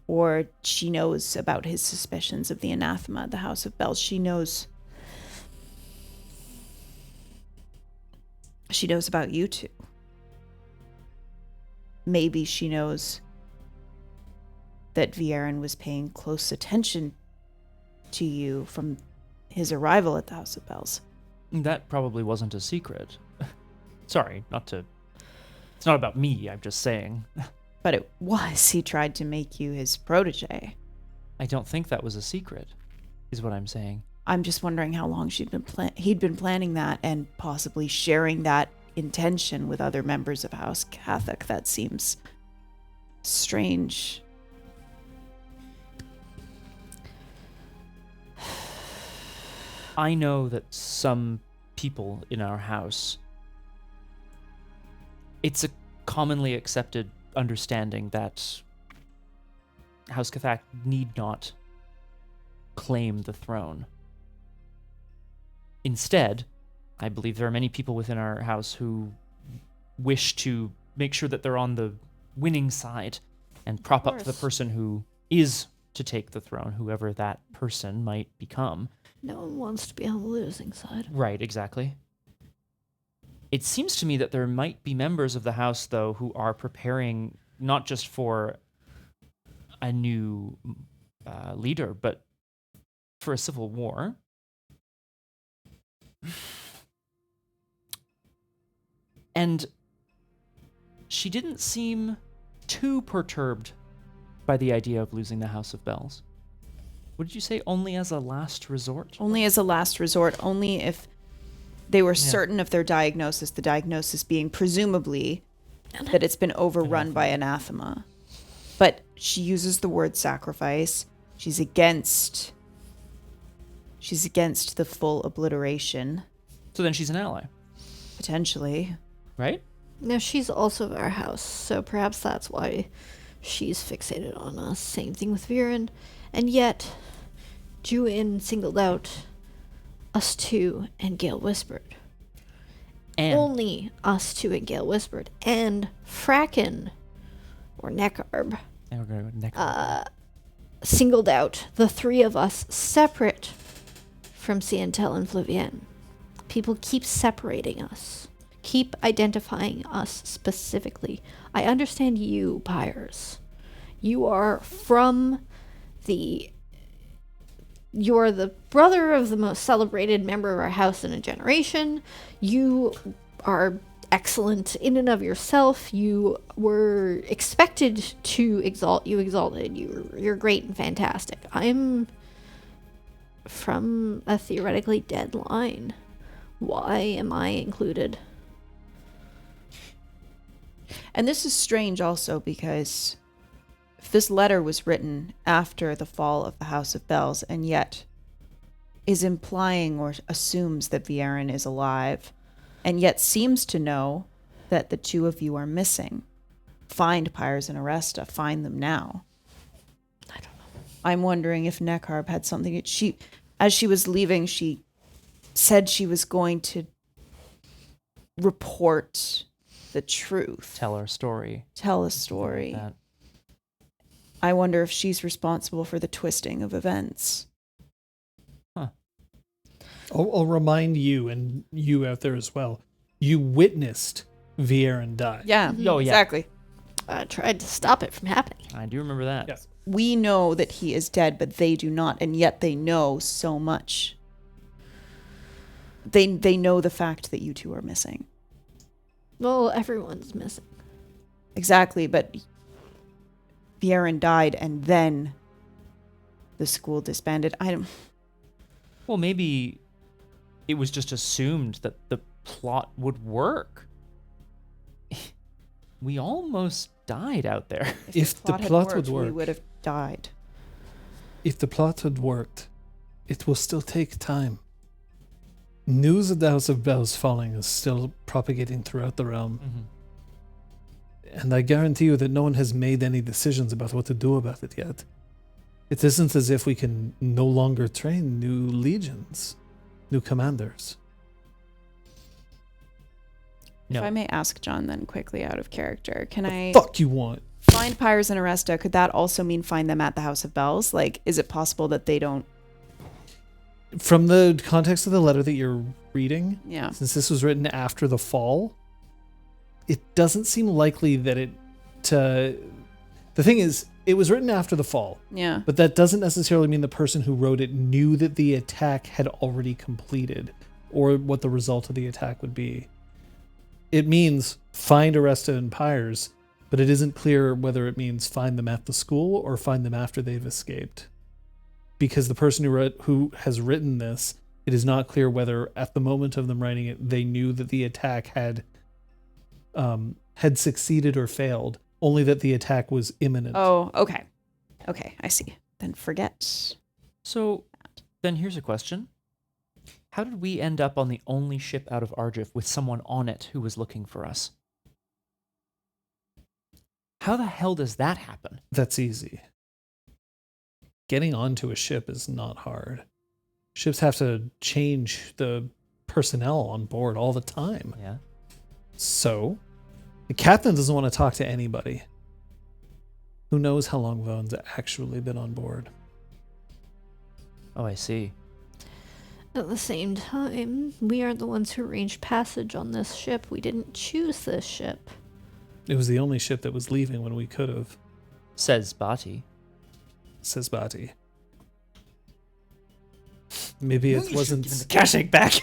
or she knows about his suspicions of the Anathema, the House of Bells. She knows about you two. Maybe she knows that Viren was paying close attention to you from his arrival at the House of Bells. That probably wasn't a secret. Sorry, it's not about me, I'm just saying. But it was. He tried to make you his protege. I don't think that was a secret, is what I'm saying. I'm just wondering how long he'd been planning that and possibly sharing that intention with other members of House Catholic. That seems strange. I know that some people in our house, it's a commonly accepted understanding that House Cathach need not claim the throne. Instead, I believe there are many people within our house who wish to make sure that they're on the winning side and prop up the person who is to take the throne, whoever that person might become. No one wants to be on the losing side. Right, exactly. It seems to me that there might be members of the house, though, who are preparing not just for a new leader, but for a civil war. And she didn't seem too perturbed by the idea of losing the House of Bells. What did you say? Only as a last resort? Only as a last resort, only if they were certain of their diagnosis, the diagnosis being presumably that it's been overrun by anathema. But she uses the word sacrifice. She's against the full obliteration. So then she's an ally, Potentially. right? Now, she's also of our house, so perhaps that's why she's fixated on us. Same thing with Viren. And yet, Juin singled out us two and Gale Whispered. And Only us two and Gale Whispered. And Fracken, or Neckarb, and we're going to go next. singled out the three of us separate from Cientel and Flavienne. People keep separating us, keep identifying us specifically. I understand you, Pyres. You are you're the brother of the most celebrated member of our house in a generation. You are excellent in and of yourself. You were expected to exalt. You exalted. You're great and fantastic. I'm from a theoretically dead line. Why am I included? And this is strange also because this letter was written after the fall of the House of Bells and yet is implying or assumes that Viren is alive and yet seems to know that the two of you are missing. Find Pyres and Oresta. Find them now. I don't know. I'm wondering if Nekarb had something. As she was leaving, she said she was going to report the truth. Tell our story. Tell a story. Like that. I wonder if she's responsible for the twisting of events. I'll remind you and you out there as well. You witnessed Viren die. Yeah. Oh, yeah. Exactly. I tried to stop it from happening. I do remember that. Yes. We know that he is dead, but they do not, and yet they know so much. They know the fact that you two are missing. Well, everyone's missing. Exactly, but Viren died, and then the school disbanded. Well, maybe it was just assumed that the plot would work. We almost died out there. If the had plot worked, would work. we would have died. If the plot had worked, it will still take time. News of the House of Bells falling is still propagating throughout the realm. Mm-hmm. And I guarantee you that no one has made any decisions about what to do about it yet. It isn't as if we can no longer train new legions, new commanders. No. If I may ask John then quickly out of character, can I Fuck you want? find Pyres and Oresta? Could that also mean find them at the House of Bells? Like, is it possible that they don't... From the context of the letter that you're reading, Yeah. since this was written after the fall, it doesn't seem likely that it... The thing is, it was written after the fall, Yeah. but that doesn't necessarily mean the person who wrote it knew that the attack had already completed or what the result of the attack would be. It means find Oresta and Pyres, but it isn't clear whether it means find them at the school or find them after they've escaped. Because the person who has written this, it is not clear whether at the moment of them writing it, they knew that the attack had succeeded or failed, only that the attack was imminent. Oh, okay. Okay, I see. Then forget. So, then here's a question. How did we end up on the only ship out of Argif with someone on it who was looking for us? How the hell does that happen? That's easy. Getting onto a ship is not hard. Ships have to change the personnel on board all the time. Yeah. So, the captain doesn't want to talk to anybody. Who knows how long Vaughn's actually been on board? Oh, I see. At the same time, we aren't the ones who arranged passage on this ship. We didn't choose this ship. It was the only ship that was leaving when we could have, Says Bati. says Bati. Maybe it wasn't. Give the Kashik back.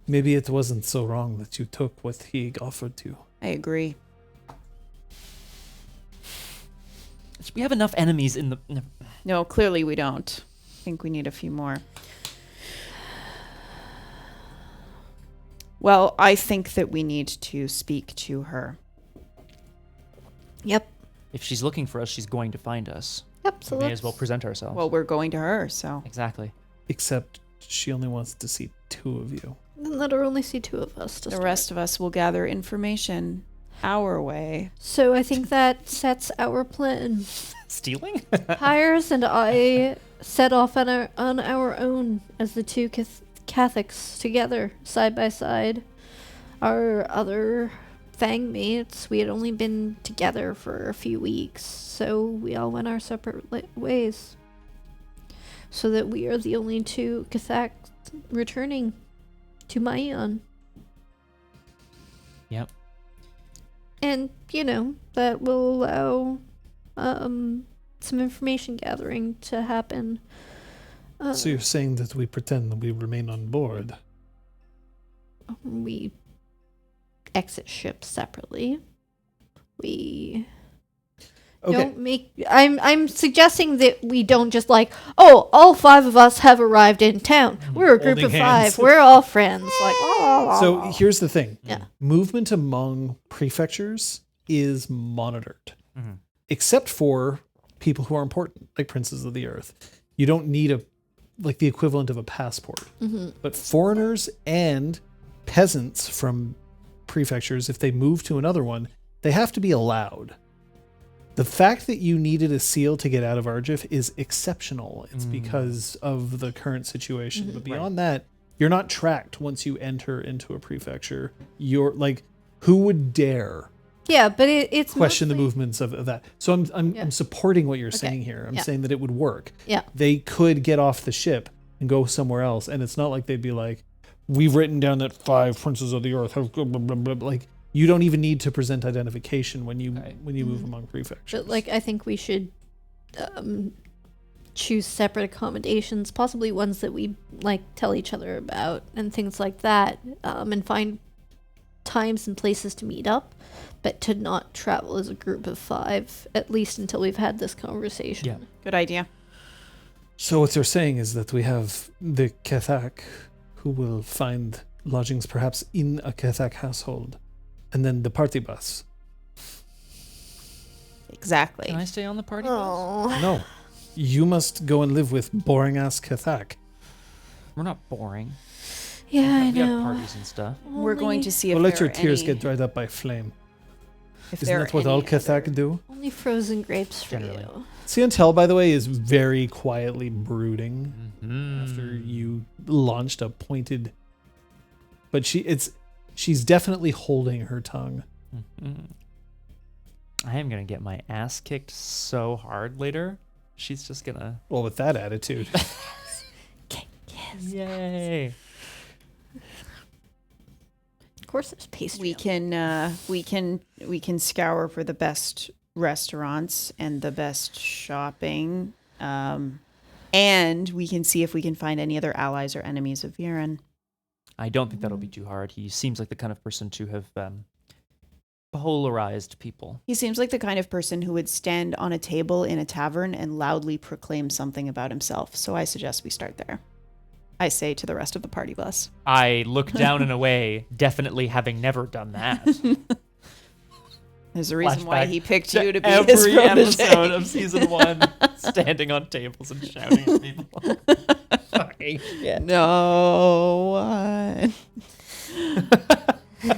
Maybe it wasn't so wrong that you took what he offered you. I agree. We have enough enemies in the... No, clearly we don't. I think we need a few more. Well, I think that we need to speak to her. Yep. If she's looking for us, she's going to find us. Yep, so We may let's... as well present ourselves. Well, we're going to her, so... Exactly. Except she only wants to see two of you. Then let her only see two of us to The start. rest of us will gather information our way. So I think that sets our plan. Stealing? Pyres and I set off on our own as the two Catholics together, side by side. Our other Fang mates, we had only been together for a few weeks, so we all went our separate ways. So that we are the only two Cathak returning to Myion. Yep. And, that will allow some information gathering to happen. So you're saying that we pretend that we remain on board? We exit ships separately. We Okay. don't make. I'm suggesting that we don't just like, oh, all 5 of us have arrived in town. We're a group Holding of hands. 5. We're all friends. Like, oh. So here's the thing. Yeah. Movement among prefectures is monitored. Mhm. Except for people who are important, like princes of the earth. You don't need the equivalent of a passport. But foreigners and peasants from prefectures, if they move to another one, they have to be allowed. The fact that you needed a seal to get out of Argif is exceptional. It's because of the current situation. But beyond that, you're not tracked once you enter into a prefecture. You're like, who would dare Yeah, but it's question the mostly- movements of that? So I'm supporting what you're saying here. I'm Yeah. saying that it would work. Yeah. They could get off the ship and go somewhere else, and it's not like they'd be like, we've written down that 5 princes of the earth have blah, blah, blah, blah. Like, you don't even need to present identification when you move among prefectures. But like, I think we should choose separate accommodations, possibly ones that we like tell each other about and things like that, and find times and places to meet up, but to not travel as a group of 5, at least until we've had this conversation. Yeah. Good idea. So what they're saying is that we have the Kethak, who will find lodgings perhaps in a Kethak household, and then the party bus. Exactly. Can I stay on the party bus? Oh. No, you must go and live with boring-ass Kethak. We're not boring. Yeah, I We have know. parties and stuff. We're going to see if Well, let there your are tears any, get dried up by flame. if Isn't there that are what all any Kethak other- do? Only frozen grapes for Generally. you. Siantel, by the way, is very quietly brooding after Mm. you launched a pointed. But she's definitely holding her tongue. Mhm. I am gonna get my ass kicked so hard later. She's just gonna. Well, with that attitude. Yay! Of course, there's pastry. we can scour for the best restaurants and the best shopping, and we can see if we can find any other allies or enemies of Viren. I don't think that'll be too hard. He seems like the kind of person to have polarized people. He seems like the kind of person who would stand on a table in a tavern and loudly proclaim something about himself. So I suggest we start there. I say to the rest of the party bus. I look down and away, definitely having never done that. There's a reason why Flashback he picked to you to be his every protege. episode of season 1, standing on tables and shouting at people. Fucking shit. No one.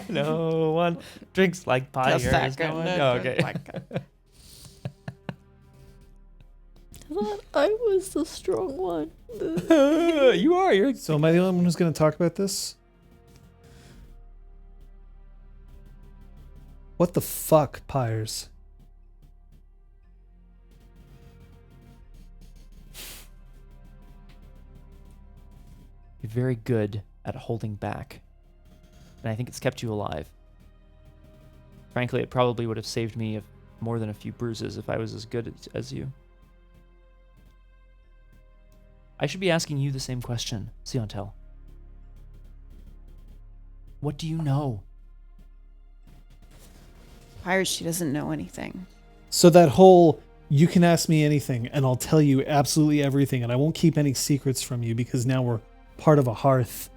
No one drinks like Pyres. Just No one. that Oh, good. okay. I thought I was the strong one. You are. You're. So am I the only one who's going to talk about this? What the fuck, Pyres? You're very good at holding back. And I think it's kept you alive. Frankly, it probably would have saved me more than a few bruises if I was as good as you. I should be asking you the same question, Siantel. What do you know? Pyres, she doesn't know anything. So that whole, you can ask me anything and I'll tell you absolutely everything and I won't keep any secrets from you because now we're part of a hearth.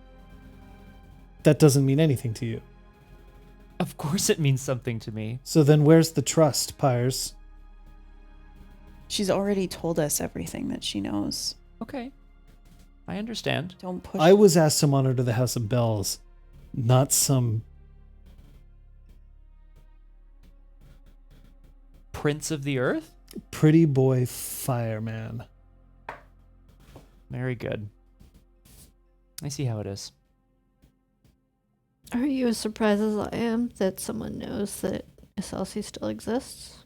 That doesn't mean anything to you. Of course it means something to me. So then where's the trust, Pyres? She's already told us everything that she knows. Okay. I understand. Don't push. I was asked to monitor the House of Bells, not some... Prince of the Earth? pretty boy fireman. Very good. I see how it is. Are you as surprised as I am that someone knows that SLC still exists?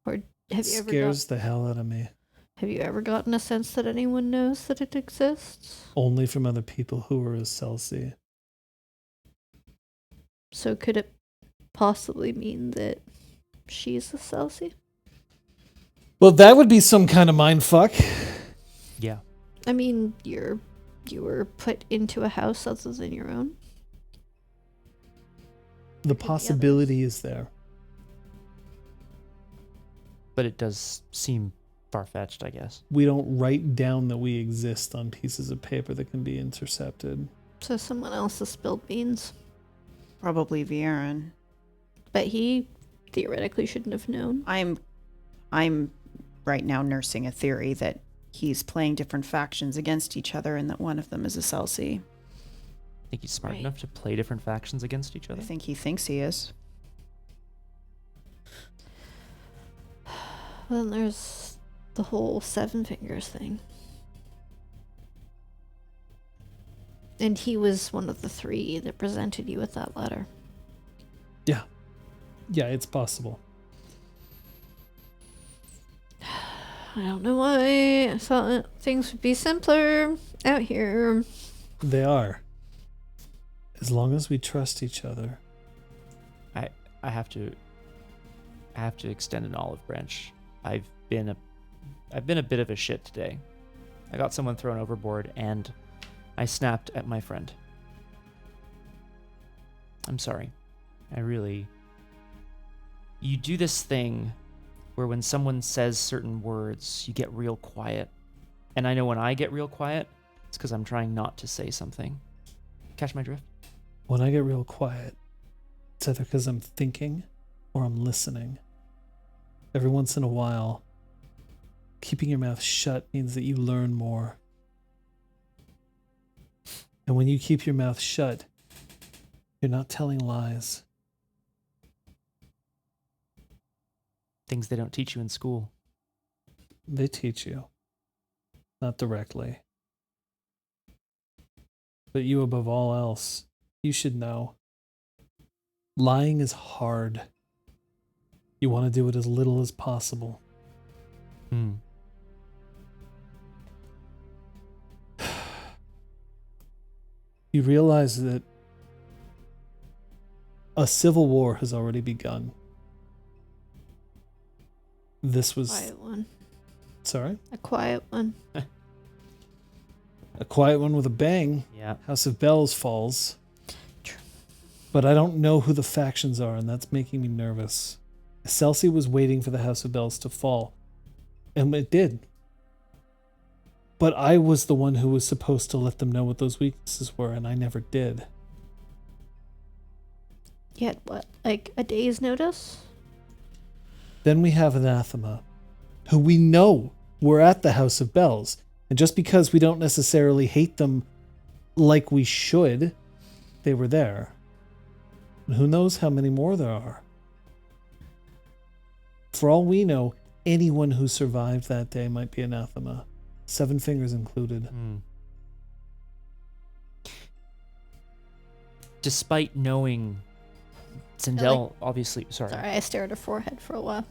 Or have you ever Scares the hell out of me. have you ever gotten a sense that anyone knows that it exists? Only from other people who are a Celsi. So could it possibly mean that she's a Celsi? Well, that would be some kind of mindfuck. Yeah. I mean, you were put into a house other than your own. The possibility is there. But it does seem far-fetched, I guess. We don't write down that we exist on pieces of paper that can be intercepted. So someone else has spilled beans. Probably Viren. But he theoretically shouldn't have known. I'm right now nursing a theory that he's playing different factions against each other and that one of them is a Celsi. Think he's smart Right. enough to play different factions against each I other? think he thinks he is. Well, then there's the whole Seven Fingers thing. And he was one of the 3 that presented you with that letter. Yeah, it's possible. I don't know why. I thought things would be simpler out here. They are. As long as we trust each other. I have to extend an olive branch. I've been a bit of a shit today. I got someone thrown overboard and I snapped at my friend. I'm sorry. You do this thing where when someone says certain words, you get real quiet. And I know when I get real quiet, it's because I'm trying not to say something. Catch my drift? When I get real quiet, it's either because I'm thinking or I'm listening. Every once in a while, keeping your mouth shut means that you learn more. And when you keep your mouth shut, you're not telling lies. Things they don't teach you in school. They teach you. Not directly. But you above all else, you should know. Lying is hard. You want to do it as little as possible. You realize that a civil war has already begun. This was... Quiet one. Sorry? A quiet one. A quiet one with a bang. Yeah. House of Bells falls. True. But I don't know who the factions are, and that's making me nervous. Celsi was waiting for the House of Bells to fall. And it did. But I was the one who was supposed to let them know what those weaknesses were, and I never did. You had what? Like a day's notice? Then we have Anathema, who we know were at the House of Bells. And just because we don't necessarily hate them like we should, they were there. And who knows how many more there are. For all we know, anyone who survived that day might be Anathema. 7 Fingers included. Despite knowing Sindel, obviously... Sorry. Sorry, I stared at her forehead for a while.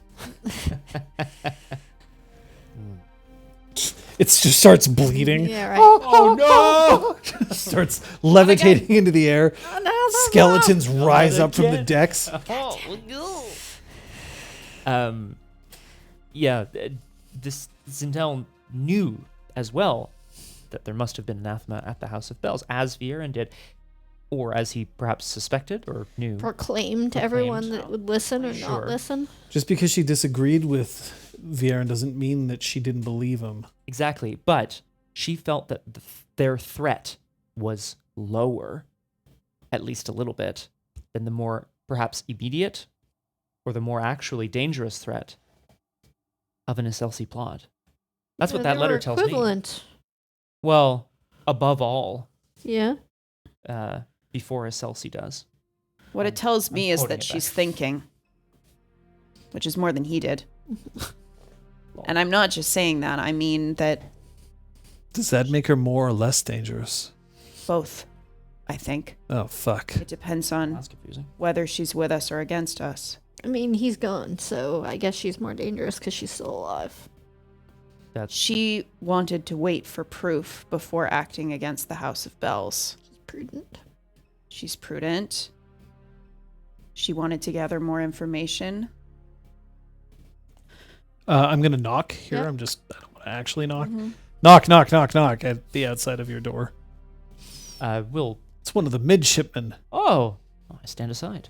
It just starts bleeding. Yeah, right. Oh no! Starts levitating into the air. Oh, no, Skeletons rise up from the again. decks. Yeah, this Sindel knew as well that there must have been anathema at the House of Bells, as Viren did, or as he perhaps suspected or knew. Proclaimed to everyone that would listen or Sure. not listen. Just because she disagreed with Viren doesn't mean that she didn't believe him. Exactly, but she felt that their threat was lower, at least a little bit, than the more perhaps immediate or the more actually dangerous threat of an SLC plot. That's what Yeah, that they letter were tells me. equivalent. Well, above all, Yeah. before SLC does. What it tells me is quoting that it she's back. thinking, which is more than he did. And I'm not just saying that. I mean that Does that make her more or less dangerous? both, I think. Oh, fuck. It depends on That's confusing. whether she's with us or against us. I mean, he's gone, so I guess she's more dangerous because she's still alive. That's She wanted to wait for proof before acting against the House of Bells. She's prudent. She's prudent. She wanted to gather more information. I'm going to knock here. Yep. I don't want to actually knock. Mm-hmm. Knock, knock, knock, knock at the outside of your door. will. It's one of the midshipmen. Oh, I stand aside.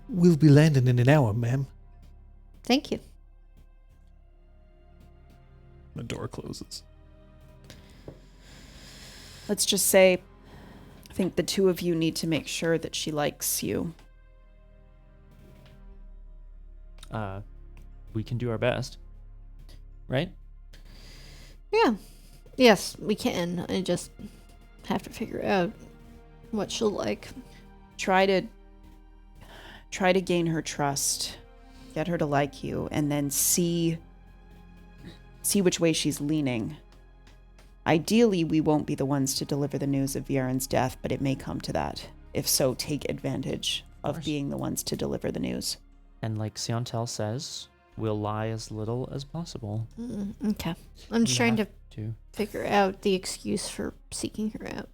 We'll be landing in an hour, ma'am. Thank you. The door closes. Let's just say, I think the two of you need to make sure that she likes you. We can do our best. Right? Yeah. Yes, we can. I just have to figure out what she'll like. Try to gain her trust, get her to like you, and then see which way she's leaning. Ideally, we won't be the ones to deliver the news of Viren's death, but it may come to that. If so, take advantage of being the ones to deliver the news. And like Siontel says, we'll lie as little as possible. Okay. I'm just trying to To. figure out the excuse for seeking her out.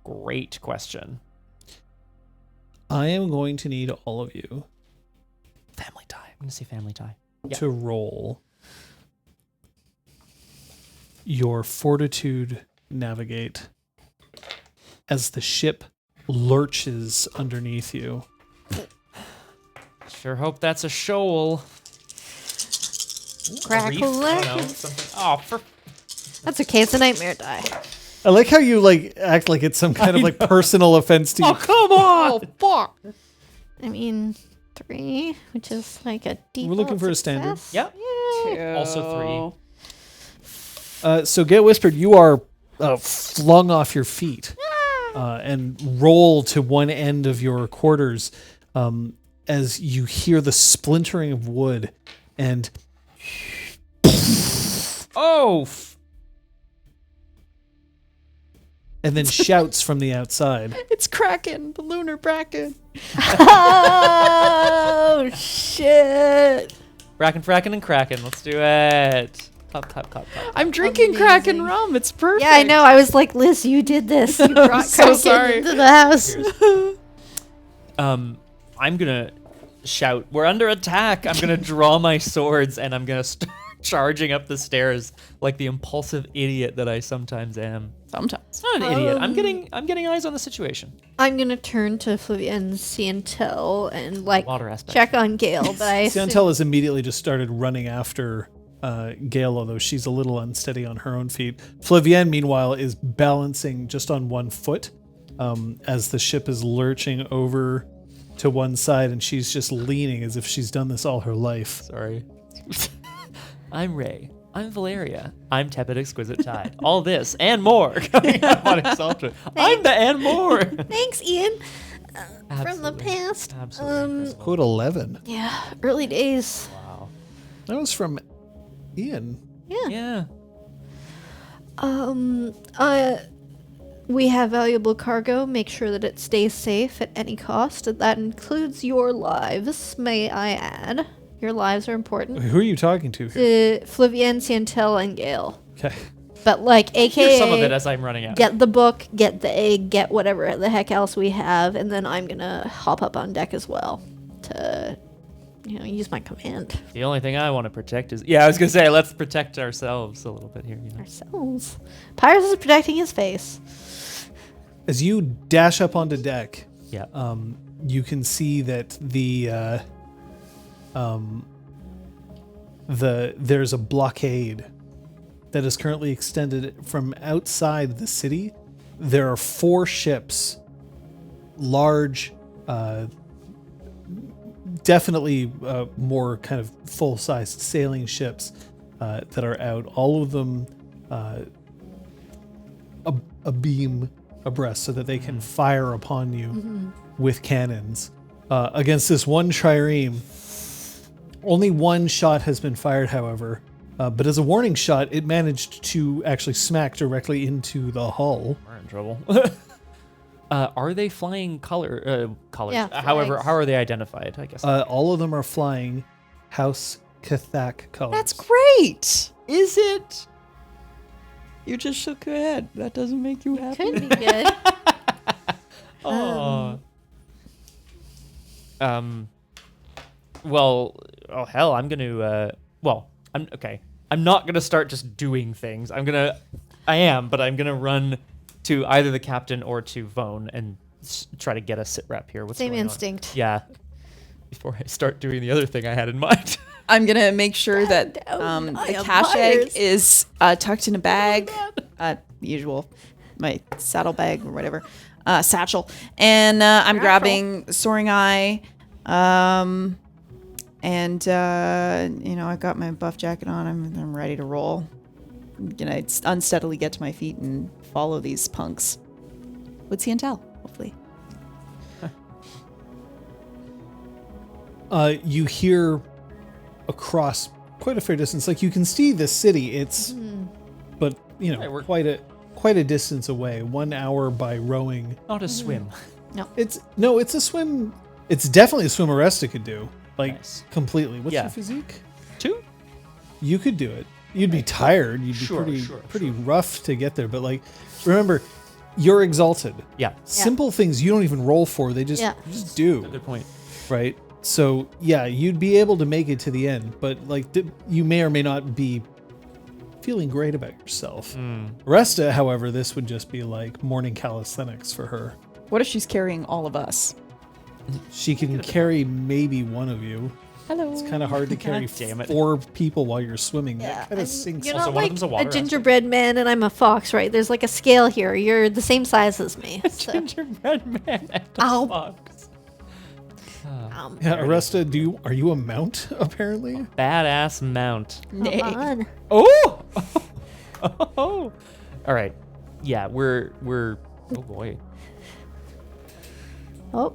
Great question. I am going to need all of you Family tie. I'm going to say family tie. Yeah. to roll your fortitude navigate as the ship lurches underneath you. Sure hope that's a shoal. Crackle. That's okay. It's a nightmare die. I like how you act like it's some kind of personal offense to you. Oh, come on! Fuck! I mean, 3, which is like a default We're looking for a standard. success. Yep. Yeah. Also 3. So Gale Whispered, you are flung off your feet and roll to one end of your quarters as you hear the splintering of wood and Oh! and then shouts from the outside. It's Kraken, the lunar bracken. Oh, shit. Frackin' and crackin'. Let's do it. Cup. I'm drinking Kraken rum. It's perfect. Yeah, I know. I was like, Liz, you did this. You brought so Kraken sorry. into the house. I'm gonna shout, we're under attack. I'm gonna draw my swords and I'm gonna start charging up the stairs like the impulsive idiot that I sometimes am. Sometimes. Not an idiot. I'm getting eyes on the situation. I'm going to turn to Flavia and Ciantel and Water aspect. check on Gale, but I assume... Ciantel has immediately just started running after Gale, although she's a little unsteady on her own feet. Flavienne, meanwhile, is balancing just on one foot as the ship is lurching over to one side, and she's just leaning as if she's done this all her life. Sorry. I'm Ray. I'm Valeria. I'm Tepid Exquisite Tide. All this and more coming up on ExalTwitch. I'm the and more. Thanks, Ian. From the Absolutely. past. Absolutely. Code 11. Yeah, early days. Wow. That was from Ian. Yeah. We have valuable cargo. Make sure that it stays safe at any cost. That includes your lives, may I add. Your lives are important. Who are you talking to here? Flavienne, Ciantel, and Gale. Okay. But AKA... Here's some of it as I'm running out. Get the book, get the egg, get whatever the heck else we have, and then I'm gonna hop up on deck as well to, use my command. The only thing I want to protect is... Yeah, I was going to say, let's protect ourselves a little bit here. Ourselves. Pyres is protecting his face. As you dash up onto deck, Yeah. you can see that there's a blockade that is currently extended from outside the city. There are 4 ships, large, definitely more kind of full-sized sailing ships that are out. All of them a beam abreast so that they can fire upon you with cannons. Against this one trireme, only one shot has been fired, however. But as a warning shot, it managed to actually smack directly into the hull. We're in trouble. Are they flying colors? Yeah, However, flags. how are they identified, I guess? All of them are flying House Cathak colors. That's great. Is it? You just shook your head. That doesn't make you happy. Could be good. Oh. Well, oh hell, I'm gonna. I'm okay. I'm not gonna start just doing things. But I'm gonna run to either the captain or to Vone and try to get a sit rep here. What's Same going on? instinct. Yeah. Before I start doing the other thing I had in mind. I'm gonna make sure that down. I the am cash egg Pyres. is tucked in a bag, usual, my saddle bag or whatever, satchel, and I'm grabbing Soaring Eye, and I've got my buff jacket on. I'm ready to roll. I'm gonna unsteadily get to my feet and follow these punks. What's he intel? Hopefully. You hear across quite a fair distance, like you can see the city. It's, but we're- quite a distance away. 1 hour by rowing. Not a swim. It's a swim. It's definitely a swim Oresta could do, like Nice. completely. What's Yeah. your physique? 2? You could do it. You'd be tired. You'd be Sure, pretty rough to get there. But like, remember, you're exalted. Yeah. Simple things you don't even roll for. They just do. Good point. Right? So, yeah, you'd be able to make it to the end, but like you may or may not be feeling great about yourself. Oresta, however, this would just be like morning calisthenics for her. What if she's carrying all of us? She can carry maybe one of you. Hello. It's kind of hard to carry God damn it. 4 people while you're swimming. That kind of sinks. You're Also, not one of like them's a a water gingerbread man and I'm a fox, right? There's like a scale here. You're the same size as me. So. Gingerbread man and Ow. a fox. Yeah, Oresta, are you a mount apparently? Badass mount. Nay. Come on. Oh! Oh! All right. Yeah, we're. Oh boy. Oh,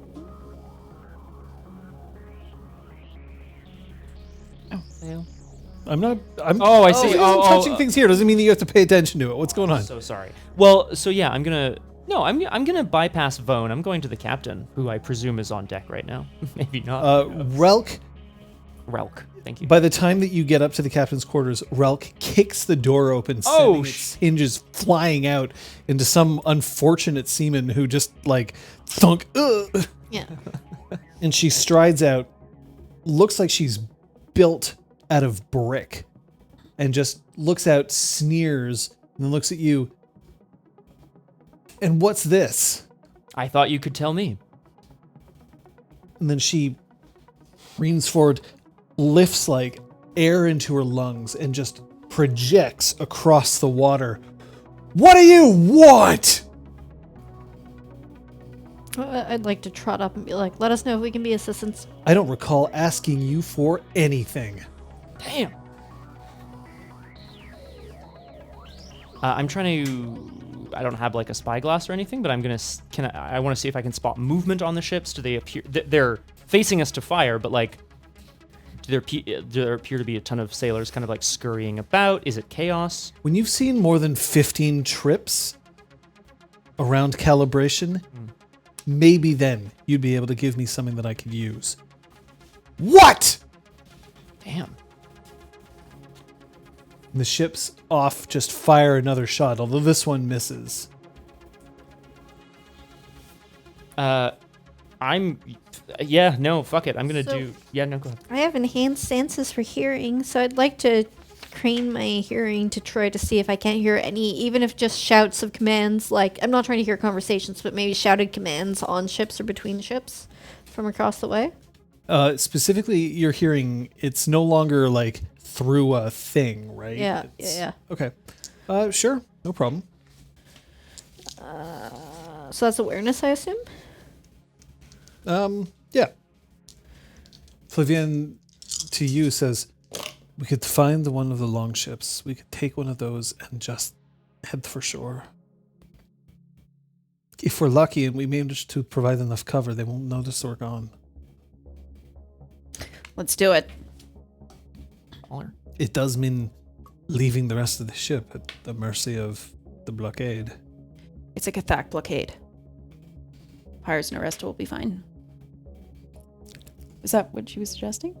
I'm not. I'm. Oh, I see. I'm touching things here doesn't mean that you have to pay attention to it. What's going on? So sorry. Well, so yeah, I'm gonna bypass Vone. I'm going to the captain, who I presume is on deck right now. Maybe not. Relk. Relk. Thank you. By the time that you get up to the captain's quarters, Relk kicks the door open, Oh, sending its hinges flying out into some unfortunate seaman who just like thunk. Ugh. yeah. And she strides out. Looks like she's built out of brick, and just looks out, sneers, and then looks at you. And what's this? I thought you could tell me. And then she leans forward, lifts like air into her lungs, and just projects across the water. What do you want? I'd like to trot up and be like, let us know if we can be assistants. I don't recall asking you for anything. Damn. I'm trying to. I don't have like a spyglass or anything, but I'm gonna. I want to see if I can spot movement on the ships. Do they appear? They're facing us to fire, but like, do there appear to be a ton of sailors kind of like scurrying about? Is it chaos? When you've seen more than 15 trips around calibration, maybe then you'd be able to give me something that I could use. What? Damn. And the ships off just fire another shot, although this one misses. Yeah, no, fuck it. I'm gonna So- do. Yeah, no, go ahead. I have enhanced senses for hearing, so I'd like to crane my hearing to try to see if I can't hear any, even if just shouts of commands. Like, I'm not trying to hear conversations, but maybe shouted commands on ships or between ships from across the way. Specifically, you're hearing it's no longer like through a thing, right? Yeah, It's- yeah. Okay. Sure, no problem. So that's awareness, I assume? Yeah. Flavian, to you, says, we could find one of the longships. We could take one of those and just head for shore. If we're lucky and we manage to provide enough cover, they won't notice we're gone. Let's do it. Caller. It does mean leaving the rest of the ship at the mercy of the blockade. It's a Cathak blockade. Pyres and Oresta will be fine. Is that what she was suggesting?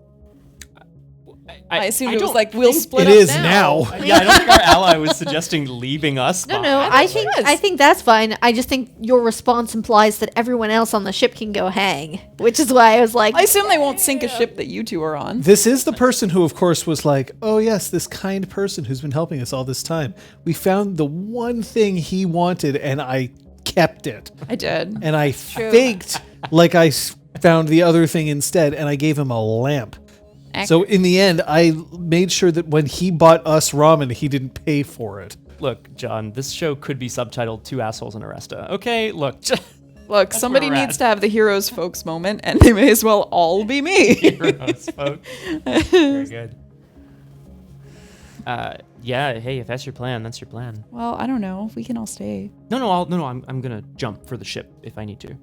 I assumed it was don't like, we'll think split It up is now. now. Yeah, I don't think our ally was suggesting leaving us. No, behind. I think that's fine. I just think your response implies that everyone else on the ship can go hang, which is why I was like, I assume they won't sink a ship that you two are on. This is the person who, of course, was like, oh, yes, this kind person who's been helping us all this time. We found the one thing he wanted, and I kept it. I did. And I faked like I found the other thing instead, and I gave him a lamp. So in the end, I made sure that when he bought us ramen, he didn't pay for it. Look, John, this show could be subtitled Two Assholes in Arresta. Okay, look. Look, somebody where we're needs at. to have the heroes folks moment, and they may as well all be me. Heroes, folks. Very good. Yeah, hey, if that's your plan, that's your plan. Well, I don't know. We can all stay. No, I'm gonna jump for the ship if I need to.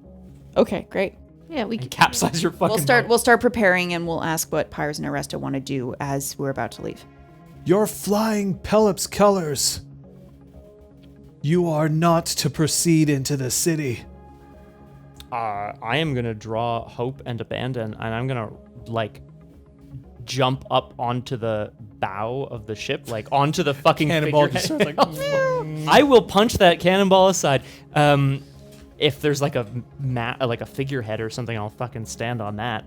Okay, great. yeah, we And can. capsize your fucking boat. We'll start preparing, and we'll ask what Pyres and Oresta want to do as we're about to leave. You're flying Pelops colors. You are not to proceed into the city. I am gonna draw Hope and Abandon, and I'm gonna, like, jump up onto the bow of the ship, like, onto the fucking Cannonball figurehead. just starts like, I will punch that cannonball aside. If there's like a like a figurehead or something, I'll fucking stand on that.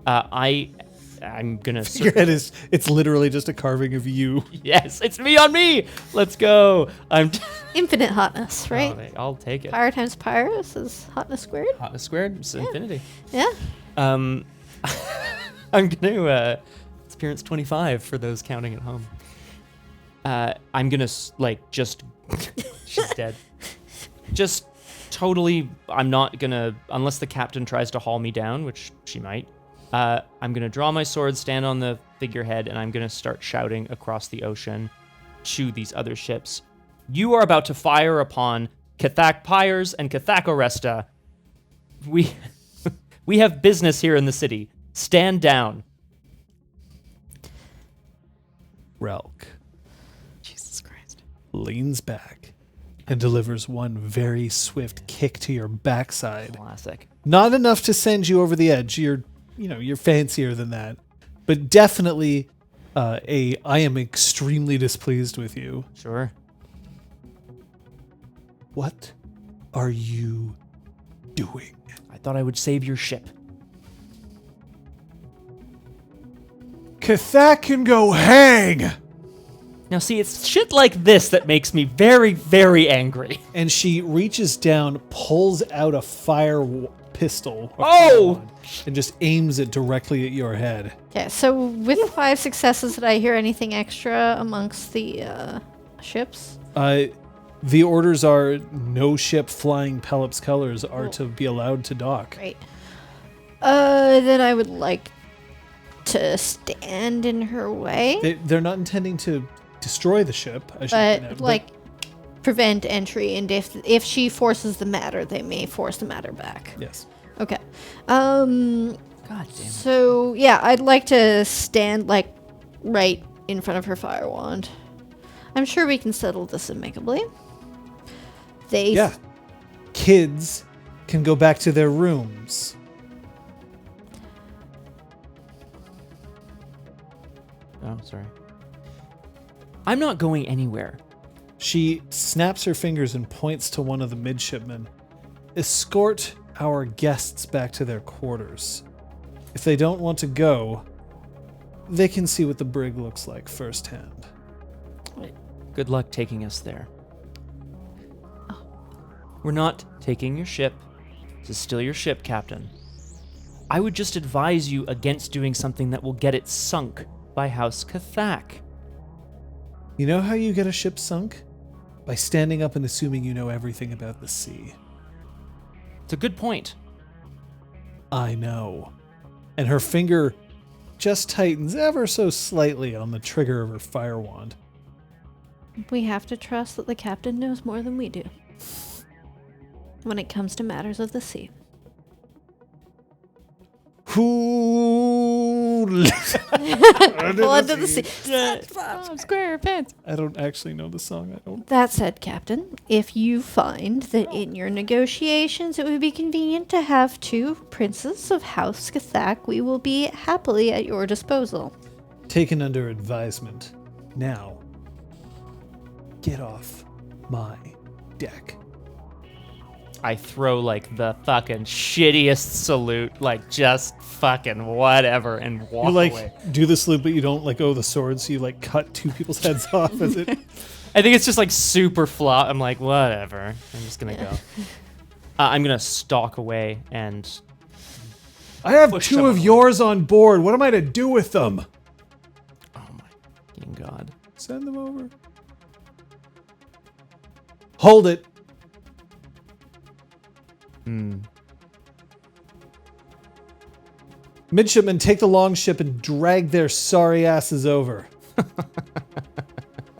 I'm gonna. your head is, it's literally just a carving of you. Yes, it's me on me. Let's go. I'm. Infinite hotness, right? I'll take it. Pyre times Pyres is hotness squared. Hotness squared. It's infinity. Yeah. I'm gonna experience 25 for those counting at home. I'm gonna like just. She's dead. Just totally. I'm not gonna unless the captain tries to haul me down, which she might. I'm gonna draw my sword, stand on the figurehead, and I'm gonna start shouting across the ocean to these other ships. You are about to fire upon Cathak Pyres and Cathak Oresta. We have business here in the city. Stand down. Relk Jesus Christ. leans back and delivers one very swift kick to your backside. Classic. Not enough to send you over the edge. You're fancier than that. But definitely I am extremely displeased with you. Sure. What are you doing? I thought I would save your ship. Cathak can go hang! Now, see, it's shit like this that makes me very, very angry. And she reaches down, pulls out a pistol, Oh! and just aims it directly at your head. Okay, so with 5 successes, did I hear anything extra amongst the ships? The orders are no ship flying Pelops colors are to be allowed to dock. Great. Then I would like to stand in her way, They're not intending to destroy the ship, I should point out, but like prevent entry, and if she forces the matter, they may force the matter back. yes. Okay. God damn it. So yeah, I'd like to stand like right in front of her fire wand. I'm sure we can settle this amicably. Yeah. Kids can go back to their rooms. Oh, sorry. I'm not going anywhere. She snaps her fingers and points to one of the midshipmen. Escort our guests back to their quarters. If they don't want to go, they can see what the brig looks like firsthand. Good luck taking us there. We're not taking your ship. This is still your ship, Captain. I would just advise you against doing something that will get it sunk by House Cathak. You know how you get a ship sunk? By standing up and assuming you know everything about the sea. It's a good point. I know. And her finger just tightens ever so slightly on the trigger of her fire wand. We have to trust that the captain knows more than we do when it comes to matters of the sea. Who? Blood to the sea. Square pants. I don't actually know the song. That said, Captain, if you find that in your negotiations it would be convenient to have 2 princes of House Cathak, we will be happily at your disposal. Taken under advisement. Now, get off my deck. I throw like the fucking shittiest salute, like just fucking whatever, and walk You like away. do the salute, but you don't let go of the sword, so you like cut two people's heads off as it. I think it's just like super flop. I'm like, whatever. I'm just gonna go. I'm gonna stalk away and. I have Push two someone of away. yours on board. What am I to do with them? Oh my fucking god. Send them over. Hold it. Midshipmen, take the longship and drag their sorry asses over.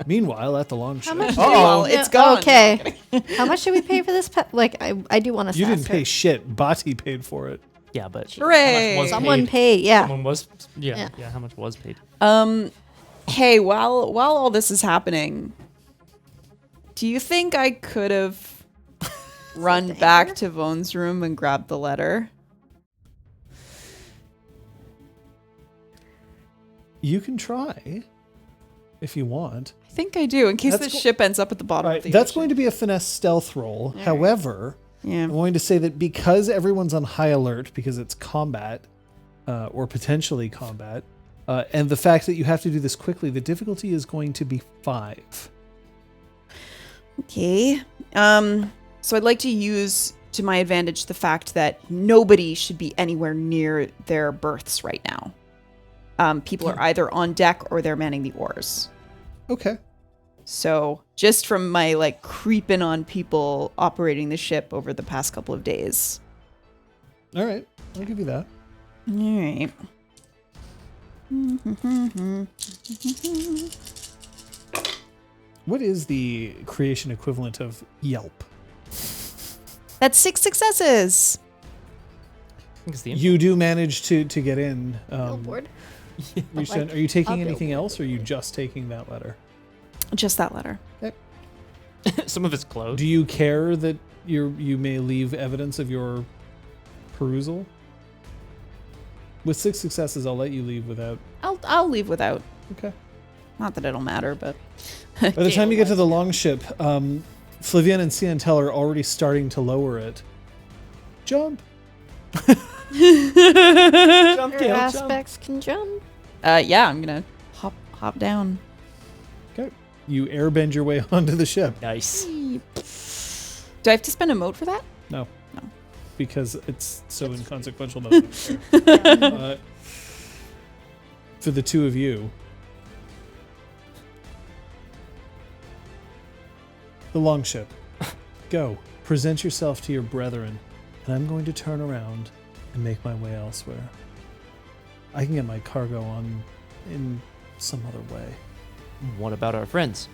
Meanwhile, at the longship, How much? Oh, it's gone. Okay. How much did we pay for this? Like, I do want to. you didn't pay shit. Bati paid for it. Yeah, but Hooray. how much was Someone paid? paid. Yeah. Someone was. Yeah. Yeah. How much was paid? Hey, while all this is happening, do you think I could have run back to Vaughn's room and grabbed the letter? You can try, if you want. I think I do, in case That's the go- ship ends up at the bottom Right, of the that's ocean. going to be a finesse stealth roll. However, Yeah. I'm going to say that because everyone's on high alert because it's combat, or potentially combat, and the fact that you have to do this quickly, the difficulty is going to be 5. Okay. So I'd like to use to my advantage the fact that nobody should be anywhere near their berths right now. People are either on deck or they're manning the oars. Okay. So just from my like creeping on people operating the ship over the past couple of days. All right. I'll give you that. All right. What is the creation equivalent of Yelp? That's 6 successes. I think it's the You do manage to get in. Billboard. Are you taking a anything billboard. else, or are you just taking that letter? Just that letter. Some of it's clothes. Do you care that you may leave evidence of your perusal? With 6 successes, I'll let you leave without. I'll leave without. Okay. Not that it'll matter, but By the time you get to the longship, Flavian and Ciantel are already starting to lower it. Jump. Jump, Your Gale, aspects can jump. yeah, I'm gonna hop down. Okay. You airbend your way onto the ship. Nice. Do I have to spend a mote for that? No. No. Because it's so inconsequential. No one cares. For the two of you, the longship. Go. Present yourself to your brethren, and I'm going to turn around and make my way elsewhere. I can get my cargo on in some other way. What about our friends?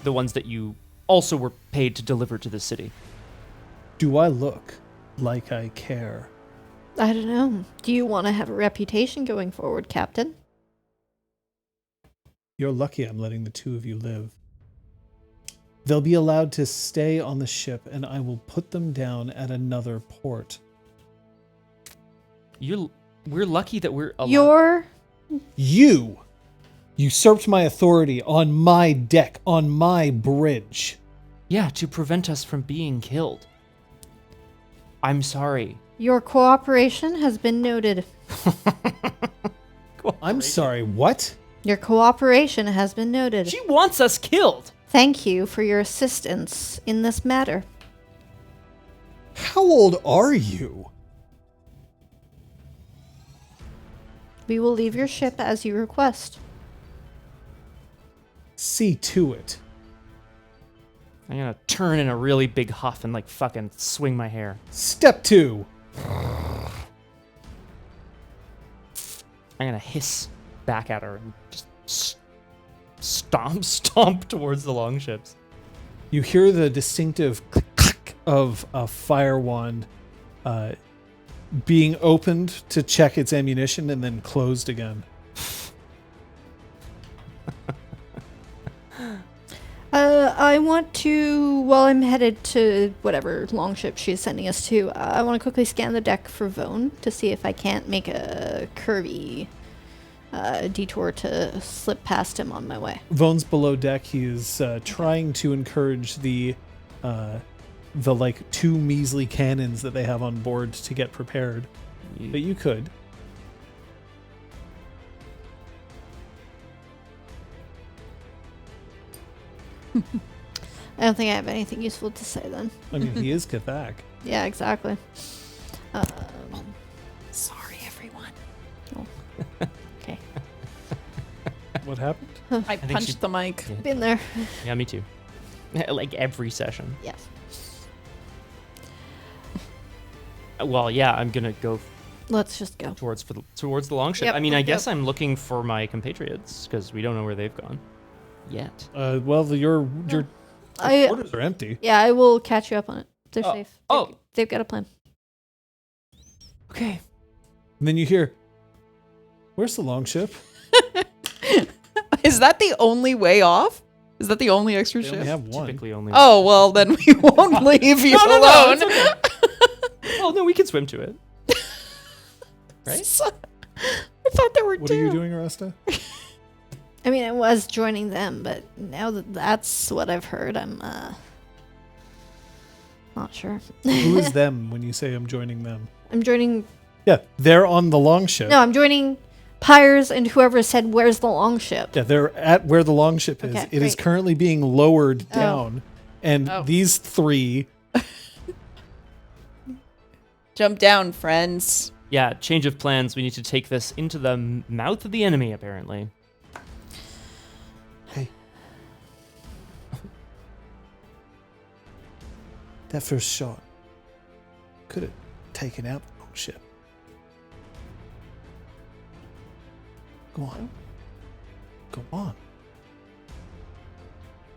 The ones that you also were paid to deliver to the city. Do I look like I care? I don't know. Do you want to have a reputation going forward, Captain? You're lucky I'm letting the two of you live. They'll be allowed to stay on the ship, and I will put them down at another port. We're lucky that we're allowed. You're You usurped my authority on my deck, on my bridge. Yeah, to prevent us from being killed. I'm sorry. Your cooperation has been noted. I'm sorry, what? Your cooperation has been noted. She wants us killed. Thank you for your assistance in this matter. How old are you? We will leave your ship as you request. See to it. I'm gonna turn in a really big huff and like fucking swing my hair. Step 2. I'm gonna hiss back at her and just stomp towards the longships. You hear the distinctive click of a fire wand being opened to check its ammunition and then closed again. I want to, while I'm headed to whatever longship she's sending us to, I want to quickly scan the deck for Vone to see if I can't make a curvy detour to slip past him on my way. Vone's below deck. He is trying to encourage the like 2 measly cannons that they have on board to get prepared. But you could. I don't think I have anything useful to say then. I mean, he is Kathak. Yeah, exactly. Sorry, everyone. Okay. What happened? I think punched she- the mic. Yeah. Been there. Yeah, me too. Like every session. Yes. Well, yeah, I'm gonna go Let's just go. towards the longship. Yep, I mean, I yep. guess I'm looking for my compatriots because we don't know where they've gone yet. Well, your I quarters are empty. Yeah, I will catch you up on it. They're Oh. safe. Oh. They've got a plan. Okay. And then you hear, "Where's the longship?" Is that the only way off? Is that the only extra They ship? only have one. Typically only. Oh, well, then we won't leave you No, alone. it's okay. Well, no, we can swim to it. Right? I thought there were What two. are you doing, Oresta? I mean, I was joining them, but now that that's what I've heard, I'm not sure. Who is them when you say I'm joining them? I'm joining. Yeah, they're on the longship. No, I'm joining Pyres and whoever said, "Where's the longship?" Yeah, they're at where the longship is. Okay, It is great. currently being lowered Oh. down, and Oh. these 3. Jump down, friends. Yeah, change of plans. We need to take this into the mouth of the enemy, apparently. Hey. That first shot could have taken out the longship. Go on. Go on.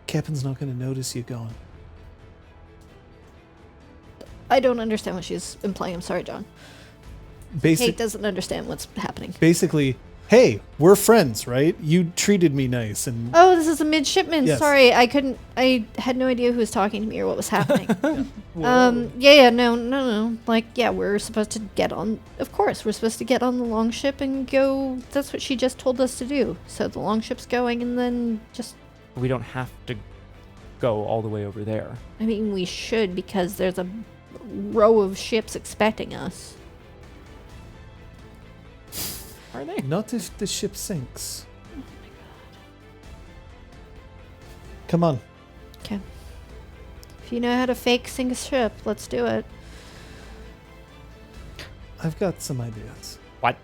Captain's not going to notice you gone. I don't understand what she's implying. I'm sorry, John. Kate doesn't understand what's happening. Basically, hey, we're friends, right? You treated me nice, and Oh, this is a midshipman. Yes. Sorry, I had no idea who was talking to me or what was happening. No. Like, yeah, we're supposed to get on. Of course, we're supposed to get on the longship and go. That's what she just told us to do. So the longship's going, and then just. We don't have to go all the way over there. I mean, we should because there's a row of ships expecting us. Are they? not if the ship sinks. Come on. Okay. If you know how to fake sink a ship, let's do it. I've got some ideas. What?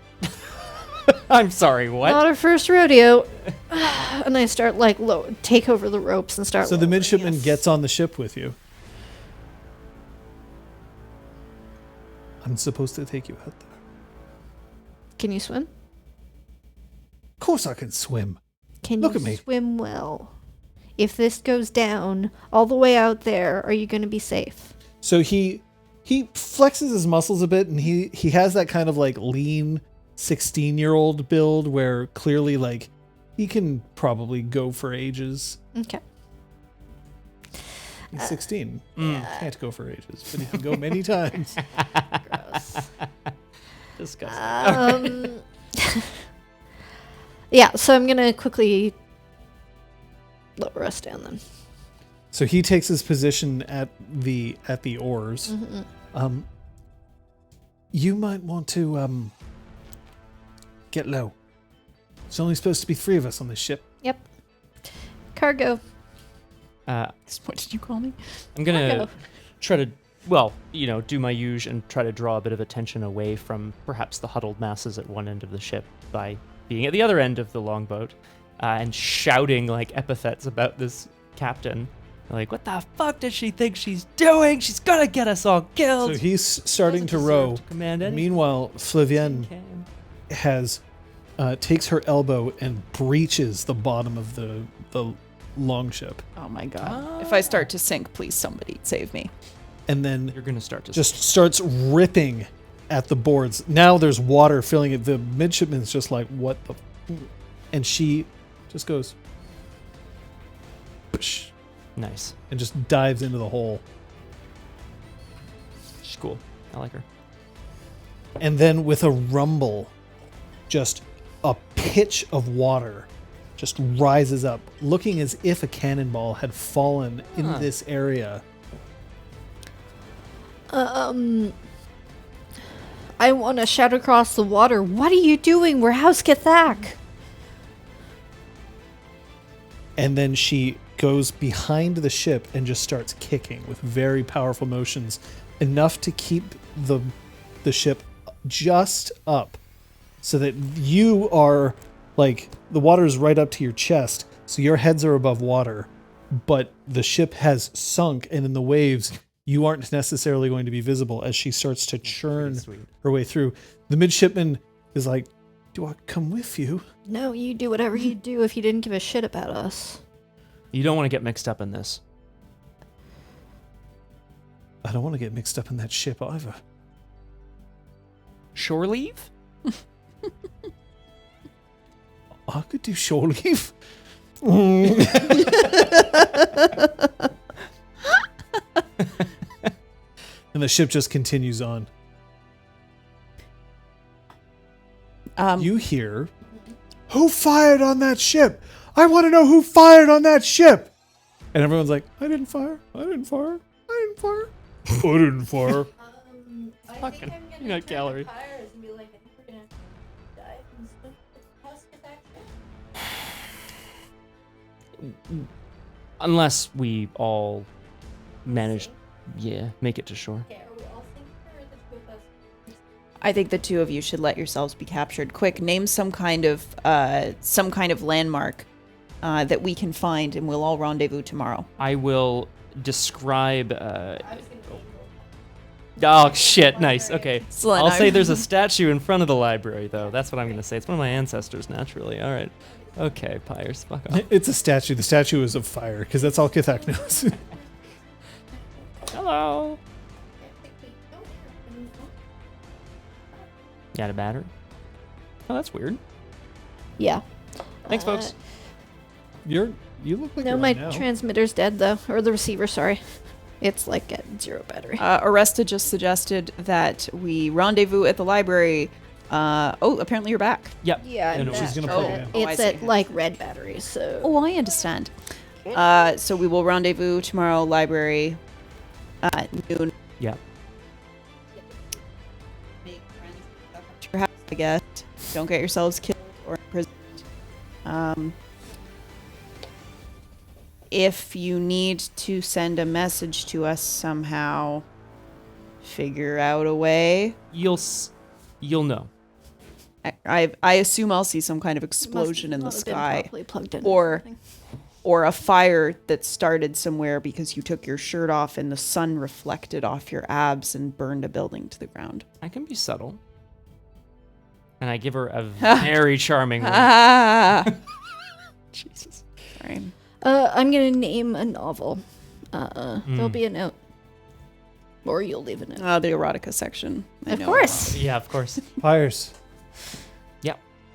I'm sorry, what? Not our first rodeo. And I start like take over the ropes and start. So the lowering midshipman us. gets on the ship with you. I'm supposed to take you out there. Can you swim? Of course I can swim. Can Look you at me. swim well? If this goes down all the way out there, are you going to be safe? So he flexes his muscles a bit, and he has that kind of like lean 16-year-old build where clearly like he can probably go for ages. Okay. He's 16. Mm. Can't go for ages, but he can go many times. Gross. Disgusting. Yeah, so I'm going to quickly lower us down then. So he takes his position at the oars. Mm-hmm. You might want to get low. There's only supposed to be 3 of us on this ship. Yep. Cargo. What did you call me? I'm gonna Cargo. try to, well, do my usual and try to draw a bit of attention away from perhaps the huddled masses at one end of the ship by being at the other end of the longboat and shouting like epithets about this captain. Like, what the fuck does she think she's doing? She's gonna get us all killed. So he's starting to Doesn't row. deserve to command anything. Meanwhile, Flavienne Can. has takes her elbow and breaches the bottom of the longship, Oh my god. If I start to sink, please somebody save me. and then You're gonna start to just starts ripping at the boards. Now there's water filling it. The midshipman's just like, what the... And she just goes... Psh, nice. and just dives into the hole. She's cool. I like her. And then with a rumble, just a pitch of water just rises up, looking as if a cannonball had fallen in this area. I want to shout across the water. What are you doing? We're House Cathak. And then she goes behind the ship and just starts kicking with very powerful motions, enough to keep the ship just up, so that you are like, the water is right up to your chest, so your heads are above water, but the ship has sunk, and in the waves you aren't necessarily going to be visible as she starts to churn her way through. The midshipman is like, do I come with you? No, you do whatever you do if you didn't give a shit about us. You don't want to get mixed up in this. I don't want to get mixed up in that ship either. Shore leave? I could do shore leave. And the ship just continues on. You hear, who fired on that ship? I want to know who fired on that ship. And everyone's like, I didn't fire. I didn't fire. I didn't fire. I didn't fire. Fucking peanut gallery. Unless we all manage, make it to shore. I think the two of you should let yourselves be captured. Quick, name some kind of landmark that we can find, and we'll all rendezvous tomorrow. I will describe. Oh shit! Nice. Okay. Excellent. I'll say there's a statue in front of the library, though. That's what I'm gonna say. It's one of my ancestors, naturally. All right. Okay, Pyres, fuck off. It's a statue. The statue is of fire, because that's all Cathak knows. Hello. Got a battery? Oh, that's weird. Yeah. Thanks, folks. You look like No, you're my on now. transmitter's dead, though. Or the receiver, sorry. It's like at 0 battery. Oresta just suggested that we rendezvous at the library. Apparently you're back. Yep. Yeah, No, no, she's gonna plug it in. Oh, I it's see. at like red batteries, so. Oh, I understand. So we will rendezvous tomorrow, library, at noon. Yep. Make friends at your house, I guess. Don't get yourselves killed or imprisoned. If you need to send a message to us somehow, figure out a way. You'll know. I assume I'll see some kind of explosion in the Must have been sky, properly plugged in or something. or a fire that started somewhere because you took your shirt off and the sun reflected off your abs and burned a building to the ground. I can be subtle. And I give her a very charming wink. Ah, Jesus. sorry. I'm gonna name a novel. There'll be a note. Or you'll leave a note. The erotica section. I Of know. course. Yeah, of course. Pyres,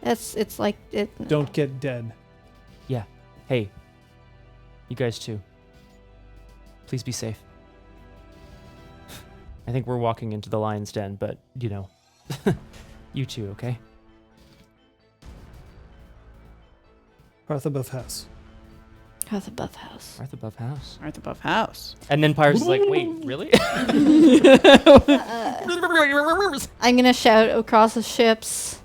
It's like it. don't get dead. Yeah. Hey. You guys too. Please be safe. I think we're walking into the lion's den, but, you too, okay? Hearth above house. House above house. Earth above house. Earth above house. And then Pyres is like, wait, really? I'm gonna shout across the ships.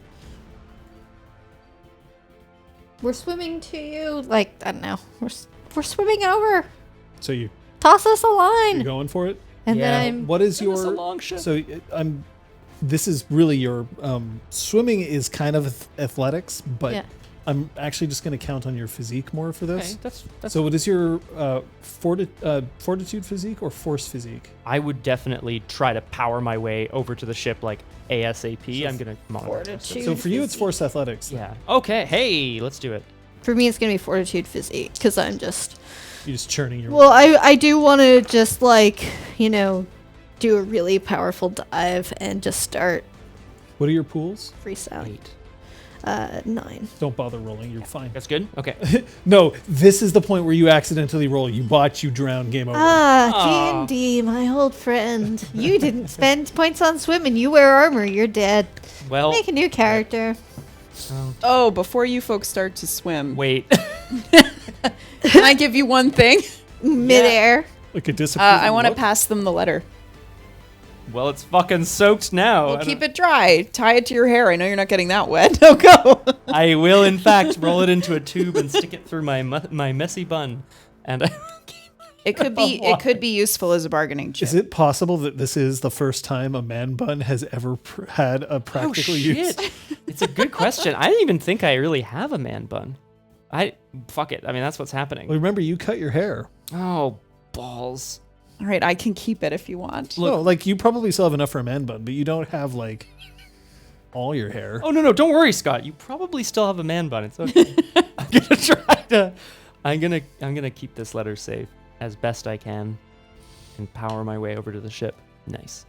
We're swimming to you. Like, I don't know. We're swimming over. So you Toss us a you're line. going for it? And Yeah. then I'm. What is Send us a your long ship. So this is really your swimming is kind of athletics, but Yeah. I'm actually just going to count on your physique more for this. Okay, that's So what is your fortitude physique or force physique? I would definitely try to power my way over to the ship like ASAP. I'm gonna come on. Fortitude. So for you, it's physique. force athletics. then. Yeah. Okay. Hey, let's do it. For me, it's gonna be fortitude physique because I'm just. You're just churning your. Well, I do want to just do a really powerful dive and just start What are your pools? freestyle. 8. 9. Don't bother rolling. You're fine. That's good. Okay. No, this is the point where you accidentally roll. You botch, you drown. Game over. Ah, D&D, my old friend. You didn't spend points on swimming. You wear armor. You're dead. Well, Make a new character. Oh, before you folks start to swim, Wait. can I give you one thing? Midair. Like a disapproving I want to look? pass them the letter. Well, it's fucking soaked now. Well, keep it dry. Tie it to your hair. I know you're not getting that wet. No, go. I will, in fact, roll it into a tube and stick it through my messy bun. And It could be useful as a bargaining chip. Is it possible that this is the first time a man bun has ever had a practical use? It's a good question. I didn't even think I really have a man bun. Fuck it. I mean, that's what's happening. Well, remember, you cut your hair. Oh, balls. All right, I can keep it if you want. No, like you probably still have enough for a man bun, but you don't have like all your hair. Oh, no, don't worry, Scott. You probably still have a man bun. It's okay. I'm gonna keep this letter safe as best I can and power my way over to the ship. Nice.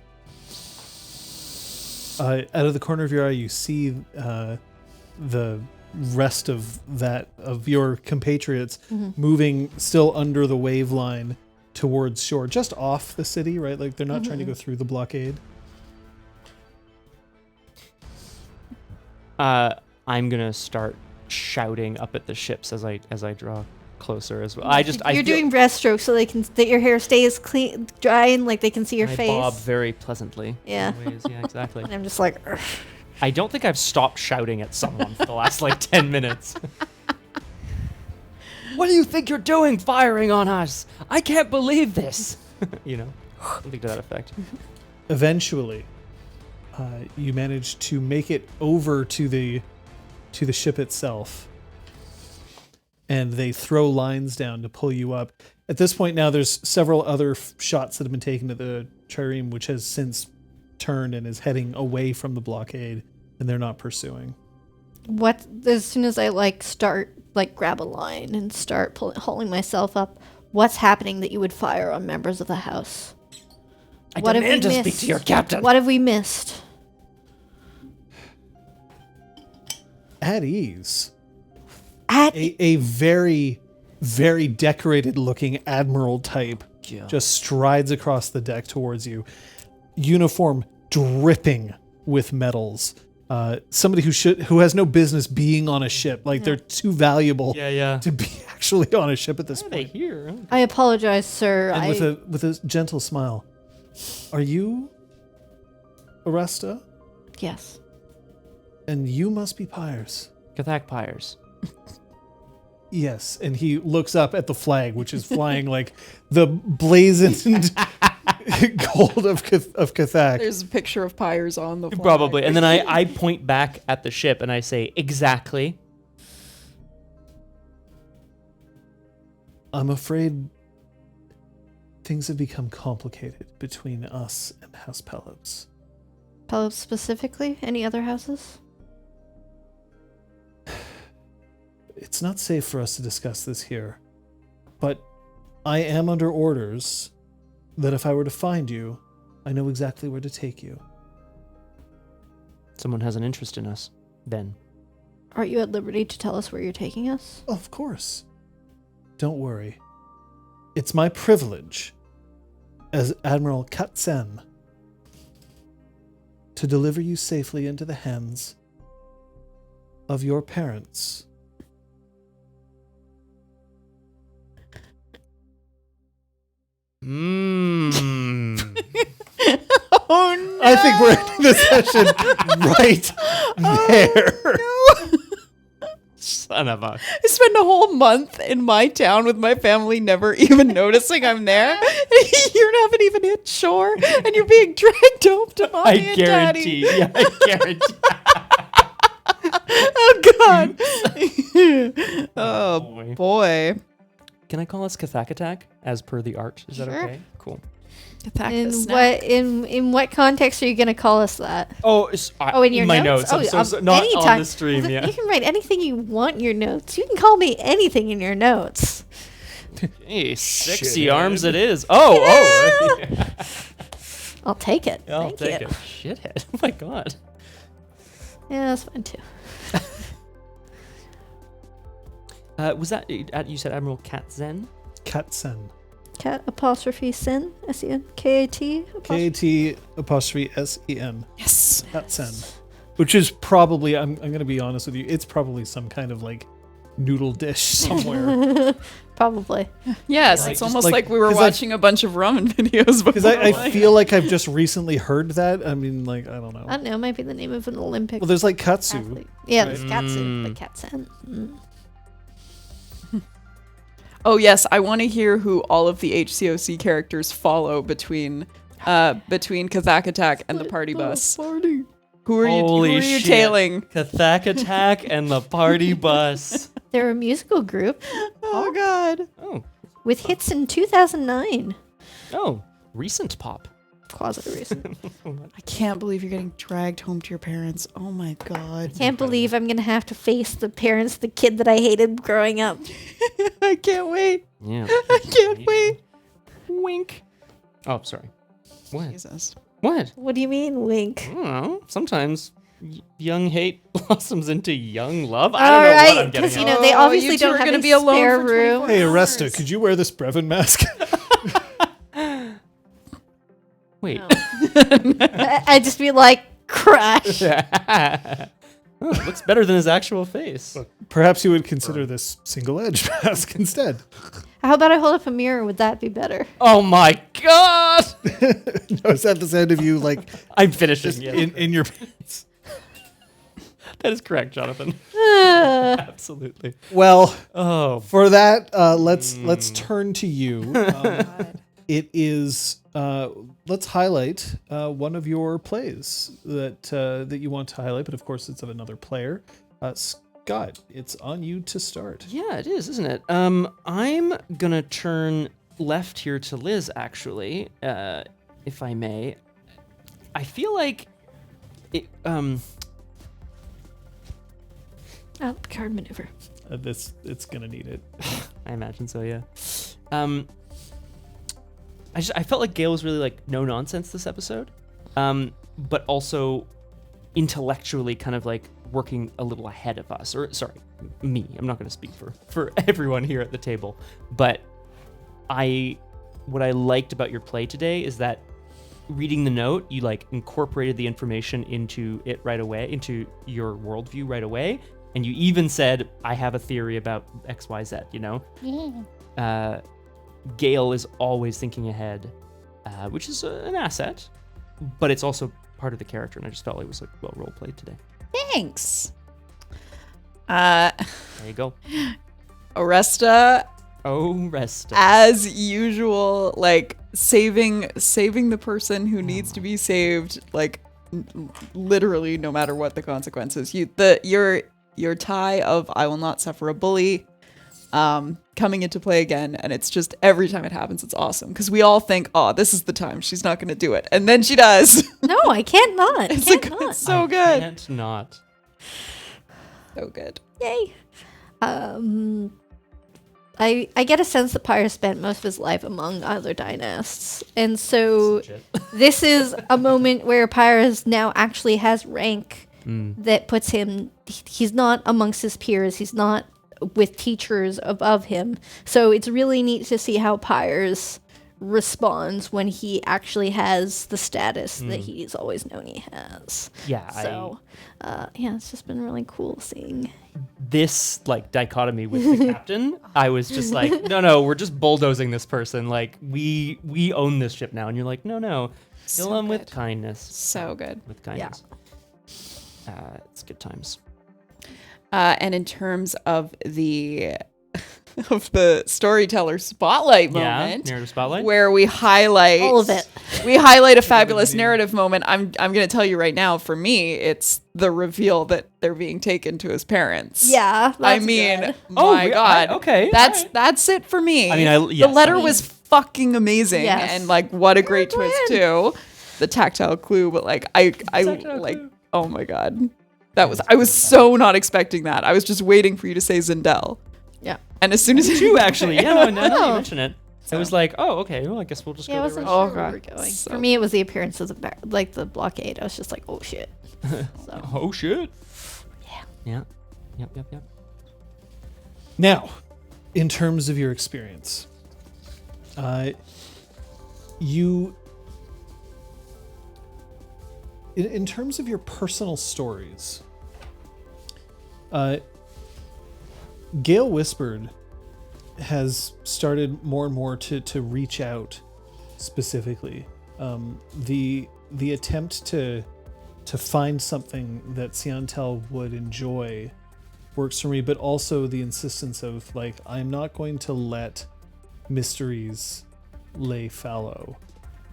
Out of the corner of your eye, you see the rest of your compatriots moving still under the wave line towards shore, just off the city, right? Like they're not trying to go through the blockade. I'm gonna start shouting up at the ships as I draw closer as well. You're doing breaststrokes so that your hair stays clean, dry, and like they can see your I face. bob very pleasantly. Yeah. in ways. Yeah, exactly. And I'm just like, "Ugh." I don't think I've stopped shouting at someone for the last 10 minutes. What do you think you're doing, firing on us? I can't believe this. Something to that effect. Eventually, you manage to make it over to the ship itself, and they throw lines down to pull you up. At this point now, there's several other shots that have been taken at the trireme, which has since turned and is heading away from the blockade, and they're not pursuing. what? As soon as I grab a line and start hauling myself up, what's happening that you would fire on members of the house? I What have we demand to missed? speak to your captain. What have we missed? At ease. At A very, very decorated looking admiral type just strides across the deck towards you. Uniform dripping with medals. Somebody who has no business being on a ship. Like they're too valuable to be actually on a ship at this Why are they point. here? I apologize, sir. And with a gentle smile. Are you Oresta? Yes. And you must be Pyres. Kathak Pyres. Yes, and he looks up at the flag, which is flying like the blazoned gold of Kathak. There's a picture of Pyres on the flag. Probably. And then I point back at the ship and I say, exactly. I'm afraid things have become complicated between us and House Pelops. Pelops specifically? Any other houses? It's not safe for us to discuss this here, but I am under orders that if I were to find you, I know exactly where to take you. Someone has an interest in us, then. Are you at liberty to tell us where you're taking us? Of course. Don't worry. It's my privilege as Admiral Katsen to deliver you safely into the hands of your parents. Oh no! I think we're ending the session right there. Son of a... I spend a whole month in my town with my family, never even noticing I'm there. You haven't even hit shore, and you're being dragged home to mommy I and guarantee. daddy. Yeah, I guarantee. Oh God! Oh boy! Can I call us Kathak Attack as per the art? Is that Sure. okay? Cool. In what context are you gonna call us that? Oh, In your my notes? notes. I'm so not anytime. on the stream. Well, Yeah. You can write anything you want in your notes. You can call me anything in your notes. Hey, sexy Shithead. arms it is. Oh. I'll take it. I'll Thank take you. it. Shithead. Oh my God. Yeah, that's fine too. Was that you said Admiral Katsen? Katsen. Cat apostrophe sin S-E-N K-A-T K-A-T apostrophe S-E-N. Yes. Katsen. Which is probably, I'm going to be honest with you, it's probably some kind of like noodle dish somewhere. Probably. Yes, Like, it's just almost like- like we were 'cause watching a bunch of ramen videos before. Because I feel like I've just recently heard that. I mean, like, I don't know. I don't know. Might be the name of an Olympic. Well, there's like katsu. athlete. Yeah, there's Right. katsu. The cat scent. Oh yes, I want to hear who all of the HCOC characters follow between Kazakh Attack and the party bus. Who are Holy you shit. tailing? Kathak Attack and the Party Bus. They're a musical group Oh god. Oh, with hits in 2009. oh, recent pop. Quasi recent. I can't believe you're getting dragged home to your parents. Oh my god. Can't believe I'm gonna have to face the parents, of the kid that I hated growing up. I can't wait. Yeah. I can't wait. Wink. Oh, sorry. What? Jesus. What? What do you mean, wink? I don't know. Sometimes young hate blossoms into young love. I All don't know right, what I'm getting 'cause, you at. know, they Oh, obviously you two don't are have gonna any be alone spare for room. 24 Hey, hours. Oresta, could you wear this Brevin mask? Wait. I'd just be like, crash. Oh, it looks better than his actual face. Perhaps you would consider this single-edged mask instead. How about I hold up a mirror? Would that be better? Oh my god! No, is that the sound of you, like, I'm finishing. just Yeah. in your pants? That is correct, Jonathan. Absolutely. Well, Oh, for that, let's turn to you. It is let's highlight one of your plays that you want to highlight, but of course it's of another player. Scott, it's on you to start. yeah, it is, isn't it? I'm gonna turn left here to Liz, actually, if I may. I feel like it. Card maneuver. It's gonna need it. I imagine so, yeah. I felt like Gale was really like no nonsense this episode, but also intellectually kind of like working a little ahead of us. Or sorry, me. I'm not going to speak for everyone here at the table, but what I liked about your play today is that reading the note, you like incorporated the information into it right away, into your worldview right away, and you even said, "I have a theory about X, Y, Z." You know. Yeah. Gale is always thinking ahead, which is an asset, but it's also part of the character, and I just felt like it was like well role played today. Thanks. There you go. Oresta, Oh, rest. as usual, like saving the person who needs to be saved, like literally no matter what the consequences. Your tie of "I will not suffer a bully" coming into play again, and it's just every time it happens, it's awesome because we all think, "Oh, this is the time she's not going to do it," and then she does. No, I can't not. It's Can't like, not. it's so I good, can't not. so good. Yay. I get a sense that Pyres spent most of his life among other dynasts, and so Legit. this is a moment where Pyres now actually has rank Mm. that puts him, he's not amongst his peers, he's not with teachers above him, so it's really neat to see how Pyres responds when he actually has the status that he's always known he has. Yeah, So, yeah, it's just been really cool seeing. This like dichotomy with the captain, I was just like, no, we're just bulldozing this person. Like we own this ship now, and you're like, no, kill So him with good. kindness. So good. With kindness. It's good times. And in terms of the storyteller spotlight moment, Narrative spotlight. where we highlight All of it. we highlight a fabulous narrative moment. I'm going to tell you right now. For me, it's the reveal that they're being taken to his parents. Yeah, I that's mean, good. my God. okay, That's alright. that's it for me. I mean, the yes, letter I mean- was fucking amazing, Yes. and like what a great Well twist done. too. The tactile clue, but like I Tactile like clue. oh my God, I was so not expecting that. I was just waiting for you to say Zindel. Yeah. And as soon as Two actually. Yeah, no, now that you Oh. mention it, I was like, oh, okay. Well, I guess we'll just Yeah, I go wasn't there. Oh, sure where we God. were going. So- For me, it was the appearance of the blockade. I was just like, oh shit. So, Oh shit. yeah. Yeah. Yep. Now, in terms of your experience, you in terms of your personal stories, Gale Whispered has started more and more to reach out specifically. The attempt to find something that Siantel would enjoy works for me, but also the insistence of like, I'm not going to let mysteries lay fallow.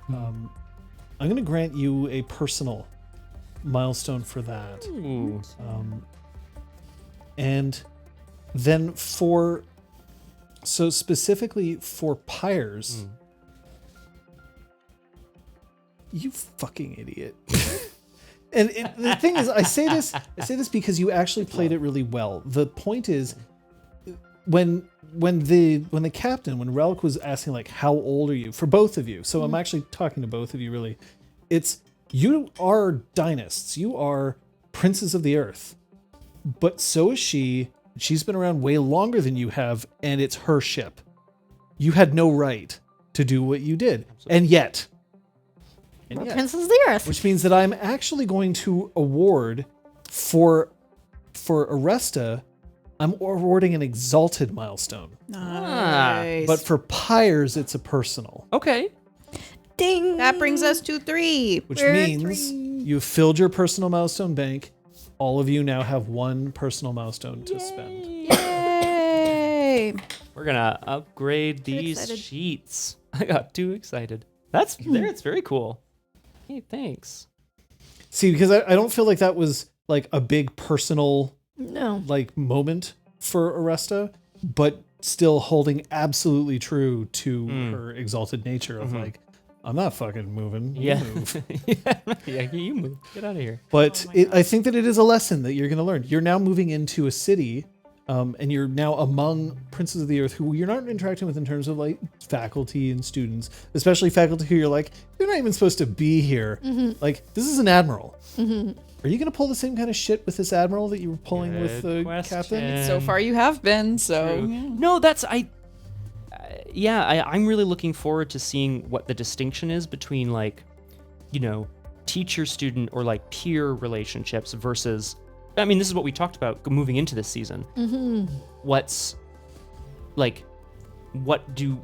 I'm going to grant you a personal milestone for that. Ooh. And then specifically for Pyres, you fucking idiot. And the thing is, I say this because you actually played it really well. The point is, when the captain, when Relic was asking like, how old are you, for both of you, so I'm actually talking to both of you really, it's, you are dynasts, you are princes of the earth, but so is she. She's been around way longer than you have, and it's her ship. You had no right to do what you did. And yet, Princes of the Earth. which means that I'm actually going to award for Oresta, I'm awarding an exalted milestone. Nice. But for Pyres, it's a personal. Okay. Ding. That brings us to 3. Which We're means you've filled your personal milestone bank. All of you now have one personal milestone to spend. Yay! We're gonna upgrade these excited. sheets. I got too excited. That's there. It's very cool. Hey, thanks. See, because I don't feel like that was like a big personal No. like moment for Oresta, but still holding absolutely true to her exalted nature of like, I'm not fucking moving. You Yeah. move. Yeah, you move. Get out of here. But I think that it is a lesson that you're going to learn. You're now moving into a city, and you're now among princes of the earth who you're not interacting with in terms of like faculty and students, especially faculty who you're like, you're not even supposed to be here. Like, this is an admiral. Are you going to pull the same kind of shit with this admiral that you were pulling with the Good question. captain? So far you have been, so... True. yeah. No, that's I'm really looking forward to seeing what the distinction is between like, teacher-student or like peer relationships versus. I mean, this is what we talked about moving into this season. What's like, what do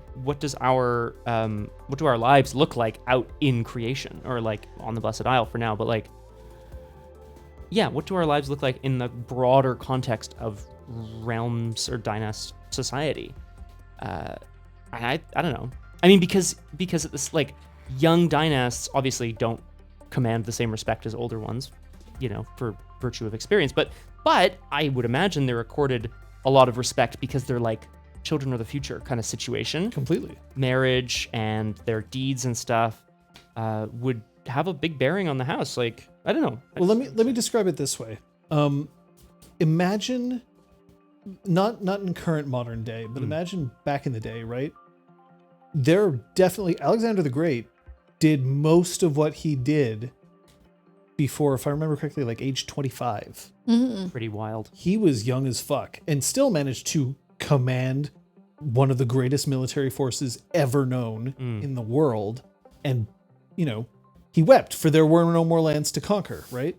our lives look like out in creation or like on the Blessed Isle for now? But like, yeah, what do our lives look like in the broader context of realms or dynast society? I don't know. I mean, because at this like young dynasts obviously don't command the same respect as older ones, for virtue of experience. But I would imagine they're accorded a lot of respect because they're like children of the future kind of situation. Completely. Marriage and their deeds and stuff would have a big bearing on the house. Like, I don't know. Well, let me describe it this way. Imagine, not in current modern day, but imagine back in the day, right? There definitely, Alexander the Great did most of what he did before, if I remember correctly, like age 25. Pretty wild. He was young as fuck and still managed to command one of the greatest military forces ever known in the world. And, he wept for there were no more lands to conquer, right?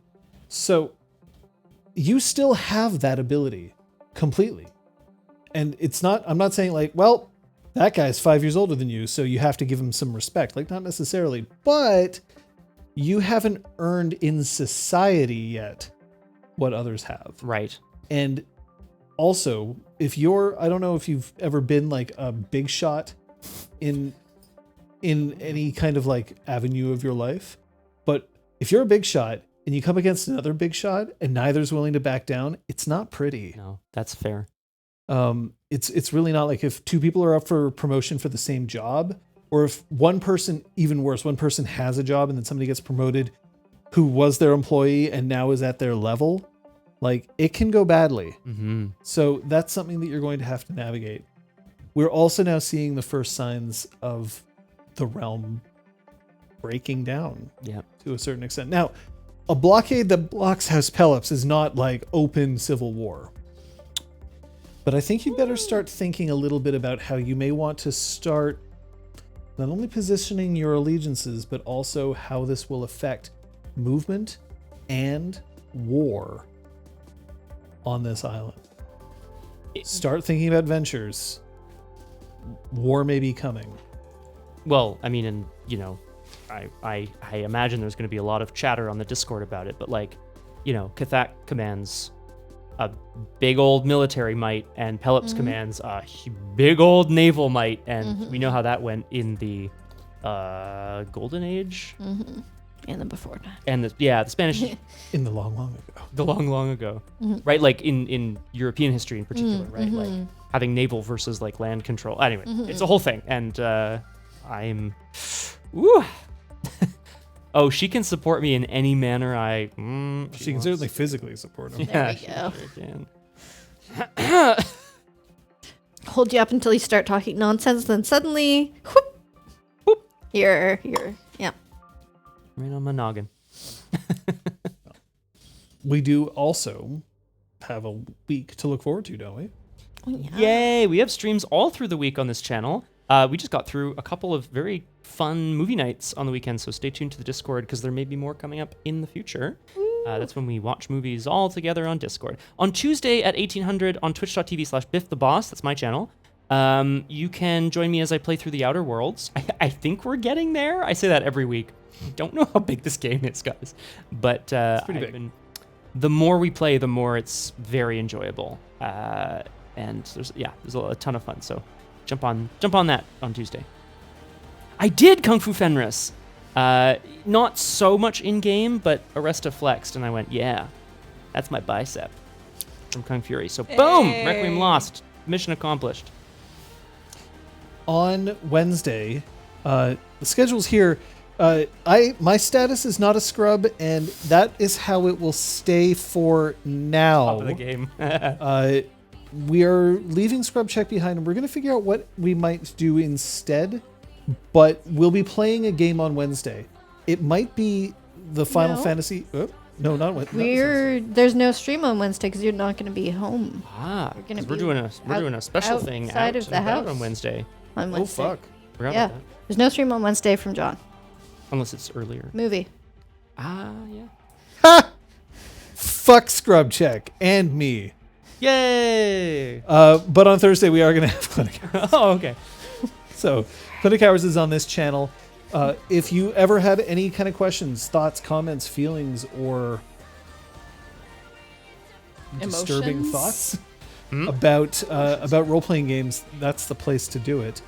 So you still have that ability completely. And I'm not saying like, well, that guy's 5 years older than you, so you have to give him some respect. Like, not necessarily, but you haven't earned in society yet what others have. Right. And also, I don't know if you've ever been like a big shot in any kind of like avenue of your life, but if you're a big shot and you come against another big shot and neither's willing to back down, it's not pretty. No, that's fair. It's really not. Like if two people are up for promotion for the same job, or if one person, even worse, one person has a job and then somebody gets promoted who was their employee and now is at their level, like it can go badly. Mm-hmm. So that's something that you're going to have to navigate. We're also now seeing the first signs of the realm breaking down to a certain extent. Now, a blockade that blocks House Pelops is not like open civil war. But I think you better start thinking a little bit about how you may want to start not only positioning your allegiances, but also how this will affect movement and war on this island. Start thinking about ventures. War may be coming. Well, I mean, and you know, I imagine there's going to be a lot of chatter on the Discord about it, but like, you know, Kathak commands a big old military might, and Pelops commands a big old naval might, and we know how that went in the Golden Age, And then before that. and the Spanish, In the long, long ago. the long ago, right? Like in European history in particular, right? Like having naval versus like land control. Anyway, it's a whole thing, and I'm, woo. Oh, she can support me in any manner. She can certainly physically support him. Yeah, we go. she sure can. Hold you up until you start talking nonsense, then suddenly, whoop, whoop, you're, yeah. Right on my noggin. We do also have a week to look forward to, don't we? Oh, yeah. Yay! We have streams all through the week on this channel. We just got through a couple of very fun movie nights on the weekend, so stay tuned to the Discord because there may be more coming up in the future. That's when we watch movies all together on Discord. On Tuesday at 1800 on twitch.tv/BiffTheBoss, that's my channel, you can join me as I play through the Outer Worlds. I think we're getting there. I say that every week. I don't know how big this game is, guys. But It's pretty big. The more we play, the more it's very enjoyable. And there's a ton of fun, so jump on that on Tuesday. I did Kung Fu Fenris. Not so much in-game, but Oresta flexed, and I went, yeah, that's my bicep from Kung Fury. So boom, Requiem lost. Mission accomplished. On Wednesday, the schedule's here. My status is not a scrub, and that is how it will stay for now. Top of the game. We are leaving Scrub Check behind, and we're going to figure out what we might do instead. But we'll be playing a game on Wednesday. It might be the Final No. Fantasy. No, not Wednesday. There's no stream on Wednesday because you're not going to be home gonna 'Cause we're be doing a special thing outside out of the and about house. on Wednesday. on Oh Wednesday. fuck! Forgot Yeah. about that. There's no stream on Wednesday from John. Unless it's earlier. Movie. Yeah. Fuck Scrub Check and me. Yay! But on Thursday we are going to have Clinic. Oh, okay. So, Clinic Hours is on this channel. If you ever had any kind of questions, thoughts, comments, feelings, or disturbing Emotions? thoughts about role-playing games, that's the place to do it.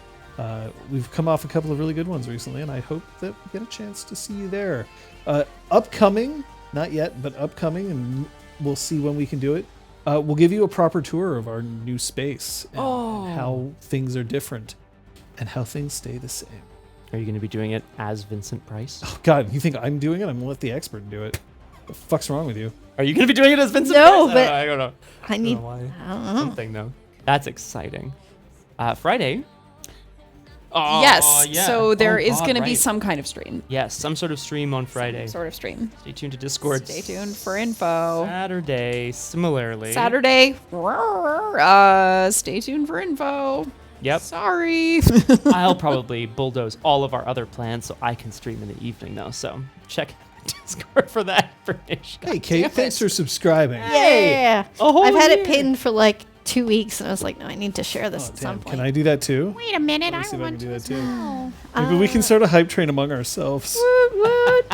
We've come off a couple of really good ones recently, and I hope that we get a chance to see you there. Upcoming, not yet, but upcoming, and we'll see when we can do it. We'll give you a proper tour of our new space and how things are different and how things stay the same. Are you going to be doing it as Vincent Price? Oh, God, you think I'm doing it? I'm going to let the expert do it. The fuck's wrong with you? Are you going to be doing it as Vincent No, Price? but I don't know. I need. Why. I don't know. Something, though. That's exciting. Friday. Oh, Yes. yeah. So there is God, going to be right. some kind of stream. Yes, some sort of stream on Friday. Some sort of stream. Stay tuned to Discord. Stay tuned for info. Saturday, similarly. Saturday. Stay tuned for info. Yep. Sorry. I'll probably bulldoze all of our other plans so I can stream in the evening, though. So check Discord for that information. Hey, Kate, thanks for subscribing. Yeah. A whole I've had year. it pinned for like 2 weeks, and I was like, no, I need to share this Oh, at some damn. point. Can I do that too? Wait a minute, Let me I see if I can want do to that as too. well. Maybe we can start a hype train among ourselves. Woot, woot.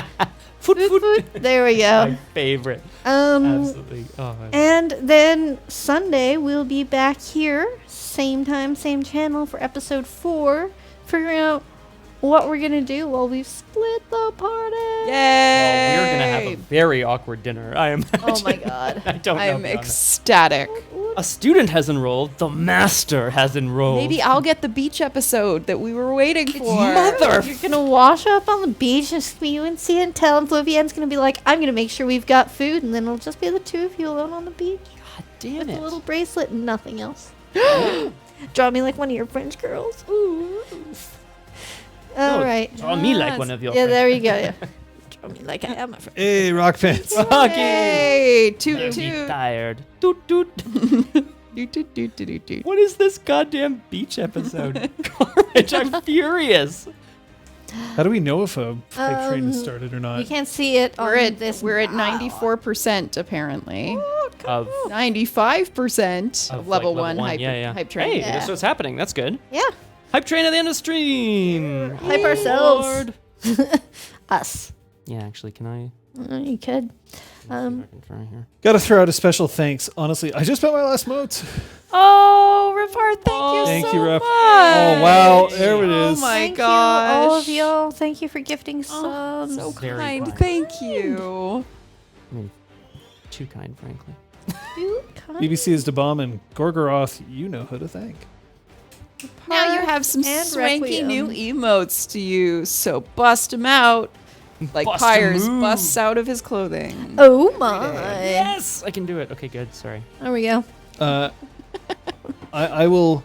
Foot, Woot, foot. woot. There we My go. favorite. Absolutely. Oh, And then Sunday we'll be back here, same time, same channel for episode 4, figuring out what we're gonna do while we've split the party. Yay. well, we're gonna have a very awkward dinner. I am. Oh my god. I don't know. I'm beyond that. ecstatic. A student has enrolled. The master has enrolled. Maybe I'll get the beach episode that we were waiting for. Mother. You're gonna wash up on the beach and you and see and tell, and Flavian's gonna be like, I'm gonna make sure we've got food, and then it'll just be the two of you alone on the beach God damn with it. a little bracelet and nothing else. Draw me like one of your French girls. Ooh. All right. Draw me like one of your. Yeah, friends. there you go. Yeah. Draw me like I am a friend. Hey, Rock Pants. Hey, toot Don't be toot. tired. Toot toot. Doot, doot, doot, doot, doot. What is this goddamn beach episode? Garbage. I'm furious. How do we know if a hype train has started or not? You can't see it on this. We're at map. 94% apparently. Of 95% of Of, level like, one level one, hype, yeah. hype train. Hey, Yeah. that's what's happening. That's good. Yeah. Hype train at the end of stream. Hype Oh, ourselves. Lord. Us. Yeah, actually, can I? You could. See if I can try here. Gotta throw out a special thanks. Honestly, I just spent my last motes. Oh, Ripard, thank you Thank so you, Rep. much. Oh, wow. There it is. Oh my Thank gosh. you, all of y'all. Thank you for gifting subs. So Very kind. kind. Thank you. I mean, too kind, frankly. BBC is to bomb and Gorgoroth, you know who to thank. Now you have some and swanky Requiem. new emotes to use, so bust him out. Like Bust a Pyres move. busts out of his clothing. Oh my. Yes, I can do it. Okay, good. Sorry. There we go. I will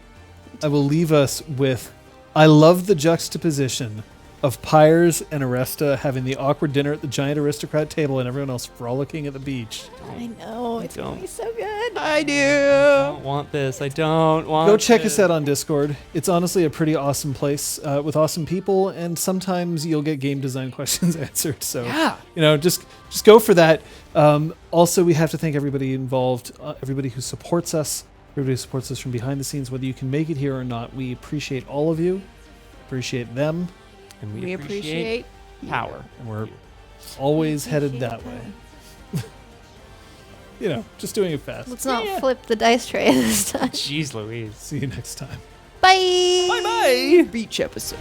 leave us with, I love the juxtaposition of Pyres and Oresta having the awkward dinner at the giant aristocrat table and everyone else frolicking at the beach. I know. It's going to be so good. I I do. don't want this. I don't want Go check this. us out on Discord. It's honestly a pretty awesome place with awesome people, and sometimes you'll get game design questions answered. So, just go for that. Also, we have to thank everybody involved, everybody who supports us, everybody who supports us from behind the scenes, whether you can make it here or not. We appreciate all of you, appreciate them, And We appreciate power. and we're always headed that way. Just doing it fast. Let's not flip the dice tray this time. Jeez Louise. See you next time. Bye. Bye-bye. beach episode.